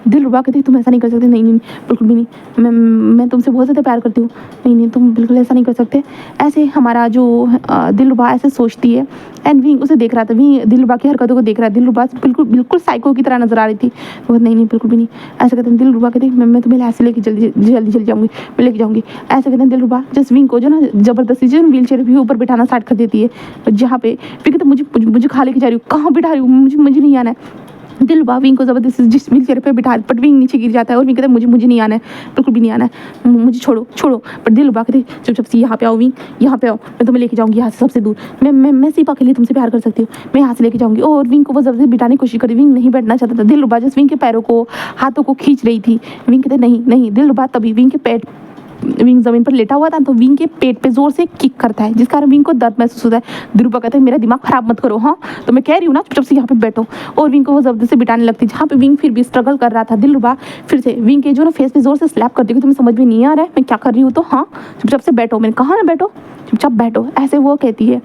दिलरुबा कहती तुम ऐसा नहीं कर सकते, नहीं नहीं बिल्कुल भी नहीं, मैं तुमसे बहुत ज़्यादा प्यार करती हूँ, नहीं नहीं तुम बिल्कुल ऐसा नहीं कर सकते। ऐसे हमारा जो दिलरुबा ऐसे सोचती है एंड विंग उसे देख रहा था, विंग दिलरुबा की हरकतों को देख रहा है। दिलरुबा बिल्कुल बिल्कुल साइको की तरह नजर आ रही थी, वो नहीं नहीं बिल्कुल भी नहीं ऐसा कहते हैं। दिलरुबा कहती मैं तुम्हें ऐसे लेके जल्दी जाऊँगी, मैं लेके जाऊँगी ऐसे कहते हैं। दिलरुबा जस्ट विंग को जो ना ज़बरदस्ती जो व्हील चेयर के ऊपर बिठाना स्टार्ट कर देती है, जहाँ पे फिर कहते मुझे खा लेके जा रही हूँ, कहाँ बिठा रही हूँ, मुझे नहीं आना है। दिलरुबा विंग को ज़बरदस्ती जिस व्हील चेयर पे बिठा, बट विंग नीचे गिर जाता है और विंग कहता है मुझे नहीं आना है, बिल्कुल भी नहीं आना है, मुझे छोड़ो। बट दिलरुबा कहती चुपचाप से यहाँ पे आओ विंग, यहाँ पे आओ, मैं तुम्हें लेके जाऊँगी यहाँ से सबसे दूर, मैं सिर्फ अकेले तुमसे प्यार कर सकती हूँ, मैं यहाँ से लेके जाऊँगी। और विंग को वो ज़बरदस्ती बिठाने की कोशिश करी, विंग नहीं बैठना चाहता था। दिलरुबा जस्ट विंग के पैरों को हाथों को खींच रही थी, विंग कहते नहीं। दिलरुबा तभी विंग ज़मीन पर लेटा हुआ था तो विंग के पेट पे जोर से किक करता है, जिस कारण विंग को दर्द महसूस होता है। दिलरुबा कहता है मेरा दिमाग खराब मत करो, हाँ तो मैं कह रही हूँ ना चुपचाप से यहाँ पे बैठो। और विंग को वो जबरदस्ती बिठाने लगती, जहाँ पे विंग फिर भी स्ट्रगल कर रहा था। दिलरुबा फिर से विंग के जो ना फेस पे जोर से स्लैप करती है, तुम्हें समझ में नहीं आ रहा है मैं क्या कर रही हूँ, तो हाँ चुपचाप से बैठो, मैंने कहा ना बैठो, चुपचाप बैठो, ऐसे वो कहती है।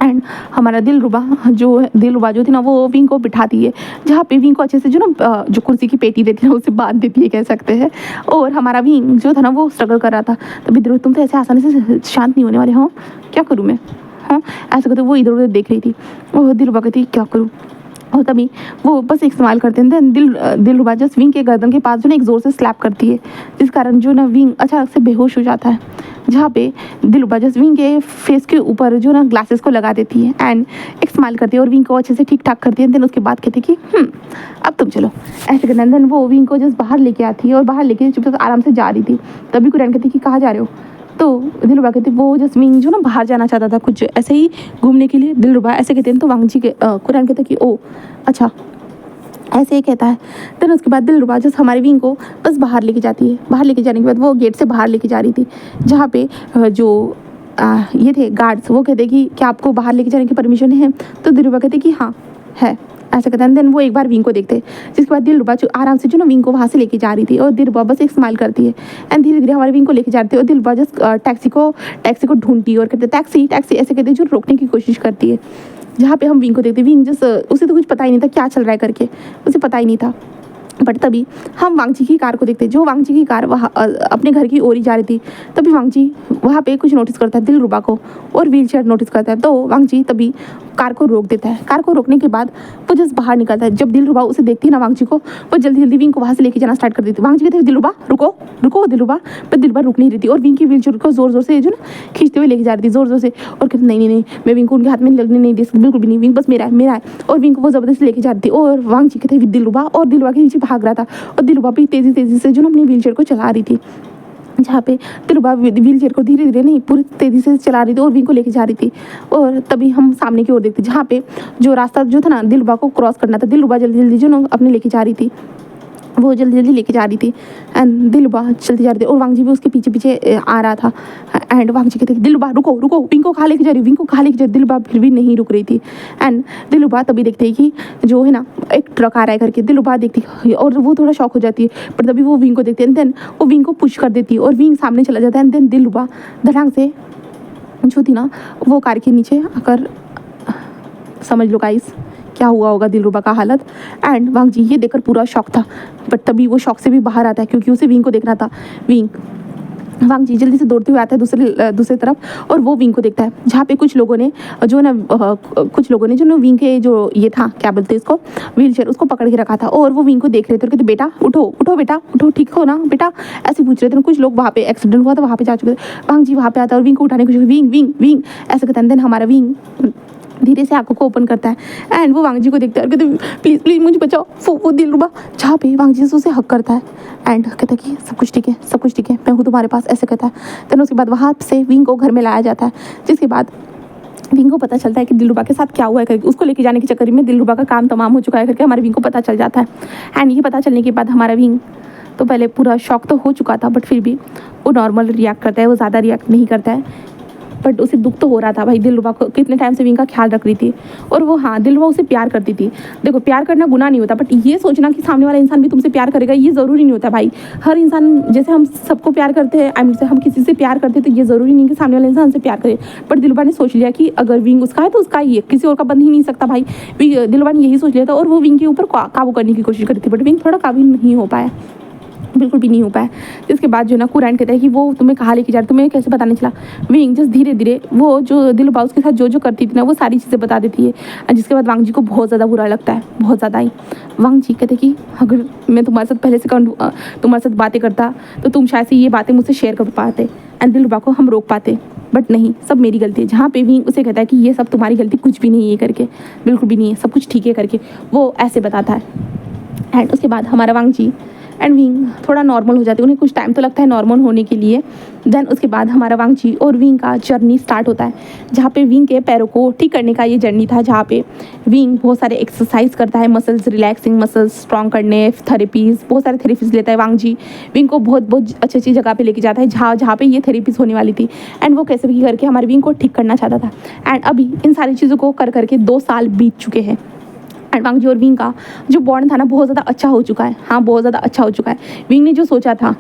एंड हमारा दिलरुबा जो थी ना वो विंग को बिठाती है, जहाँ पे विंग को अच्छे से जो ना जो कुर्सी की पेटी देती है ना उसे बांध देती है कह सकते हैं। और हमारा विंग जो था ना वो स्ट्रगल कर रहा था, तभी दिलरुबा तुम तो ऐसे आसानी से शांत नहीं होने वाले, हाँ क्या करूँ मैं, हाँ ऐसा करते वो इधर उधर देख रही थी। और दिलरुबा कहती क्या करूँ, और तभी वो बस एक इस्तेमाल करते हैं। देन दिलरुबा जस्ट विंग के गर्दन के पास जो ना एक ज़ोर से स्लैप करती है, जिस कारण जो ना विंग अचानक से बेहोश हो जाता है, जहाँ पे दिलरुबा जस्ट विंग के फेस के ऊपर जो ना ग्लासेस को लगा देती है एंड एक स्माइल करती है और विंग को अच्छे से ठीक ठाक करती है। देन उसके बाद कहती है कि अब तुम चलो ऐसे करना। देन वो विंग को जस्ट बाहर लेके आती है और बाहर लेके चुपचाप आराम से जा रही थी। तभी कुरैन कहती है कि कहाँ जा रहे हो, तो दिलरुबा कहती वो जस्ट विंग जो ना बाहर जाना चाहता था कुछ ऐसे ही घूमने के लिए। दिलरुबा ऐसे कहते हैं तो वांग जी के कुरैन कहते कि ओ अच्छा ऐसे ही कहता है। देन उसके बाद दिलरुबा जस्ट हमारे विंग को बस बाहर लेके जाती है। बाहर लेके जाने के बाद वो गेट से बाहर लेके जा रही थी, जहाँ पे जो ये थे गार्ड्स वो कहते कि क्या आपको बाहर लेके जाने की परमिशन है, तो दिलरुबा कहते कि हाँ है ऐसा कहते हैं। देन वो एक बार विंग को देखते, जिसके बाद दिलरुबा जो आराम से जो ना विंग को वहाँ से लेके जा रही थी और दिलरुबा बस एक स्माइल करती है एंड धीरे धीरे हमारे विंग को लेके जाती है। और दिलरुबा जस्ट टैक्सी को ढूंढती है और कहते टैक्सी ऐसे कहते जो रोकने की कोशिश करती है, जहाँ पे हम विंग को देखते। विंग जस्ट उसे तो कुछ पता ही नहीं था क्या चल रहा है करके, उसे पता ही नहीं था। बट तभी हम वांग जी की कार को देखते, जो वांग जी की कार वहाँ अपने घर की ओर ही जा रही थी। तभी वांग जी वहाँ पे कुछ नोटिस करता है दिलरुबा को और व्हील चेयर नोटिस करता है, तो वांग जी तभी कार को रोक देता है। कार को रोकने के बाद वो जस्ट बाहर निकलता है। जब दिलरुबा उसे देखती है ना वांग जी को, वो जल्दी विंग को वहाँ से लेके जाना स्टार्ट कर देती है। वांग जी कहते हैं दिलरुबा रुको दिलरुबा, पर दिलरुबा रुक नहीं रही थी और विंग की व्हील चेयर को जोर से जो ना खींचते हुए लेके जा रही थी जोर से। और कहते नहीं मैं विंग को उनके हाथ में लगने नहीं दे सकती, बिल्कुल भी नहीं, विंग बस मेरा है। और विंग को वो जबरदस्ती लेके जा रही थी और वांग जी कहते दिलरुबा, और दिलरुबा के नीचे भाग रहा था और दिलरुबा भी तेज़ी से जो ना अपनी व्हील चेयर को चला रही थी, जहाँ पे दिलरुबा व्हील चेयर को धीरे धीरे नहीं पूरी तेज़ी से चला रही थी और विंग को लेके जा रही थी। और तभी हम सामने की ओर देखते, जहाँ पे जो रास्ता जो था ना दिलरुबा को क्रॉस करना था, दिलरुबा जल्दी जो ना अपने लेके जा रही थी, वो जल्दी लेके जा रही थी एंड दिलरुबा चलती जा रही थी और वांग जी भी उसके पीछे आ रहा था। एंड वांग जी कहते दिलरुबा रुको विंग को खा लेके जा रही। दिलरुबा फिर भी नहीं रुक रही थी एंड दिलरुबा तभी देखते हैं कि जो है ना एक ट्रक आ रहा है करके। दिलरुबा देखती है और वो थोड़ा शॉक हो जाती है, पर तभी वो विंग को देखते हैं। देन वो विंग को पुश कर देती है और विंग सामने चला जाता है। देन दिलरुबा धड़ांग से जो थी ना वो कार के नीचे आकर, समझ लो गाइस क्या हुआ होगा दिलरुबा का हालत। एंड वांग जी ये देखकर पूरा शॉक था, बट तभी वो शॉक से भी बाहर आता है क्योंकि उसे विंग को देखना था। वांग जी जल्दी से दौड़ते हुए आता है दूसरी तरफ और वो विंग को देखता है, जहाँ पे कुछ लोगों ने जो ना विंग के जो ये था क्या बोलते हैं इसको, व्हील चेयर उसको पकड़ के रखा था और वो विंग को देख रहे थे और कहते बेटा उठो बेटा उठो, ठीक हो ना बेटा, ऐसे पूछ रहे थे। कुछ लोग वहाँ पे एक्सीडेंट हुआ था वहाँ पे जा चुके थे। वांग जी वहाँ पे आता है और विंग को उठाने की कोशिश, विंग ऐसे कहते हैं। देन हमारा विंग धीरे से आंखों को ओपन करता है एंड वो वांगजी को देखता है और कहते प्लीज़ प्लीज़ मुझे बचाओ, वो दिलरुबा। जहाँ पे वांगजी से उसे हक करता है एंड कहता है कि सब कुछ ठीक है, सब कुछ ठीक है, मैं हूँ तुम्हारे पास, ऐसे कहता है। देन उसके बाद वहाँ से विंग को घर में लाया जाता है, जिसके बाद विंग को पता चलता है कि दिलरुबा के साथ क्या हुआ है करके। उसको लेके जाने के चक्कर में दिलरुबा का काम तमाम हो चुका है करके हमारे विंग को पता चल जाता है। एंड ये पता चलने के बाद हमारा विंग तो पहले पूरा शॉक तो हो चुका था, बट फिर भी वो नॉर्मल रिएक्ट करता है, वो ज़्यादा रिएक्ट नहीं करता है। बट उसे दुख तो हो रहा था भाई, दिलरुबा को कितने टाइम से विंग का ख्याल रख रही थी और वो हाँ दिलरुबा उसे प्यार करती थी। देखो प्यार करना गुनाह नहीं होता, बट ये सोचना कि सामने वाला इंसान भी तुमसे प्यार करेगा ये ज़रूरी नहीं होता भाई। हर इंसान जैसे हम सबको प्यार करते हैं, जैसे हम किसी से प्यार करते हैं तो ये ज़रूरी नहीं कि सामने वाला इंसान से प्यार करे। बट दिलरुबा ने सोच लिया कि अगर विंग उसका है तो उसका ही है, किसी और का बन ही नहीं सकता भाई। दिलरुबा ने यही सोच लिया था और वो विंग के ऊपर काबू करने की कोशिश करी थी, बट विंग थोड़ा काबू नहीं हो पाया, बिल्कुल भी नहीं हो पाया। जिसके बाद जो ना कुरैन कहता है कि वो तुम्हें कहाँ लेके जा रहा, तुम्हें कैसे पता नहीं चला। विंग जस्ट धीरे धीरे वो जो दिलरुबा उसके साथ जो करती थी ना वो सारी चीज़ें बता देती है। जिसके बाद वांगजी को बहुत ज़्यादा बुरा लगता है, बहुत ज़्यादा ही। वांगजी कहते कि अगर मैं तुम्हारे साथ पहले से तुम्हारे साथ बातें करता तो तुम शायद से ये बातें मुझसे शेयर कर पाते एंड दिलरुबा को हम रोक पाते, बट नहीं, सब मेरी गलती है। जहाँ पे विंग उसे कहता है कि ये सब तुम्हारी गलती कुछ भी नहीं है करके, बिल्कुल भी नहीं है, सब कुछ ठीक है करके वो ऐसे बताता है। एंड उसके बाद हमारा वांगजी एंड विंग थोड़ा नॉर्मल हो जाते हैं, उन्हें कुछ टाइम तो लगता है नॉर्मल होने के लिए। देन उसके बाद हमारा वांगजी और विंग का जर्नी स्टार्ट होता है, जहाँ पे विंग के पैरों को ठीक करने का ये जर्नी था, जहाँ पे विंग बहुत सारे एक्सरसाइज करता है, मसल्स रिलैक्सिंग, मसल्स स्ट्रॉन्ग करने, थेरेपीज़, बहुत सारे थेरेपीज़ लेता है वांगजी। विंग को बहुत बहुत अच्छी अच्छी जगह पे लेके जाता है जहाँ पे ये थेरेपीज़ होने वाली थी एंड वो कैसे भी करके हमारे विंग को ठीक करना चाहता था। एंड अभी इन सारी चीज़ों को कर करके 2 साल बीत चुके हैं एंड वांगजी और विंग का जो बॉन्ड था ना बहुत ज़्यादा अच्छा हो चुका है। हाँ बहुत ज़्यादा अच्छा हो चुका है। विंग ने जो सोचा था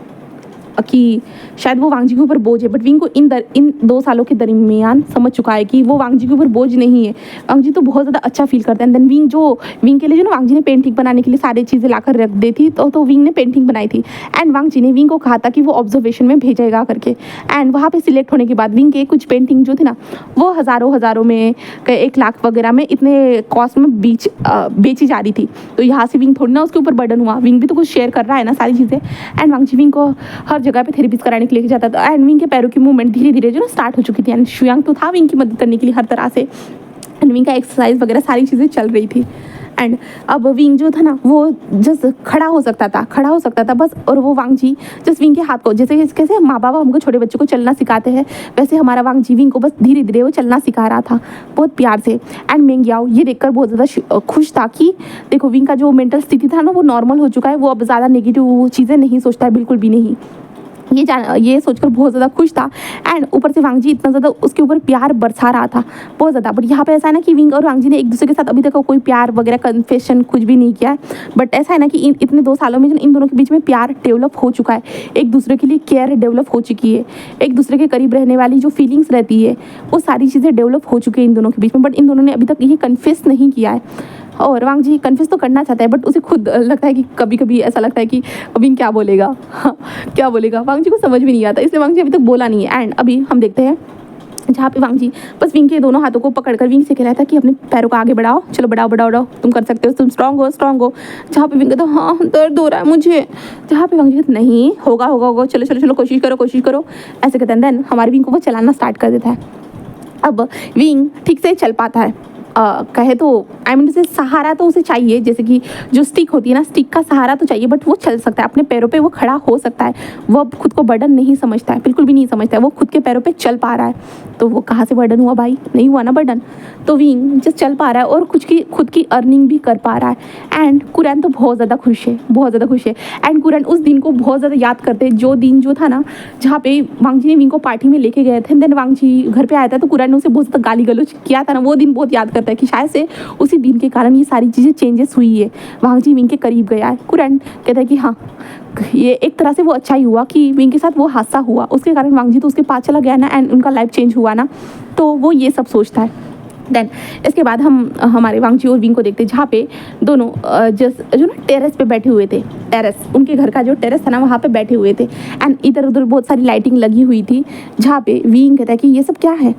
कि शायद वो वांगजी के ऊपर बोझ है, बट विंग को इन 2 सालों के दरमियान समझ चुका है कि वो वांगजी के ऊपर बोझ नहीं है। वांगजी तो बहुत ज़्यादा अच्छा फील करता है। देन विंग के लिए जो ना वांगजी ने पेंटिंग बनाने के लिए सारी चीज़ें लाकर रख दी थी, तो विंग ने पेंटिंग बनाई थी एंड वांगजी ने विंग को कहा था कि वो ऑब्जर्वेशन में भेजेगा करके। एंड वहाँ पे सिलेक्ट होने के बाद विंग के कुछ पेंटिंग जो थी ना वो हज़ारों में 1 लाख वगैरह में इतने कॉस्ट में बेची जा रही थी। तो यहाँ से विंग थोड़ी ना उसके ऊपर बर्डन हुआ, विंग भी तो कुछ शेयर कर रहा है ना सारी चीज़ें। एंड वांगजी विंग को हर जगह पे थेरेपीज कराने के लेके जाता था एंड विंग के पैरों की मूवमेंट धीरे धीरे जो ना स्टार्ट हो चुकी थी एंड शुयांग तो था विंग की मदद करने के लिए हर तरह से एंड विंग का एक्सरसाइज वगैरह सारी चीज़ें चल रही थी। एंड अब विंग जो था ना वो जस्ट खड़ा हो सकता था बस, और वो वांगजी जस्ट विंग के हाथ को जैसे कैसे माँ बाप हमको छोटे बच्चों को चलना सिखाते हैं वैसे हमारा वांगजी विंग को बस धीरे धीरे वो चलना सिखा रहा था बहुत प्यार से। एंड मेंग्याओ ये देखकर बहुत ज़्यादा खुश था कि देखो विंग का जो मेंटल स्थिति था ना वो नॉर्मल हो चुका है, वो अब ज़्यादा नेगेटिव चीज़ें नहीं सोचता है, बिल्कुल भी नहीं। ये सोचकर बहुत ज़्यादा खुश था एंड ऊपर से वांगजी इतना ज़्यादा उसके ऊपर प्यार बरसा रहा था बहुत ज़्यादा। बट यहाँ पे ऐसा है ना कि विंग और वांगजी ने एक दूसरे के साथ अभी तक कोई प्यार वगैरह कन्फेशन कुछ भी नहीं किया है, बट ऐसा है ना कि इतने 2 सालों में जो इन दोनों के बीच में प्यार डेवलप हो चुका है, एक दूसरे के लिए केयर डेवलप हो चुकी है, एक दूसरे के करीब रहने वाली जो फीलिंग्स रहती है वो सारी चीज़ें डेवलप हो चुकी है इन दोनों के बीच में। बट इन दोनों ने अभी तक ये कन्फेस नहीं किया है और वांगजी कन्फेस तो करना चाहता है, बट उसे खुद लगता है कि कभी कभी ऐसा लगता है कि विंग क्या बोलेगा, हाँ क्या बोलेगा, वांगजी को समझ भी नहीं आता, इसलिए वांगजी अभी तक बोला नहीं है। एंड अभी हम देखते हैं जहाँ पे वांगजी बस विंग के दोनों हाथों को पकड़कर विंग से कह रहा था कि अपने पैरों को आगे बढ़ाओ, चलो बढ़ाओ, तुम कर सकते हो, तुम स्ट्रांग हो। जहाँ पे विंग कहता हाँ दर्द हो रहा है मुझे, जहाँ पे वांगजी कहता नहीं होगा, चलो कोशिश करो ऐसे कहते हैं। देन हमारे विंग को वो चलाना स्टार्ट कर देता है। अब विंग ठीक से चल पाता है, कहे तो जैसे सहारा तो उसे चाहिए, जैसे कि जो स्टिक होती है ना स्टिक का सहारा तो चाहिए, बट वो चल सकता है अपने पैरों पे, वो खड़ा हो सकता है। वो अब खुद को बर्डन नहीं समझता है, बिल्कुल भी नहीं समझता है, वो खुद के पैरों पे चल पा रहा है। तो वो कहाँ से बर्डन हुआ भाई, नहीं हुआ ना बर्डन। तो विंग जस्ट चल पा रहा है और खुद की अर्निंग भी कर पा रहा है। एंड कुरैन तो बहुत ज़्यादा खुश है। एंड कुरैन उस दिन को बहुत ज़्यादा याद करते हैं, जो दिन जो था ना जहाँ पे वांगजी ने विंग को पार्टी में लेके गए थे। देन वांगजी घर पे आया था तो कुरैन ने उसे बहुत ज़्यादा गाली गलौज किया था ना, वो दिन बहुत याद करता है कि शायद से उसी दिन के कारण ये सारी चीज़ें चेंजेस हुई है, वांगजी विंग के करीब गया है। कुरैन कहता है कि हाँ ये एक तरह से वो अच्छा ही हुआ कि विंग के साथ वो हादसा हुआ, उसके कारण वांगजी तो उसके पास चला गया ना एंड उनका लाइफ चेंज हुआ ना, तो वो ये सब सोचता है। देन इसके बाद हम हमारे वांगजी और विंग को देखते हैं जहाँ पे दोनों जो ना टेरेस पे बैठे हुए थे, उनके घर का जो टेरेस था ना वहाँ पे बैठे हुए थे एंड इधर उधर बहुत सारी लाइटिंग लगी हुई थी, जहाँ पे विंग कहता है कि ये सब क्या है।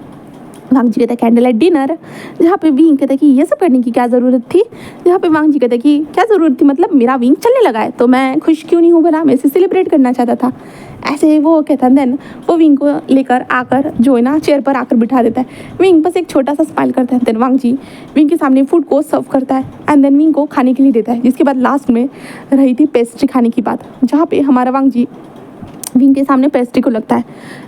वांग जी कहता है कैंडल लाइट डिनर, जहाँ पे विंग कहता है कि ये सब करने की क्या ज़रूरत थी, जहाँ पे वांग जी कहता है कि क्या ज़रूरत थी, मतलब मेरा विंग चलने लगा है तो मैं खुश क्यों नहीं हूँ भला, मैं इसे सेलिब्रेट करना चाहता था। ऐसे वो कहता है। देन वो विंग को लेकर आकर जो है ना चेयर पर आकर बिठा देता है। विंग बस एक छोटा सा स्माइल करता है। देन वांग जी विंग के सामने फूड को सर्व करता है एंड देन विंग को खाने के लिए देता है। जिसके बाद लास्ट में रही थी पेस्ट्री खाने की बात, जहाँ पे हमारा वांग जी विंग के सामने पेस्ट्री को लगता है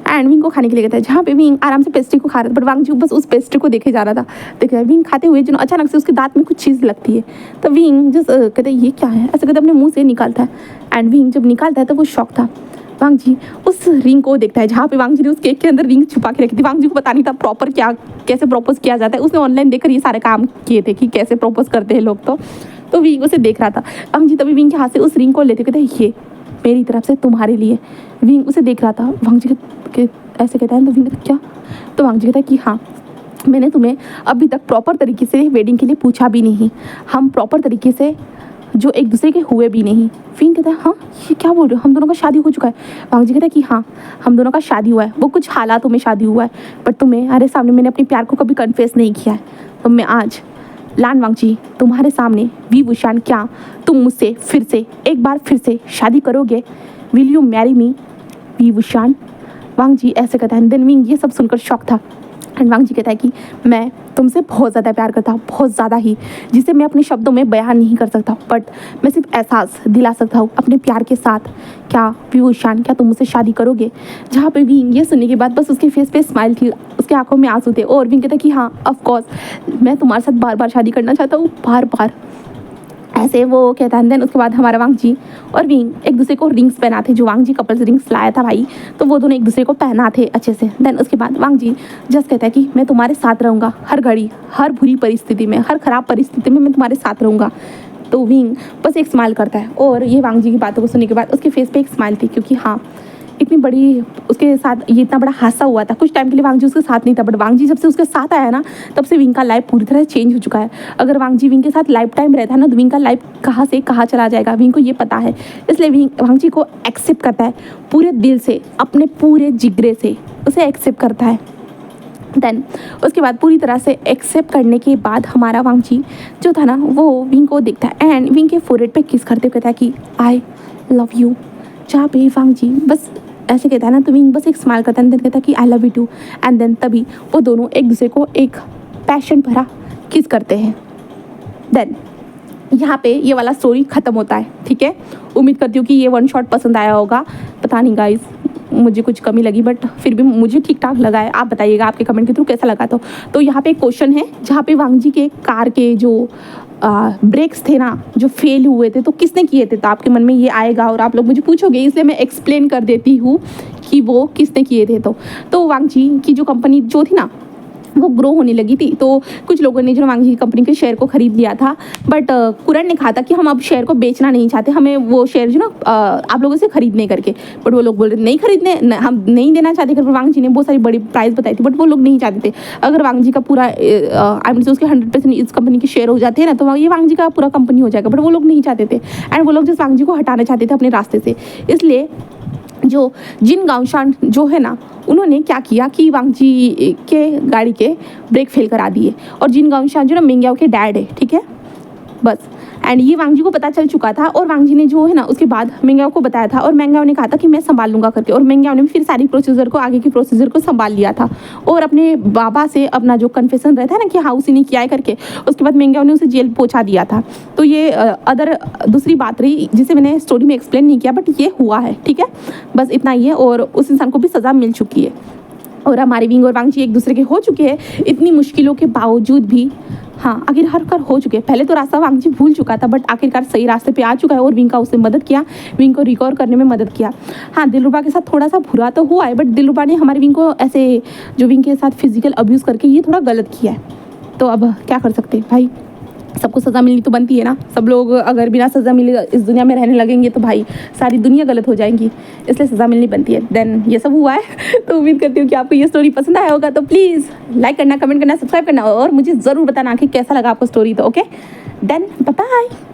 एंड विंग को खाने के लिए कहता है, जहाँ पे विंग आराम से पेस्ट्री को खा रहा था बट वांग जी बस उस पेस्ट्री को देखे जा रहा था। देख रहा है विंग खाते हुए जो अचानक से उसके दांत में कुछ चीज़ लगती है, तो विंग जस्ट कहते हैं ये क्या है, ऐसे कहते अपने मुंह से निकालता है एंड विंग जब निकालता है तो वो शौक था। वांग जी उस रिंग को देखता है जहाँ पे वांग जी ने उस केक के अंदर रिंग छुपा के रखी थी। वांग जी को पता नहीं था प्रॉपर क्या कैसे प्रपोज किया जाता है, उसने ऑनलाइन देखकर ये सारे काम किए थे कि कैसे प्रपोज करते हैं लोग। तो विंग उसे देख रहा था। वांग जी तभी विंग के हाथ से उस रिंग को लेते कहते ये मेरी तरफ से तुम्हारे लिए। विंग उसे देख रहा था। वांग जी ऐसे कहता है तो विंग क्या, तो वांग जी कहता है कि हाँ मैंने तुम्हें अभी तक प्रॉपर तरीके से वेडिंग के लिए पूछा भी नहीं, हम प्रॉपर तरीके से जो एक दूसरे के हुए भी नहीं। विंग कहता है हाँ ये क्या बोल रहे हो, हम दोनों का शादी हो चुका है। वांग जी कहता है कि हाँ हम दोनों का शादी हुआ है, वो कुछ हालातों में शादी हुआ है बट तुम्हारे सामने मैंने अपने प्यार को कभी कन्फेस नहीं किया है। तो मैं आज लान वांग जी तुम्हारे सामने वी वुशान, क्या तुम मुझसे फिर से एक बार फिर से शादी करोगे, will you marry me Wei Wushan. Wang ji ऐसे कहता है। देन विंग ये सब सुनकर शॉक था एंड वांग जी कहता है कि मैं तुमसे बहुत ज़्यादा प्यार करता हूँ, बहुत ज़्यादा ही, जिसे मैं अपने शब्दों में बयान नहीं कर सकता, बट मैं सिर्फ एहसास दिला सकता हूँ अपने प्यार के साथ। क्या वी वुशान क्या तुम मुझसे शादी करोगे। जहाँ पे विंग ये सुनने के बाद बस उसके फेस पे स्माइल थी, उसके आंखों में आंसू थे और विंग कहता है कि हाँ ऑफ कोर्स मैं तुम्हारे साथ बार बार शादी करना चाहता हूँ, बार बार, ऐसे वो कहता है। देन उसके बाद हमारा वांग जी और विंग एक दूसरे को रिंग्स पहनाते, जो वांग जी कपल्स रिंग्स लाया था भाई, तो वो दोनों एक दूसरे को पहनाते अच्छे से। देन उसके बाद वांग जी जस्ट कहता है कि मैं तुम्हारे साथ रहूँगा हर घड़ी, हर बुरी परिस्थिति में, हर ख़राब परिस्थिति में मैं तुम्हारे साथ रहूँगा। तो विंग बस एक स्माइल करता है और ये वांग जी की बातों को सुनने के बाद उसके फेस पे एक स्माइल थी, क्योंकि हाँ इतनी बड़ी उसके साथ ये इतना बड़ा हादसा हुआ था। कुछ टाइम के लिए वांग जी उसके साथ नहीं था बट वांग जी जब से उसके साथ आया ना तब से विंग का लाइफ पूरी तरह चेंज हो चुका है। अगर वांग जी विंग के साथ लाइफ टाइम रहता है ना तो विंग का लाइफ कहाँ से कहाँ चला जाएगा विंग को ये पता है। इसलिए विंग वांग जी को एक्सेप्ट करता है पूरे दिल से, अपने पूरे जिगरे से उसे एक्सेप्ट करता है। देन उसके बाद पूरी तरह से एक्सेप्ट करने के बाद हमारा वांग जी जो था ना वो विंग को देखता है एंड विंग के फोरहेड पे किस करते हुए कहता है कि आई लव यू। जहाँ पे वांग जी बस ऐसे कहता है ना तो विंग बस एक स्माइल करता है, देन कहता है कि I love you too and then तभी वो दोनों एक दूसरे को एक पैशन भरा किस करते हैं। देन यहाँ पे ये वाला स्टोरी ख़त्म होता है। ठीक है, उम्मीद करती हूँ कि ये वन शॉट पसंद आया होगा। पता नहीं गाइस मुझे कुछ कमी लगी बट फिर भी मुझे ठीक ठाक लगा है। आप बताइएगा आपके कमेंट के थ्रू कैसा लगा। तो यहाँ पे एक क्वेश्चन है जहाँ पे वांग जी के कार के जो ब्रेक्स थे ना जो फेल हुए थे तो किसने किए थे, तो आपके मन में ये आएगा और आप लोग मुझे पूछोगे, इसलिए मैं एक्सप्लेन कर देती हूँ कि वो किसने किए थे। तो वांग जी की जो कंपनी जो थी ना वो ग्रो होने लगी थी, तो कुछ लोगों ने जो वांग जी की कंपनी के शेयर को खरीद लिया था बट कुरन ने कहा था कि हम अब शेयर को बेचना नहीं चाहते, हमें वो शेयर जो ना आप लोगों से खरीदने करके, बट वो लोग बोल रहे नहीं खरीदने, हम नहीं देना चाहते करके वांग जी ने बहुत सारी बड़ी प्राइस बताई थी बट वो लोग नहीं चाहते थे। अगर वांग जी का पूरा आई मीन उसके 100% इस कंपनी के शेयर हो जाते हैं ना तो ये वांग जी का पूरा कंपनी हो जाएगा, बट वो लोग नहीं चाहते थे एंड वो लोग जिस वांग जी को हटाना चाहते थे अपने रास्ते से। इसलिए जो जिन गांवशान जो है ना उन्होंने क्या किया कि वांग जी के गाड़ी के ब्रेक फेल करा दिए और जिन गांवशान जो ना मेंग्याओ के डैड है, ठीक है बस, एंड ये वांग जी को पता चल चुका था और वांग जी ने जो है ना उसके बाद मेंग्याओ को बताया था और मेंग्याओ ने कहा था कि मैं संभाल लूँगा करके, और मेंग्याओ ने फिर सारी प्रोसीजर को आगे की प्रोसीजर को संभाल लिया था और अपने बाबा से अपना जो कन्फेशन रहता है ना कि हाँ उसी ने किया है करके, उसके बाद मेंग्याओ ने उसे जेल पहुँचा दिया था। तो ये अदर दूसरी बात रही जिसे मैंने स्टोरी में एक्सप्लेन नहीं किया बट ये हुआ है। ठीक है, बस इतना ही है और उस इंसान को भी सज़ा मिल चुकी है और हमारे विंग और वांग जी एक दूसरे के हो चुके हैं इतनी मुश्किलों के बावजूद भी। हाँ आखिरकार हो चुके हैं, पहले तो रास्ता वांग जी भूल चुका था बट आखिरकार सही रास्ते पे आ चुका है और विंग का उसने मदद किया, विंग को रिकवर करने में मदद किया। हाँ दिलरुबा के साथ थोड़ा सा बुरा तो हुआ है बट दिलरुबा ने हमारे विंग को ऐसे जो विंग के साथ फिजिकल अब्यूज़ करके ये थोड़ा गलत किया है। तो अब क्या कर सकते हैं भाई, सबको सज़ा मिलनी तो बनती है ना। सब लोग अगर बिना सज़ा मिले इस दुनिया में रहने लगेंगे तो भाई सारी दुनिया गलत हो जाएंगी, इसलिए सज़ा मिलनी बनती है। देन ये सब हुआ है तो उम्मीद करती हूँ कि आपको ये स्टोरी पसंद आया होगा। तो प्लीज़ लाइक करना, कमेंट करना, सब्सक्राइब करना और मुझे ज़रूर बताना कि कैसा लगा आपको स्टोरी। तो ओके देन बाय बाय।